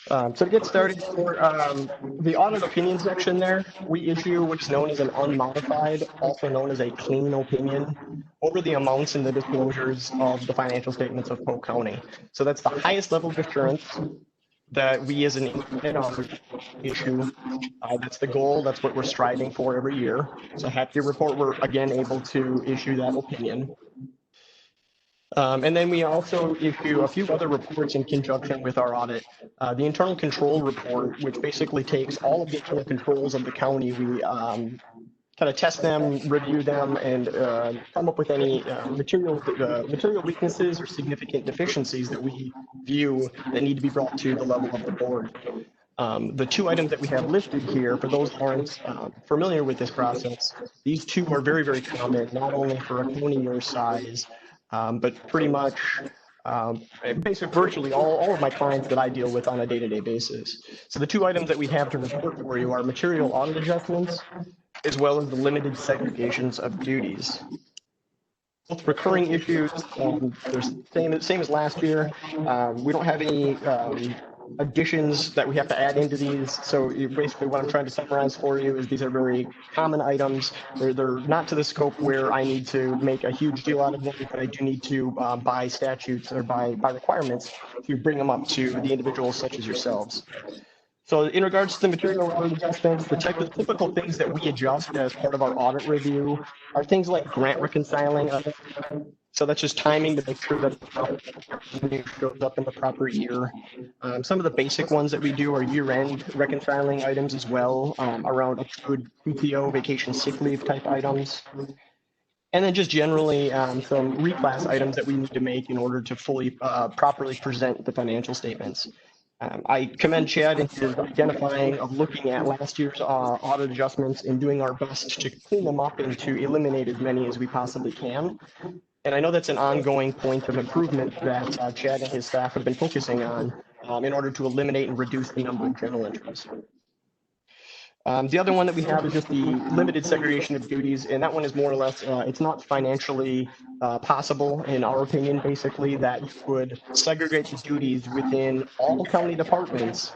So to get started, for the audit opinion section there, we issue what's known as an unmodified, also known as a clean opinion, over the amounts and the disclosures of the financial statements of Polk County. So that's the highest level of assurance that we as an independent auditor issue. That's the goal. That's what we're striving for every year. So happy to report we're again able to issue that opinion. And then we also issue a few other reports in conjunction with our audit. The internal control report, which basically takes all of the internal controls of the county. We kind of test them, review them, and come up with any material weaknesses or significant deficiencies that we view that need to be brought to the level of the board. The two items that we have listed here, for those who aren't familiar with this process, these two are very, very common, not only for a county your size, but pretty much basically virtually all of my clients that I deal with on a day-to-day basis. So the two items that we have to report for you are material audit adjustments, as well as the limited segregations of duties. Both recurring issues, they're same as last year. We don't have any additions that we have to add into these. So basically what I'm trying to summarize for you is these are very common items. They're not to the scope where I need to make a huge deal out of them, but I do need to by statutes or by requirements to bring them up to the individuals such as yourselves. So in regards to the material adjustments, the typical things that we adjust as part of our audit review are things like grant reconciling. So that's just timing to make sure that revenue shows up in the proper year. Some of the basic ones that we do are year-end reconciling items as well, around accrued PTO, vacation sick leave type items. And then just generally some reclass items that we need to make in order to fully properly present the financial statements. I commend Chad in his identifying of looking at last year's audit adjustments and doing our best to clean them up and to eliminate as many as we possibly can. And I know that's an ongoing point of improvement that Chad and his staff have been focusing on in order to eliminate and reduce the number of journal entries. The other one that we have is just the limited segregation of duties, and that one is more or less, it's not financially possible, in our opinion, basically, that you would segregate the duties within all county departments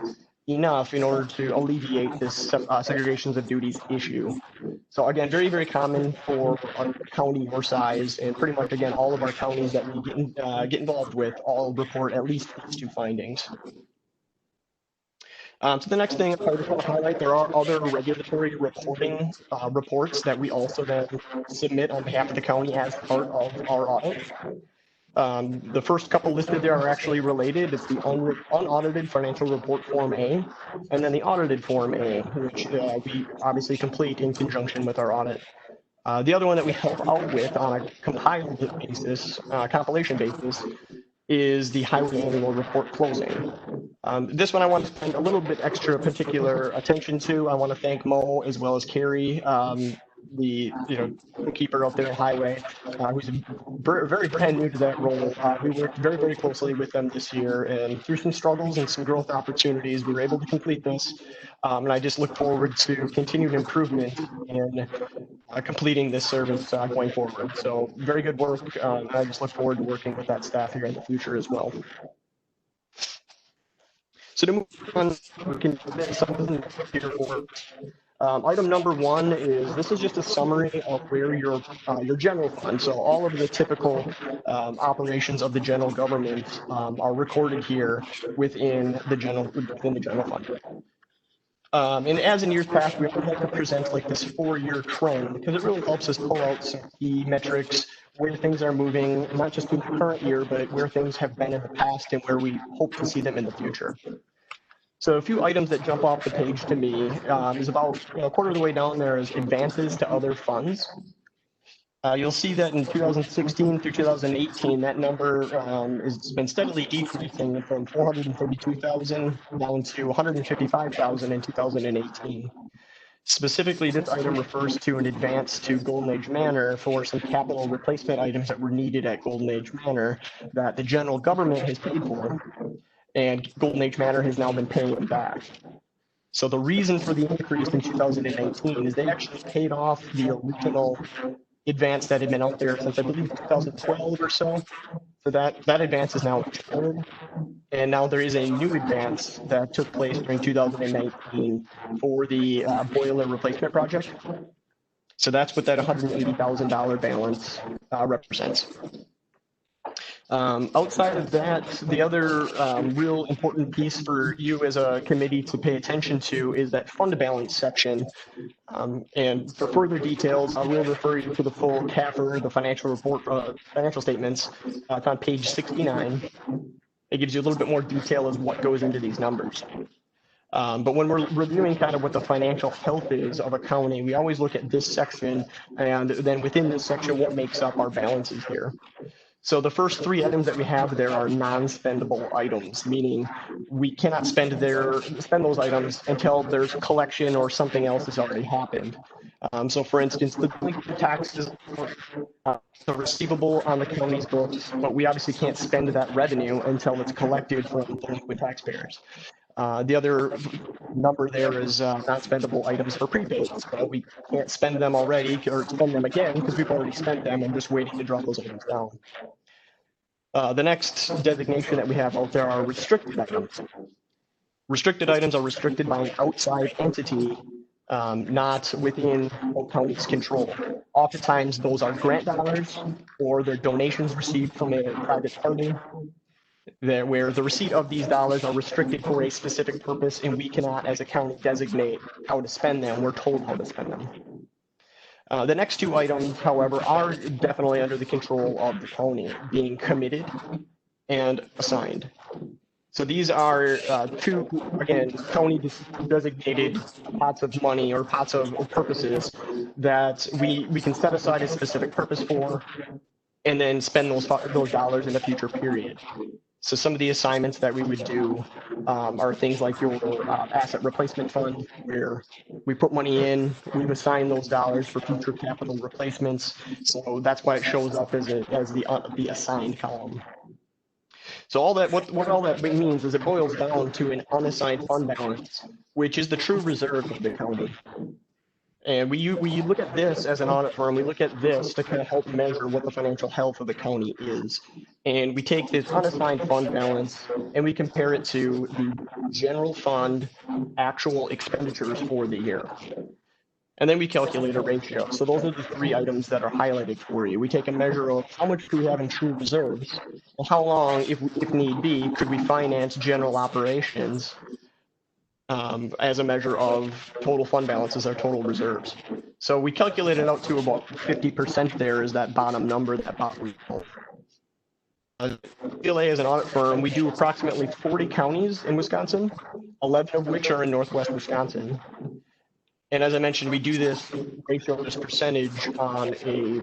enough in order to alleviate this segregations of duties issue. So again, very, very common for a county your size, and pretty much, again, all of our counties that we get involved with all report at least these two findings. So the next thing I just want to highlight, there are other regulatory reporting reports that we also then submit on behalf of the county as part of our audit. The first couple listed there are actually related. It's the unaudited financial report Form A, and then the audited Form A, which we obviously complete in conjunction with our audit. The other one that we help out with on a compiled basis, compilation basis, is the highway annual report closing. This one I want to spend a little bit extra particular attention to. I want to thank Mo as well as Carrie, the bookkeeper out there at Highway, who's very brand new to that role. We worked very, very closely with them this year, and through some struggles and some growth opportunities, we were able to complete this. And I just look forward to continued improvement in completing this service going forward. So very good work. I just look forward to working with that staff here in the future as well. So to move on, we can do something here for item number one is this is just a summary of where your general fund. So all of the typical operations of the general government are recorded here within the general fund. And as in years past, we always like to present like this 4-year trend because it really helps us pull out some key metrics where things are moving, not just in the current year, but where things have been in the past and where we hope to see them in the future. So a few items that jump off the page to me is about a quarter of the way down there is advances to other funds. You'll see that in 2016 through 2018, that number has been steadily decreasing from 432,000 down to 155,000 in 2018. Specifically, this item refers to an advance to Golden Age Manor for some capital replacement items that were needed at Golden Age Manor that the general government has paid for, and Golden Age Manor has now been paying them back. So the reason for the increase in 2018 is they actually paid off the original advance that had been out there since I believe 2012 or so. So that advance is now expired. And now there is a new advance that took place during 2019 for the boiler replacement project. So that's what that $180,000 balance represents. Outside of that, the other real important piece for you as a committee to pay attention to is that fund balance section. And for further details, I will refer you to the full CAFR, the financial report, financial statements. It's on page 69. It gives you a little bit more detail as what goes into these numbers. But when we're reviewing kind of what the financial health is of a county, we always look at this section, and then within this section, what makes up our balances here. So the first 3 items that we have there are non-spendable items, meaning we cannot spend those items until there's collection or something else has already happened. So for instance, the delinquent taxes are receivable on the county's books, but we obviously can't spend that revenue until it's collected from delinquent taxpayers. The other number there is non-spendable items for prepaids. But we can't spend them already or spend them again because we've already spent them and just waiting to drop those items down. The next designation that we have out there are restricted items. Restricted items are restricted by an outside entity, not within Polk County's control. Oftentimes, those are grant dollars or they're donations received from a private party, where the receipt of these dollars are restricted for a specific purpose, and we cannot, as a county, designate how to spend them. We're told how to spend them. The next two items, however, are definitely under the control of the county, being committed and assigned. So these are two, again, county designated pots of money or pots of purposes that we can set aside a specific purpose for and then spend those dollars in a future period. So some of the assignments that we would do are things like your asset replacement fund, where we put money in, we've assigned those dollars for future capital replacements. So that's why it shows up as the assigned column. So all that, what all that means is it boils down to an unassigned fund balance, which is the true reserve of the county. And we look at this as an audit firm, we look at this to kind of help measure what the financial health of the county is. And we take this unassigned fund balance and we compare it to the general fund actual expenditures for the year. And then we calculate a ratio. So those are the three items that are highlighted for you. We take a measure of how much do we have in true reserves, and how long, if need be, could we finance general operations as a measure of total fund balances or total reserves. So we calculate it out to about 50% there is that bottom number, that bottom result. CLA as an audit firm, we do approximately 40 counties in Wisconsin, 11 of which are in Northwest Wisconsin. And as I mentioned, we do this ratio, this percentage on a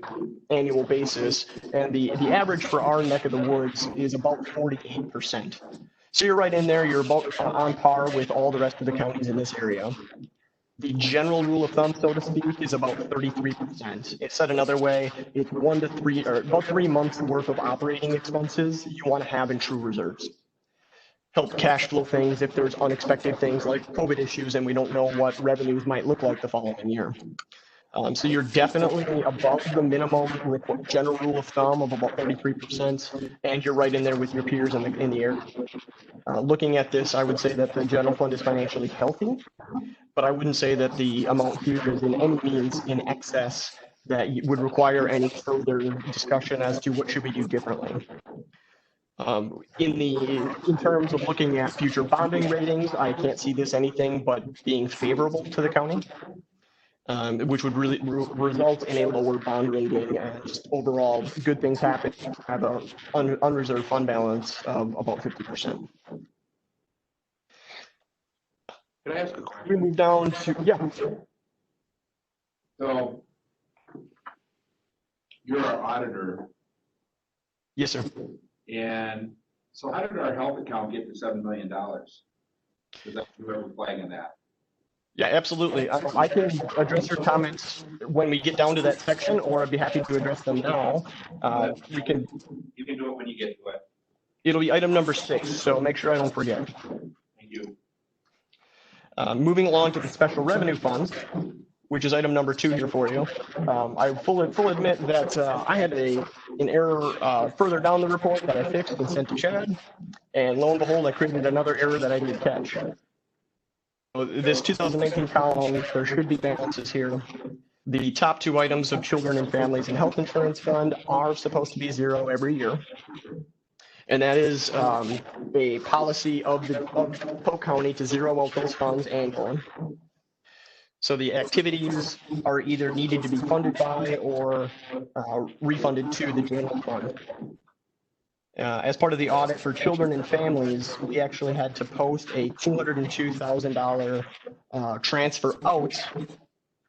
annual basis. And the average for our neck of the woods is about 48%. So you're right in there, you're about on par with all the rest of the counties in this area. The general rule of thumb, so to speak, is about 33%. It's said another way, it's 1 to 3, or about 3 months worth of operating expenses you want to have in true reserves. Help cash flow things if there's unexpected things like COVID issues and we don't know what revenues might look like the following year. So you're definitely above the minimum with general rule of thumb of about 33%, and you're right in there with your peers in the area. Looking at this, I would say that the general fund is financially healthy, but I wouldn't say that the amount here is in any means in excess that would require any further discussion as to what should we do differently. In terms of looking at future bonding ratings, I can't see this anything but being favorable to the county. Which would really result in a lower bond rating and just overall good things happen. Have an unreserved fund balance of about 50%. Can I ask a question? We move down to, yeah. So, you're our auditor, Yes, sir. and so how did our health account get to $7 million? Because that's where we're flagging that. Yeah, absolutely. I can address your comments when we get down to that section, or I'd be happy to address them now. You can do it when you get to it. It'll be item number 6, so make sure I don't forget. Thank you. Moving along to the special revenue funds, which is item number 2 here for you. I full admit that I had an error further down the report that I fixed and sent to Chad, and lo and behold, I created another error that I didn't catch. So this 2019 column, there should be balances here. The top 2 items of children and families and health insurance fund are supposed to be 0 every year. And that is a policy of Polk County to zero out those funds annually. So the activities are either needed to be funded by or refunded to the general fund. As part of the audit for children and families, we actually had to post a $202,000 transfer out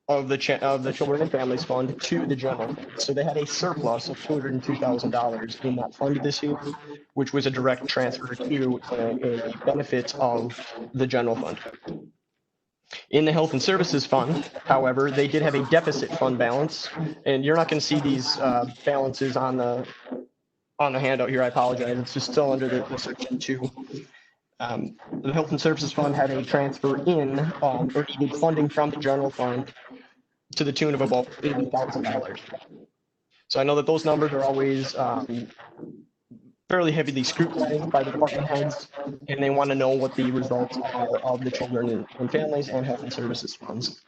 of the children and families fund to the general fund. So they had a surplus of $202,000 in that fund this year, which was a direct transfer to a benefit of the general fund. In the Health and Services Fund, however, they did have a deficit fund balance, and you're not going to see these balances on the handout here. I apologize. It's just still under the section 2. The Health and Services Fund had a transfer in or needed funding from the general fund to the tune of about $80,000. So I know that those numbers are always fairly heavily scrutinized by the department heads, and they want to know what the results are of the children and families and health and services funds.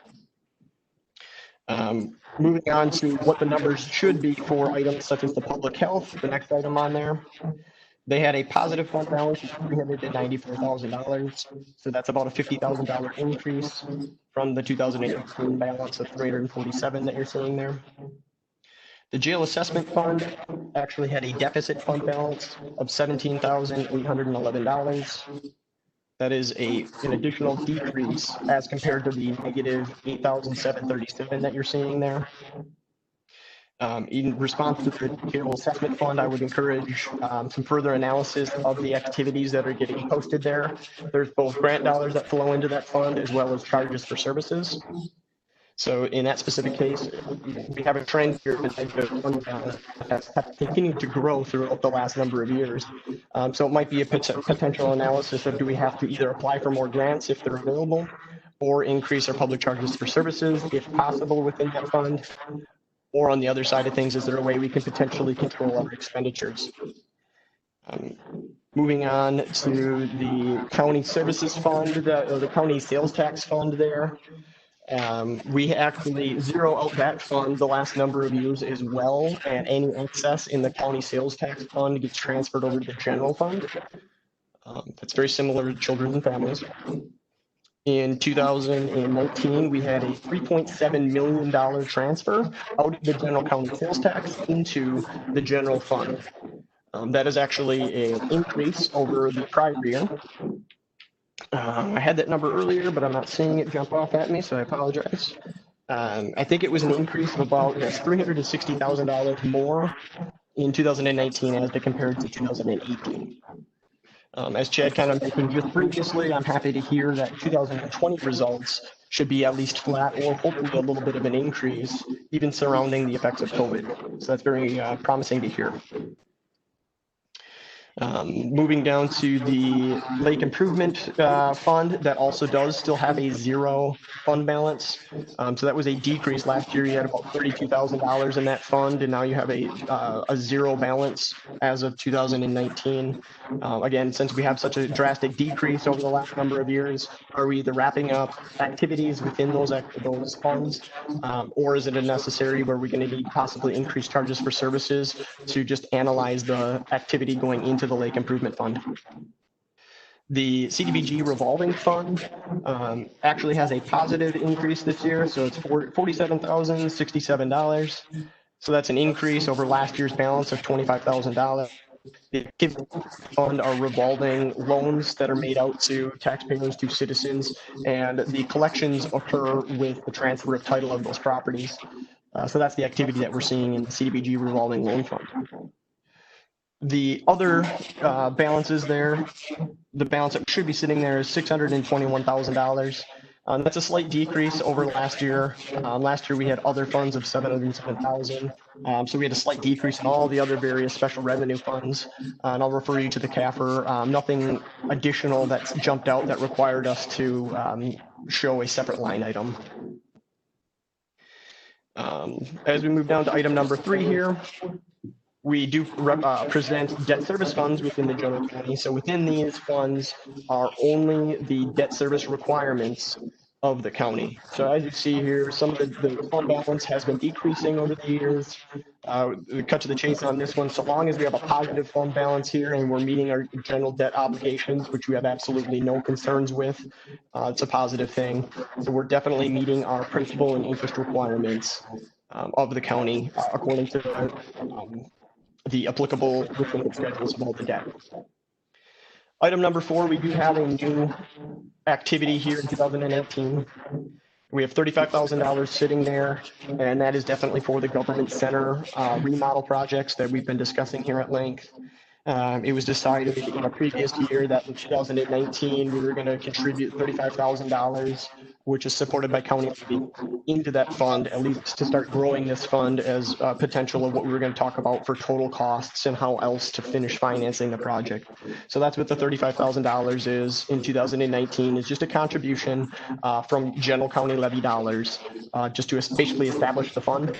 Moving on to what the numbers should be for items such as the public health, the next item on there. They had a positive fund balance of $394,000. So that's about a $50,000 increase from the 2018 balance of 347 that you're seeing there. The jail assessment fund actually had a deficit fund balance of $17,811. That is an additional decrease as compared to the negative $8,737 that you're seeing there. In response to the jail assessment fund, I would encourage some further analysis of the activities that are getting posted there. There's both grant dollars that flow into that fund as well as charges for services. So in that specific case, we have a trend here that has continued to grow throughout the last number of years. So it might be a potential analysis of do we have to either apply for more grants if they're available or increase our public charges for services if possible within that fund. Or on the other side of things, is there a way we can potentially control our expenditures? Moving on to the county services fund, or the county sales tax fund there. We actually zero out that fund the last number of years as well, and any excess in the county sales tax fund gets transferred over to the general fund. That's very similar to children and families. In 2019, we had a $3.7 million transfer out of the general county sales tax into the general fund. That is actually an increase over the prior year. I had that number earlier, but I'm not seeing it jump off at me, so I apologize. I think it was an increase of about $360,000 more in 2019 as compared to 2018. As Chad kind of mentioned just previously, I'm happy to hear that 2020 results should be at least flat or hopefully a little bit of an increase, even surrounding the effects of COVID. So that's very promising to hear. Moving down to the lake improvement fund, that also does still have a zero fund balance. So that was a decrease. Last year you had about $32,000 in that fund, and now you have a zero balance as of 2019. Again, since we have such a drastic decrease over the last number of years, are we either wrapping up activities within those funds, or is it a necessary where we're going to need possibly increased charges for services to just analyze the activity going into the lake improvement fund? The CDBG revolving fund actually has a positive increase this year, so it's $47,067. So that's an increase over last year's balance of $25,000. The fund are revolving loans that are made out to taxpayers, to citizens, and the collections occur with the transfer of title of those properties. So that's the activity that we're seeing in the CDBG revolving loan fund. The other balances there, the balance that should be sitting there is $621,000. That's a slight decrease over last year. Last year we had other funds of $707,000. So we had a slight decrease in all the other various special revenue funds. And I'll refer you to the CAFR. Nothing additional that's jumped out that required us to show a separate line item. As we move down to item number 3 here, we do present debt service funds within the general county. So within these funds are only the debt service requirements of the county. So as you see here, some of the fund balance has been decreasing over the years. We cut to the chase on this one. So long as we have a positive fund balance here and we're meeting our general debt obligations, which we have absolutely no concerns with, it's a positive thing. So we're definitely meeting our principal and interest requirements of the county according to the applicable repayment schedules of all the debt. Item number 4, we do have a new activity here in 2019. We have $35,000 sitting there, and that is definitely for the government center remodel projects that we've been discussing here at length. It was decided in a previous year that in 2019 we were going to contribute $35,000, which is supported by county into that fund, at least to start growing this fund as a potential of what we were going to talk about for total costs and how else to finish financing the project. So that's what the $35,000 is in 2019. It's just a contribution from general county levy dollars just to basically establish the fund.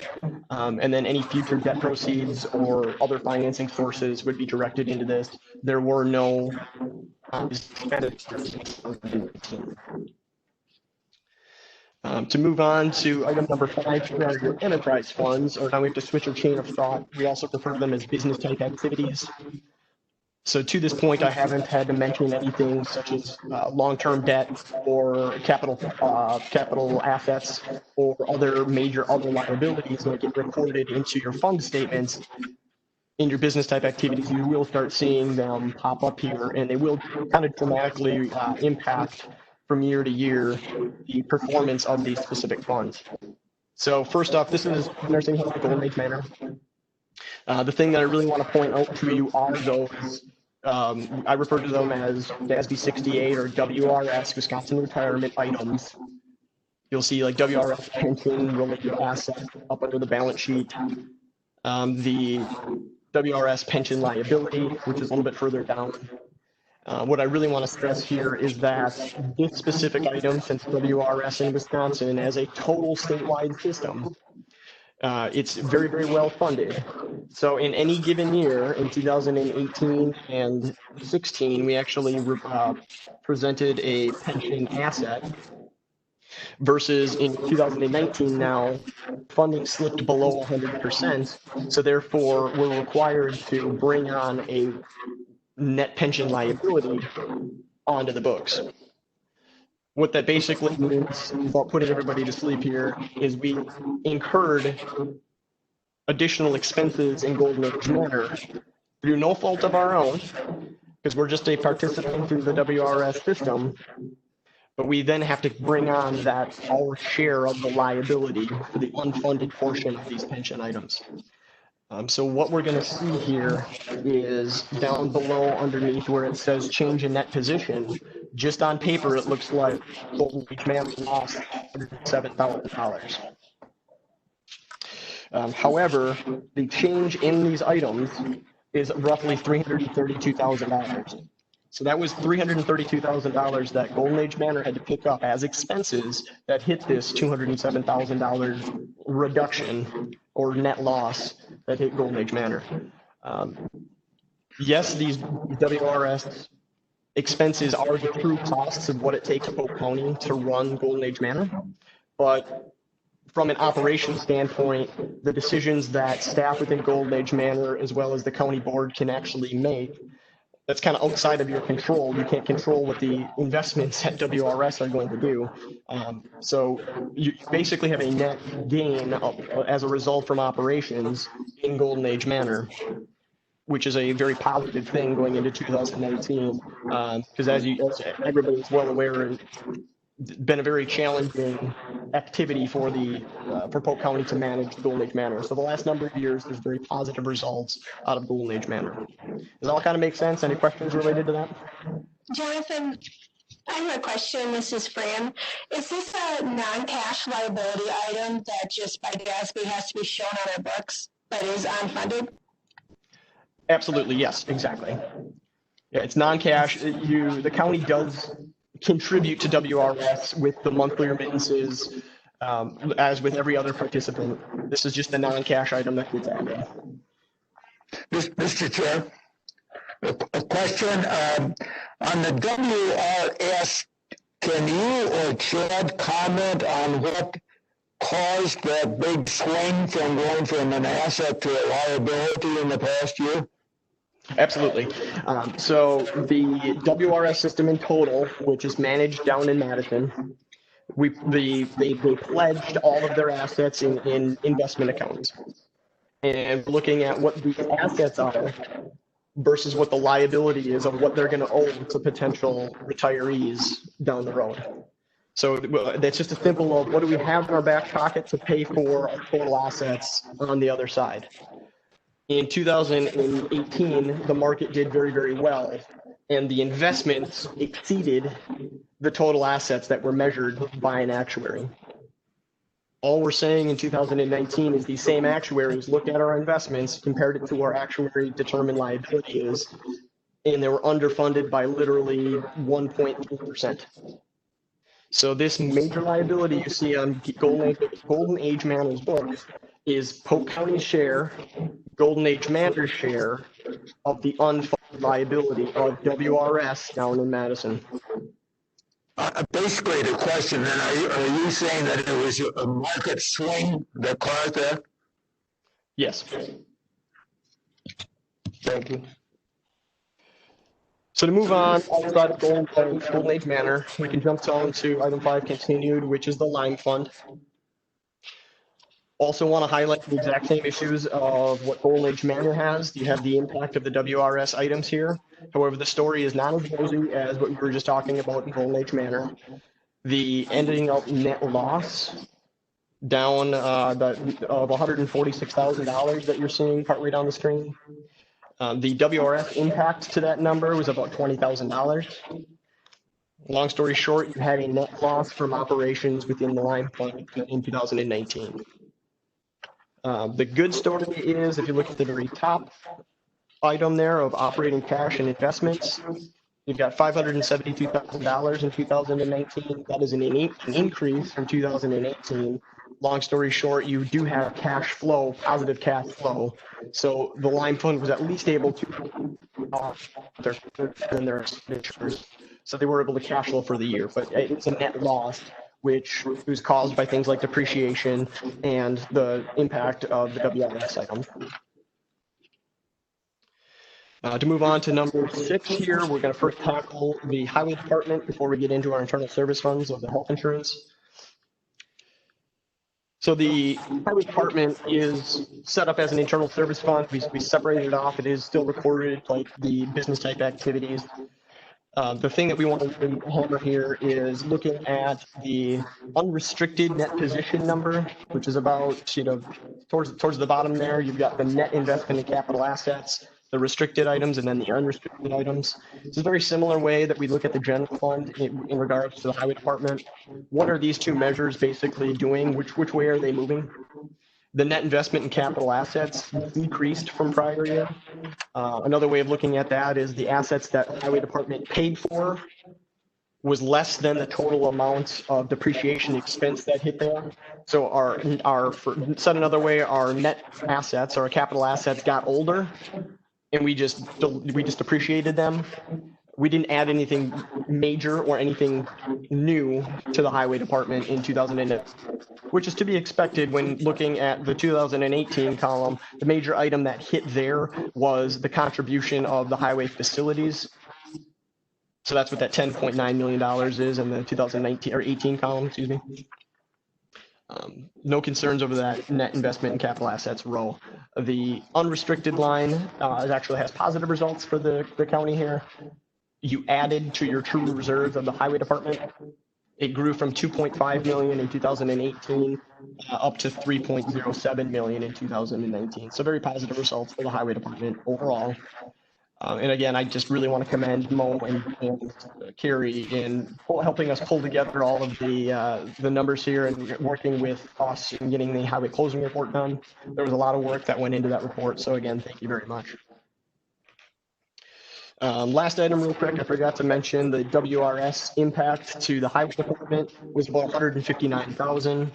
And then any future debt proceeds or other financing sources would be directed into this. There were no expenditures. To move on to item number 5, here are your enterprise funds, or now we have to switch our chain of thought. We also refer to them as business type activities. So to this point, I haven't had to mention anything such as long-term debt or capital assets or other major other liabilities that get recorded into your fund statements. In your business type activities, you will start seeing them pop up here, and they will kind of dramatically impact from year to year the performance of these specific funds. So first off, this is Nursing Home Golden Age Manor. The thing that I really want to point out to you are those, I refer to them as NASB 68 or WRS, Wisconsin Retirement Items. You'll see like WRS pension related asset up under the balance sheet. The WRS pension liability, which is a little bit further down. What I really want to stress here is that this specific item, since WRS in Wisconsin as a total statewide system, it's very, very well funded. So in any given year, in 2018 and 16, we actually presented a pension asset versus in 2019 now, funding slipped below 100%. So therefore, we're required to bring on a net pension liability onto the books. What that basically means, without putting everybody to sleep here, is we incurred additional expenses in Golden Age Manor through no fault of our own, because we're just a participant through the WRS system, but we then have to bring on that our share of the liability for the unfunded portion of these pension items. So what we're going to see here is down below underneath where it says change in net position, just on paper it looks like Golden Age Manor lost $107,000. However, the change in these items is roughly $332,000. So that was $332,000 that Golden Age Manor had to pick up as expenses that hit this $207,000 reduction or net loss that hit Golden Age Manor. Yes, these WRS expenses are the true costs of what it takes Polk County to run Golden Age Manor, but from an operations standpoint, the decisions that staff within Golden Age Manor as well as the county board can actually make, that's kind of outside of your control. You can't control what the investments at WRS are going to do. So you basically have a net gain as a result from operations in Golden Age Manor, which is a very positive thing going into 2019. Because as everybody's well aware, been a very challenging activity for Polk County to manage Golden Age Manor. So the last number of years, there's very positive results out of Golden Age Manor. Does that all kind of make sense? Any questions related to that? Jonathan, I have a question. This is Fran. Is this a non-cash liability item that just by GASB has to be shown on our books, but is unfunded? Absolutely, yes, exactly. Yeah, it's non-cash. The county does contribute to WRS with the monthly remittances, as with every other participant. This is just a non-cash item that gets added. Mr. Chair, a question on the WRS. Can you or Chad comment on what caused that big swing from going from an asset to a liability in the past year? Absolutely. So the WRS system in total, which is managed down in Madison, they pledged all of their assets in investment accounts. And looking at what the assets are versus what the liability is of what they're going to owe to potential retirees down the road. So that's just a simple of what do we have in our back pocket to pay for our total assets on the other side. In 2018, the market did very, very well, and the investments exceeded the total assets that were measured by an actuary. All we're saying in 2019 is these same actuaries looked at our investments, compared it to our actuary determined liability is, and they were underfunded by literally 1.3%. So this major liability you see on Golden Age Manor's books is Polk County's share, Golden Age Manor's share of the unfunded liability of WRS down in Madison. Basically, the question then, are you saying that it was a market swing that caused that? Yes. Thank you. So to move on outside of Golden Age Manor, we can jump on to item 5 continued, which is the Lime Fund. Also want to highlight the exact same issues of what Golden Age Manor has. You have the impact of the WRS items here. However, the story is not as rosy as what we were just talking about in Golden Age Manor. The ending up net loss down of $146,000 that you're seeing partway down the screen. The WRS impact to that number was about $20,000. Long story short, you had a net loss from operations within the Lime Fund in 2019. The good story is, if you look at the very top item there of operating cash and investments, you've got $572,000 in 2019. That is an increase from 2018. Long story short, you do have cash flow, positive cash flow. So the Lime Fund was at least able to their expenditures. So they were able to cash flow for the year, but it's a net loss, which was caused by things like depreciation and the impact of the WRS item. To move on to number 6 here, we're going to first tackle the highway department before we get into our internal service funds of the health insurance. So the highway department is set up as an internal service fund. We separated it off. It is still recorded like the business type activities. The thing that we want to hammer here is looking at the unrestricted net position number, which is about, towards the bottom there, you've got the net investment in capital assets, the restricted items, and then the unrestricted items. It's a very similar way that we look at the general fund in regards to the highway department. What are these two measures basically doing? Which way are they moving? The net investment in capital assets decreased from prior year. Another way of looking at that is the assets that the highway department paid for was less than the total amount of depreciation expense that hit there. So said another way, our net assets, our capital assets got older, and we just depreciated them. We didn't add anything major or anything new to the highway department in 2008, which is to be expected when looking at the 2018 column. The major item that hit there was the contribution of the highway facilities. So that's what that $10.9 million is in the 2019 or 18 column, excuse me. No concerns over that net investment in capital assets row. The unrestricted line actually has positive results for the county here. You added to your true reserves of the highway department. It grew from 2.5 million in 2018 up to 3.07 million in 2019. So very positive results for the highway department overall. And again, I just really want to commend Mo and Carrie in helping us pull together all of the numbers here and working with us in getting the highway closing report done. There was a lot of work that went into that report. So again, thank you very much. Last item real quick, I forgot to mention the WRS impact to the highway department was about $159,000.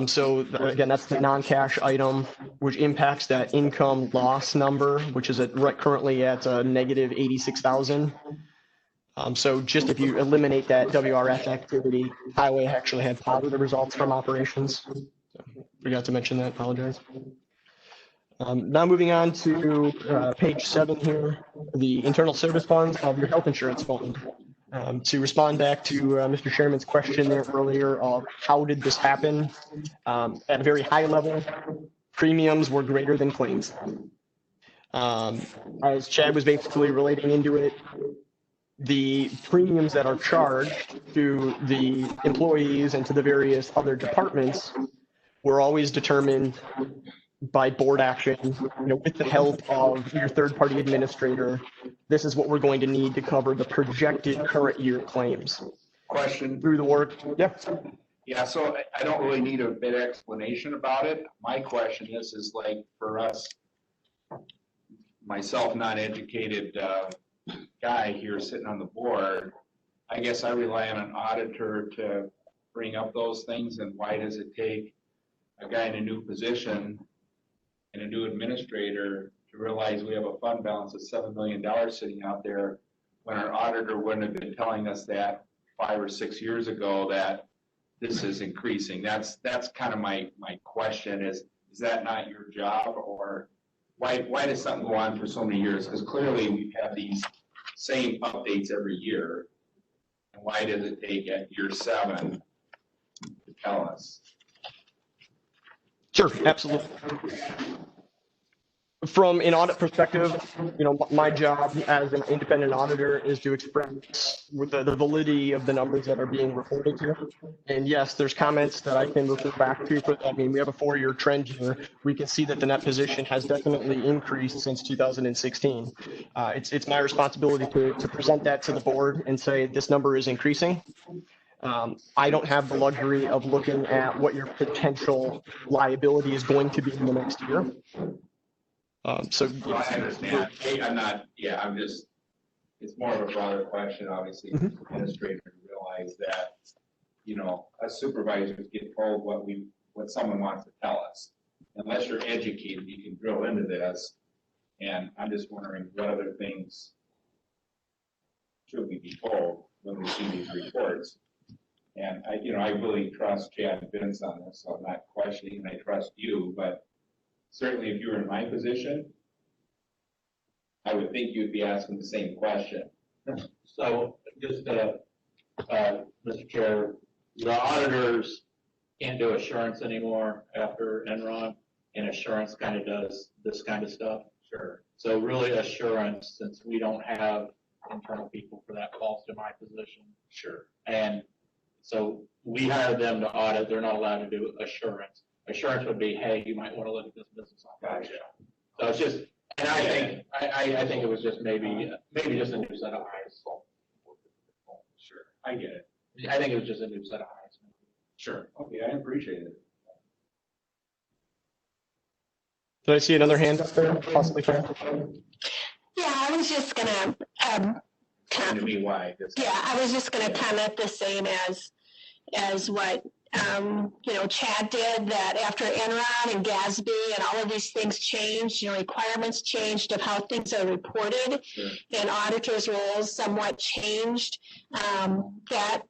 So again, that's the non-cash item, which impacts that income loss number, which is currently at negative $86,000. So just if you eliminate that WRS activity, highway actually had positive results from operations. So, forgot to mention that, apologize. Now moving on to page 7 here, the internal service funds of your health insurance fund. To respond back to Mr. Chairman's question there earlier of how did this happen, at a very high level, premiums were greater than claims. As Chad was basically relating into it, the premiums that are charged to the employees and to the various other departments were always determined by board action, with the help of your third-party administrator. This is what we're going to need to cover the projected current year claims. Question. Through the work. Yep. Yeah, so I don't really need a bit explanation about it. My question is like for us, myself, not educated guy here sitting on the board, I guess I rely on an auditor to bring up those things, and why does it take a guy in a new position and a new administrator to realize we have a fund balance of $7 million sitting out there when our auditor wouldn't have been telling us that 5 or 6 years ago that this is increasing. That's kind of my question is that not your job, or why does something go on for so many years? Because clearly we've had these same updates every year. And why does it take at year 7 to tell us? Sure, absolutely. From an audit perspective, my job as an independent auditor is to express the validity of the numbers that are being reported here. And yes, there's comments that I can refer back to. But I mean, we have a 4-year trend here. We can see that the net position has definitely increased since 2016. It's my responsibility to present that to the board and say this number is increasing. I don't have the luxury of looking at what your potential liability is going to be in the next year. Well, I understand. I'm just, it's more of a broader question, obviously, as an administrator to realize that, us supervisors get told what someone wants to tell us. Unless you're educated, you can drill into this. And I'm just wondering what other things should we be told when we see these reports? And I really trust Chad and Vince on this, so I'm not questioning, and I trust you, but certainly if you were in my position, I would think you'd be asking the same question. So just, Mr. Chair, the auditors can't do assurance anymore after Enron, and assurance kind of does this kind of stuff. Sure. So really assurance, since we don't have internal people for that, falls to my position. Sure. And so we hire them to audit. They're not allowed to do assurance. Assurance would be, hey, you might want to look at this business operation. Gotcha. So it's just, and I think it was just maybe just a new set of eyes. Sure, I get it. I think it was just a new set of eyes. Sure. Okay, I appreciate it. Did I see another hand up there? Possibly. Yeah, I was just gonna, Explain to me why. I was just gonna comment the same as what Chad did, that after Enron and GASB and all of these things changed, requirements changed of how things are reported, Sure. and auditors' roles somewhat changed. That,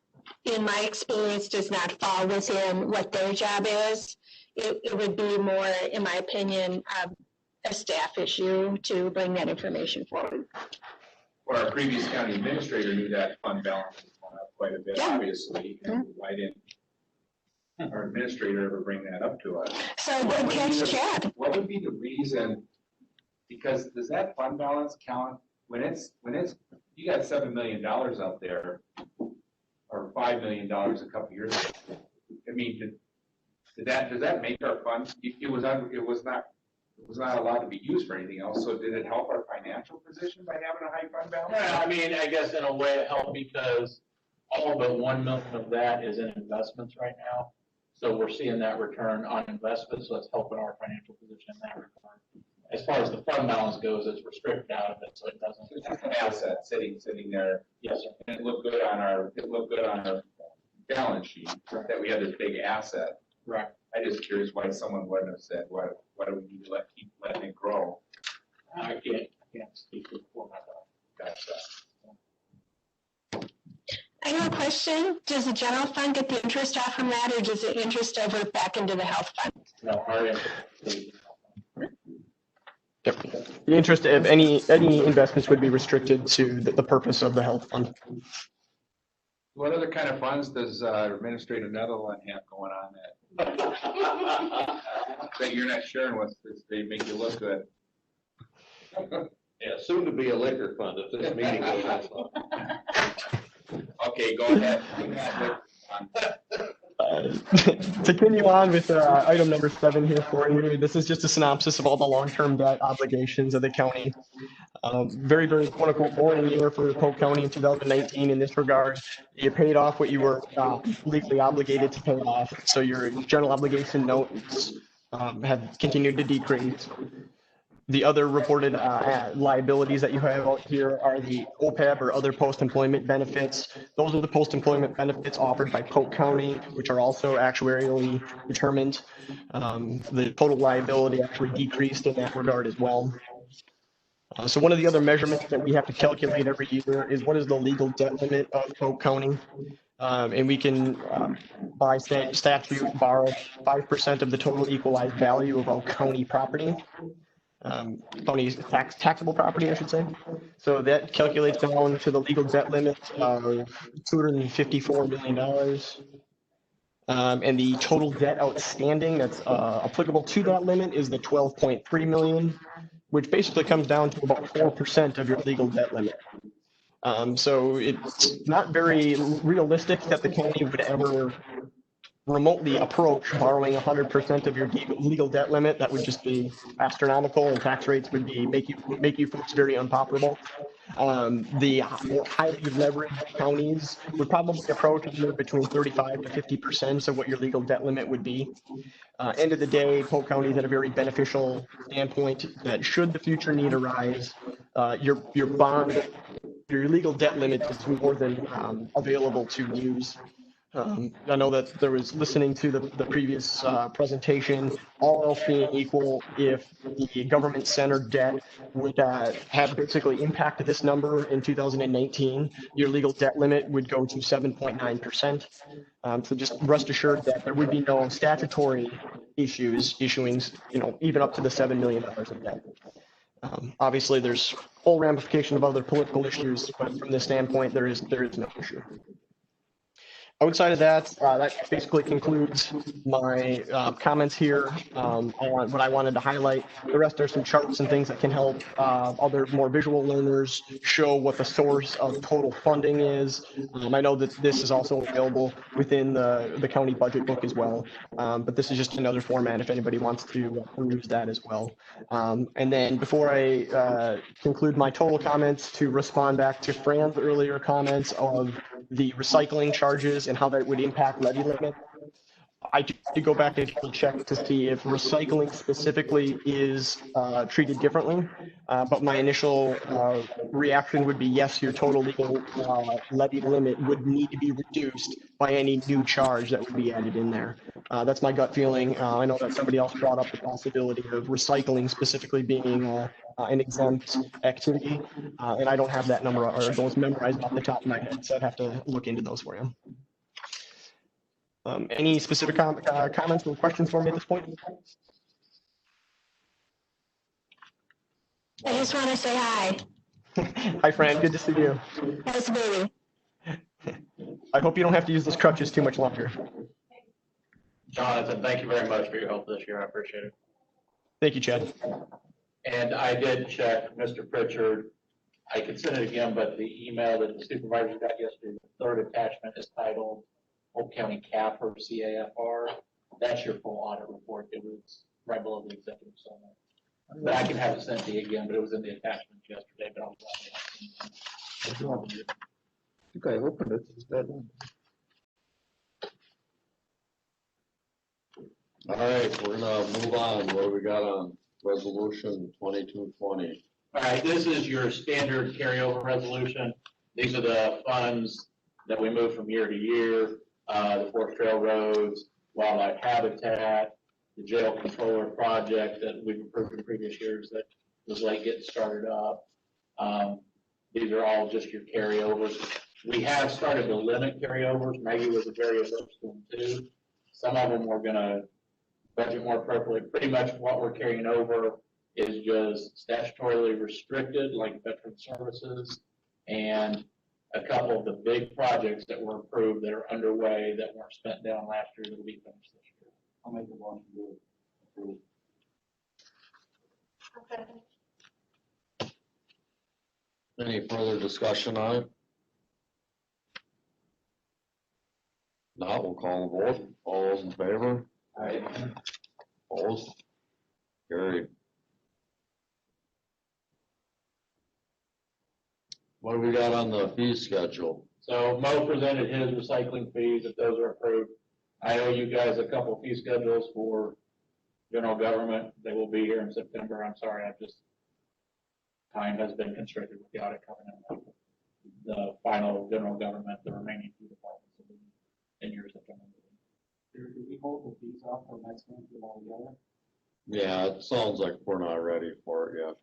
in my experience, does not fall within what their job is. It would be more, in my opinion, a staff issue to bring that information forward. Well, our previous county administrator knew that fund balance was going up quite a bit, obviously. And why didn't our administrator ever bring that up to us? So then catch Chad. What would be the reason? Because does that fund balance count when it's you got $7 million out there, or $5 million a couple years ago? I mean, does that make our funds? It was not allowed to be used for anything else. So did it help our financial position by having a high fund balance? Yeah, I mean, I guess in a way it helped because all but $1 million of that is in investments right now. So we're seeing that return on investments, so it's helping our financial position in that regard. As far as the fund balance goes, it's restricted out of it, so it doesn't. It's just an asset sitting there. Yes, sir. And it looked good on our balance sheet that we had this big asset. Right. I'm just curious why someone wouldn't have said, why do we need to keep letting it grow? I can't speak for myself. Gotcha. I have a question. Does the general fund get the interest off from that, or does the interest divert back into the health fund? No, our interest. Yep. The interest of any investments would be restricted to the purpose of the health fund. What other kind of funds does Administrator Netherland have going on that you're not sharing with us? They make you look good. Yeah, soon to be a liquor fund if this meeting goes on. Okay, go ahead. To continue on with item number 7 here for you, this is just a synopsis of all the long-term debt obligations of the county. Very, very quote unquote boring year for Polk County in 2019 in this regard. You paid off what you were legally obligated to pay off. So your general obligation notes have continued to decrease. The other reported liabilities that you have out here are the OPEB or other post-employment benefits. Those are the post-employment benefits offered by Polk County, which are also actuarially determined. The total liability actually decreased in that regard as well. So one of the other measurements that we have to calculate every year is what is the legal debt limit of Polk County? And we can, by statute, borrow 5% of the total equalized value of all county property. County's taxable property, I should say. So that calculates down to the legal debt limit of $254 million. And the total debt outstanding that's applicable to that limit is the 12.3 million, which basically comes down to about 4% of your legal debt limit. So it's not very realistic that the county would ever remotely approach borrowing 100% of your legal debt limit. That would just be astronomical, and tax rates would be make you folks very unpopular. The highly leveraged counties would probably approach between 35 to 50% of what your legal debt limit would be. End of the day, Polk County is at a very beneficial standpoint that should the future need arise, your bond, your legal debt limit is more than available to use. I know that there was listening to the previous presentation, all else being equal, if the government-centered debt would have basically impacted this number in 2019, your legal debt limit would go to 7.9%. So just rest assured that there would be no statutory issues issuing, even up to the $7 million of debt. Obviously, there's whole ramification of other political issues, but from this standpoint, there is no issue. Outside of that, that basically concludes my comments here on what I wanted to highlight. The rest are some charts and things that can help other more visual learners show what the source of total funding is. I know that this is also available within the county budget book as well, but this is just another format if anybody wants to peruse that as well. And then before I conclude my total comments, to respond back to Fran's earlier comments of the recycling charges and how that would impact levy limit. I did go back and check to see if recycling specifically is treated differently, but my initial reaction would be yes, your total legal levy limit would need to be reduced by any new charge that would be added in there. That's my gut feeling. I know that somebody else brought up the possibility of recycling specifically being an exempt activity, and I don't have that number or those memorized off the top of my head, so I'd have to look into those for you. Any specific comments or questions for me at this point? I just want to say hi. Hi, Fran. Good to see you. How's the baby? I hope you don't have to use those crutches too much longer. Jonathan, thank you very much for your help this year. I appreciate it. Thank you, Chad. And I did check Mr. Pritchard. I could send it again, but the email that the supervisor got yesterday, the third attachment is titled Polk County CAFR, CAFR. That's your full audit report. It was right below the executive summary. But I can have it sent to you again, but it was in the attachment yesterday, but I'm glad I think I opened it. It's dead. All right, we're gonna move on. What do we got on resolution 2220? All right, this is your standard carryover resolution. These are the funds that we move from year to year. The Forest Trail Roads, Wildlife Habitat, the jail controller project that we've approved in previous years that was late getting started up. These are all just your carryovers. We have started to limit carryovers. Maggie was a very averse to them too. Some of them we're gonna budget more appropriately. Pretty much what we're carrying over is just statutorily restricted, like veteran services, and a couple of the big projects that were approved that are underway that weren't spent down last year that will be finished this year. I'll make a motion to approve. Any further discussion on it? Not, we'll call the vote. All those in favor? Aye. Opposed? Carried. What do we got on the fee schedule? So Mo presented his recycling fees, if those are approved. I owe you guys a couple fee schedules for general government, they will be here in September. I'm sorry, time has been constricted with the audit coming in. The final general government, the remaining two departments will be in your September meeting. Do we hold the fees off for next month all together? Yeah, it sounds like we're not ready for it yet.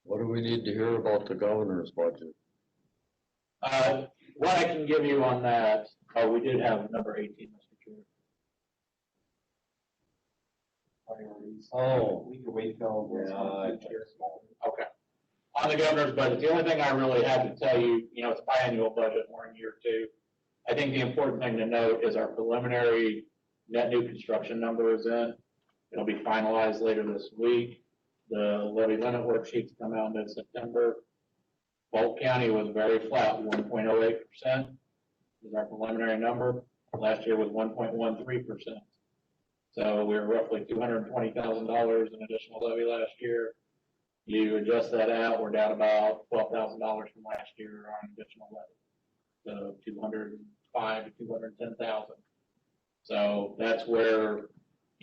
What do we need to hear about the governor's budget? What I can give you on that, we did have number 18, Mr. Chair. Priorities. Oh. We could wait till. Okay. On the governor's budget, the only thing I really have to tell you, it's biannual budget, we're in year 2. I think the important thing to note is our preliminary net new construction number is in. It'll be finalized later this week. The levy limit worksheets come out mid-September. Polk County was very flat, 1.08% is our preliminary number. Last year was 1.13%. So we were roughly $220,000 in additional levy last year. You adjust that out, we're down about $12,000 from last year on additional levy. So 205 to 210,000. So that's where,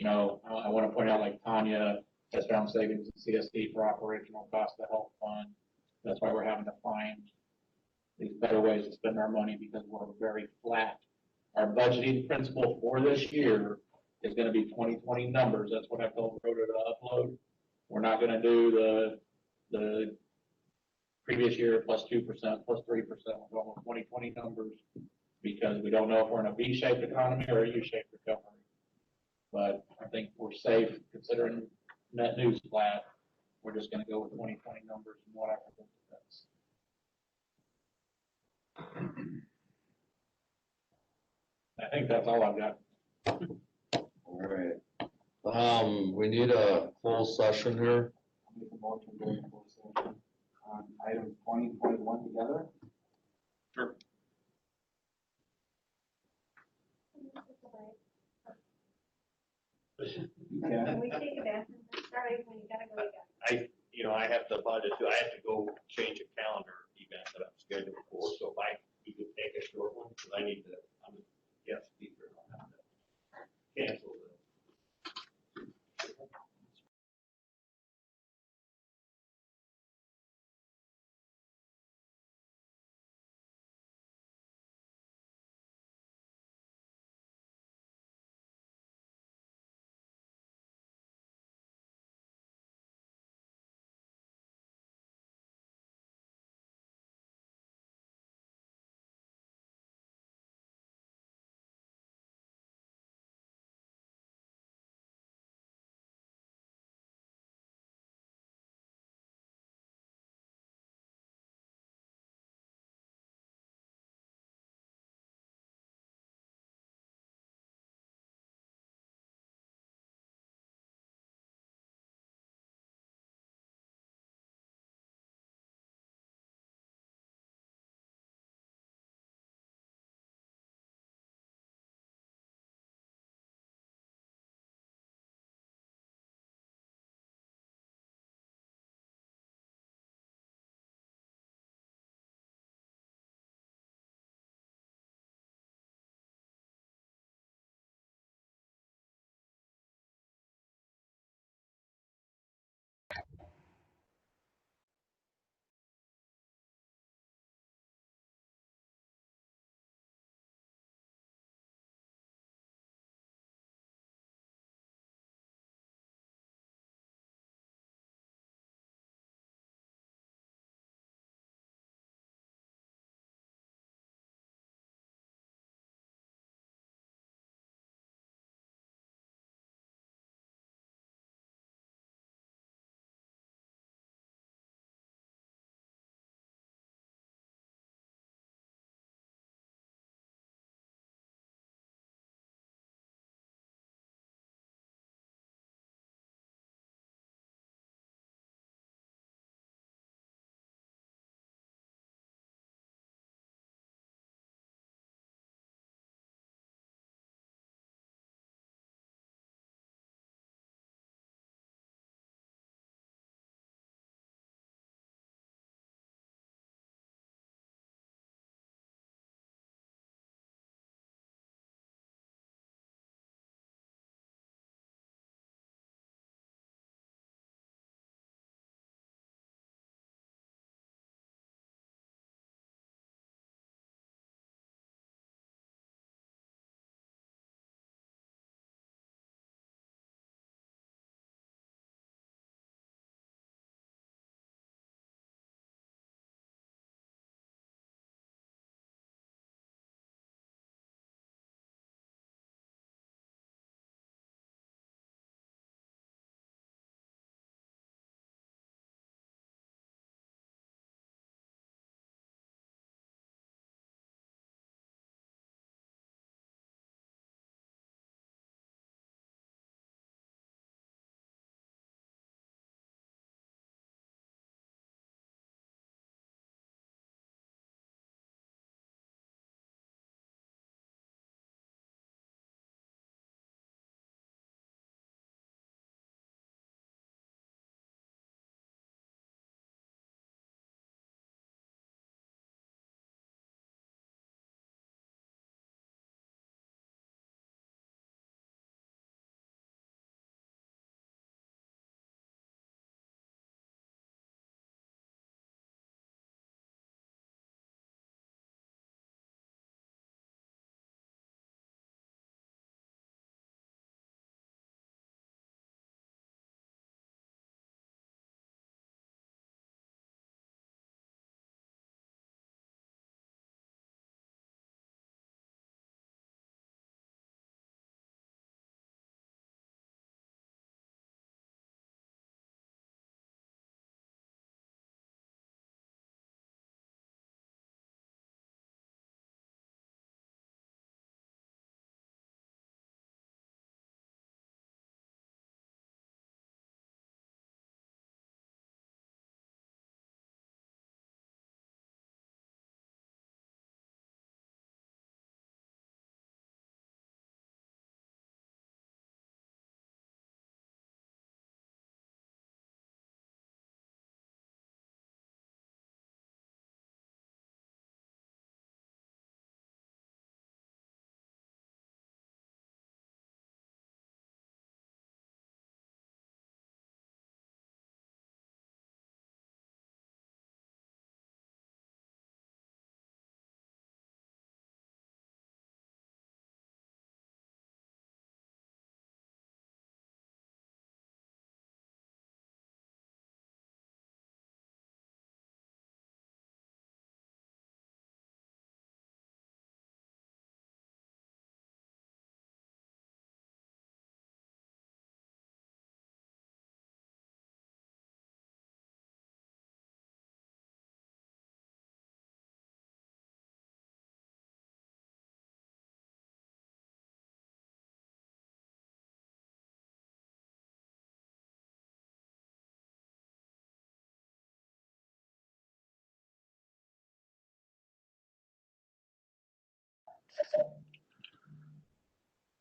I want to point out, like Tanya has found savings in CSD for operational cost to help fund. That's why we're having to find these better ways to spend our money because we're very flat. Our budgeting principle for this year is going to be 2020 numbers. That's what I told Rhoda to upload. We're not going to do the previous year plus 2%, plus 3%. We're going with 2020 numbers because we don't know if we're in a V-shaped economy or a U-shaped recovery. But I think we're safe considering net news flat. We're just going to go with 2020 numbers and whatever that's. I think that's all I've got. All right. We need a closed session here. I'll make a motion to go into closed session on items 20 and 21 together. Sure. Can we take a bathroom? Sorry, when you gotta go again. I have to budget too. I have to go change a calendar event that I'm scheduled for. So if you could take a short one, because I need to, I'm a guest speaker on that. Cancel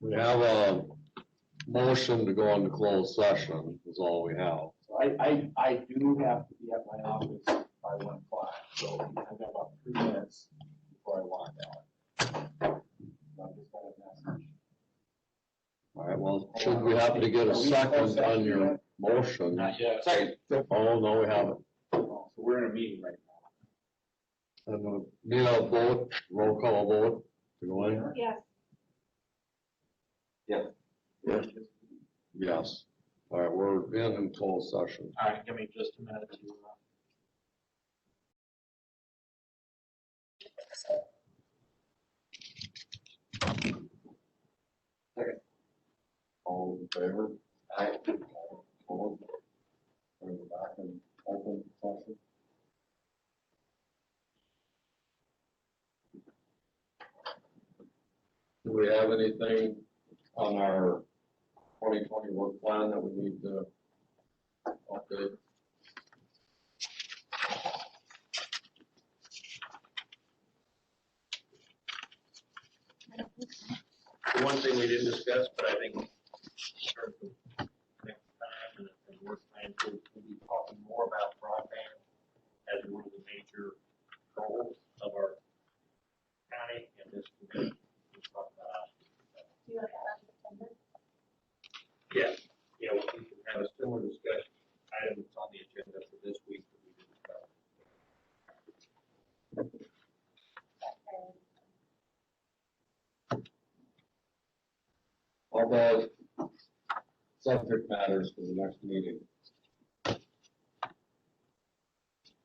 We have a motion to go into closed session is all we have. So I do have to be at my office by 1:00, so I've got about 3 minutes before I walk out. So I'm just got a message. All right, well, should we happen to get a second on your motion? Not yet. Second. Oh, no, we haven't. So we're in a meeting right now. And we need a vote, roll call vote to go in? Yes. Yes. Yes. Yes. All right, we're in closed session. All right, give me just a minute to. All in favor? Aye. Opposed? Bring it back in open session. Do we have anything on our 2020 work plan that we need to update? The one thing we didn't discuss, but I think next time and work plan, we'll be talking more about broadband as one of the major goals of our county and this community. We'll talk about, yeah, you know, we can have a similar discussion item that's on the agenda for this week that we didn't cover. How about subject matters for the next meeting?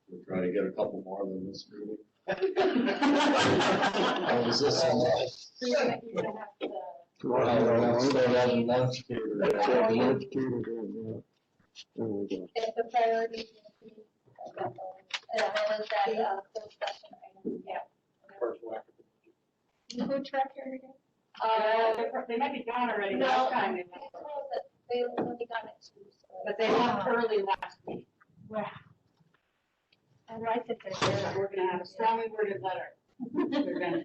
We'll try to get a couple more than this meeting. Or is this a lot? Well, we're gonna start having lunch catered. Lunch catered, yeah. There we go. It's a priority. And how is that, closed session item? Yeah. First whack. Who track here again? They might be gone already No, last time. they only got it too, so. But they left early last week. Wow. I write that We're gonna have a strongly worded letter. They're gonna-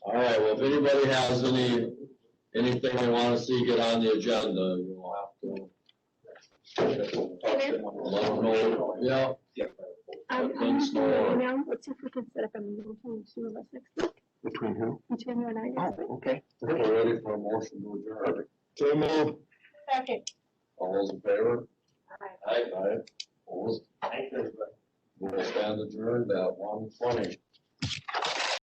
All right, well, if anybody has anything they want to see get on the agenda, you'll have to. Let them know, yeah. Things more. Now, let's see if we can set up a meeting between the two of us next week, Between who? between you and I. Oh, okay. We're ready for a motion to adjourn. So move. Second. All those in favor? Aye. Aye. Opposed? Thank you, everybody. We'll stand adjourned at 1:20.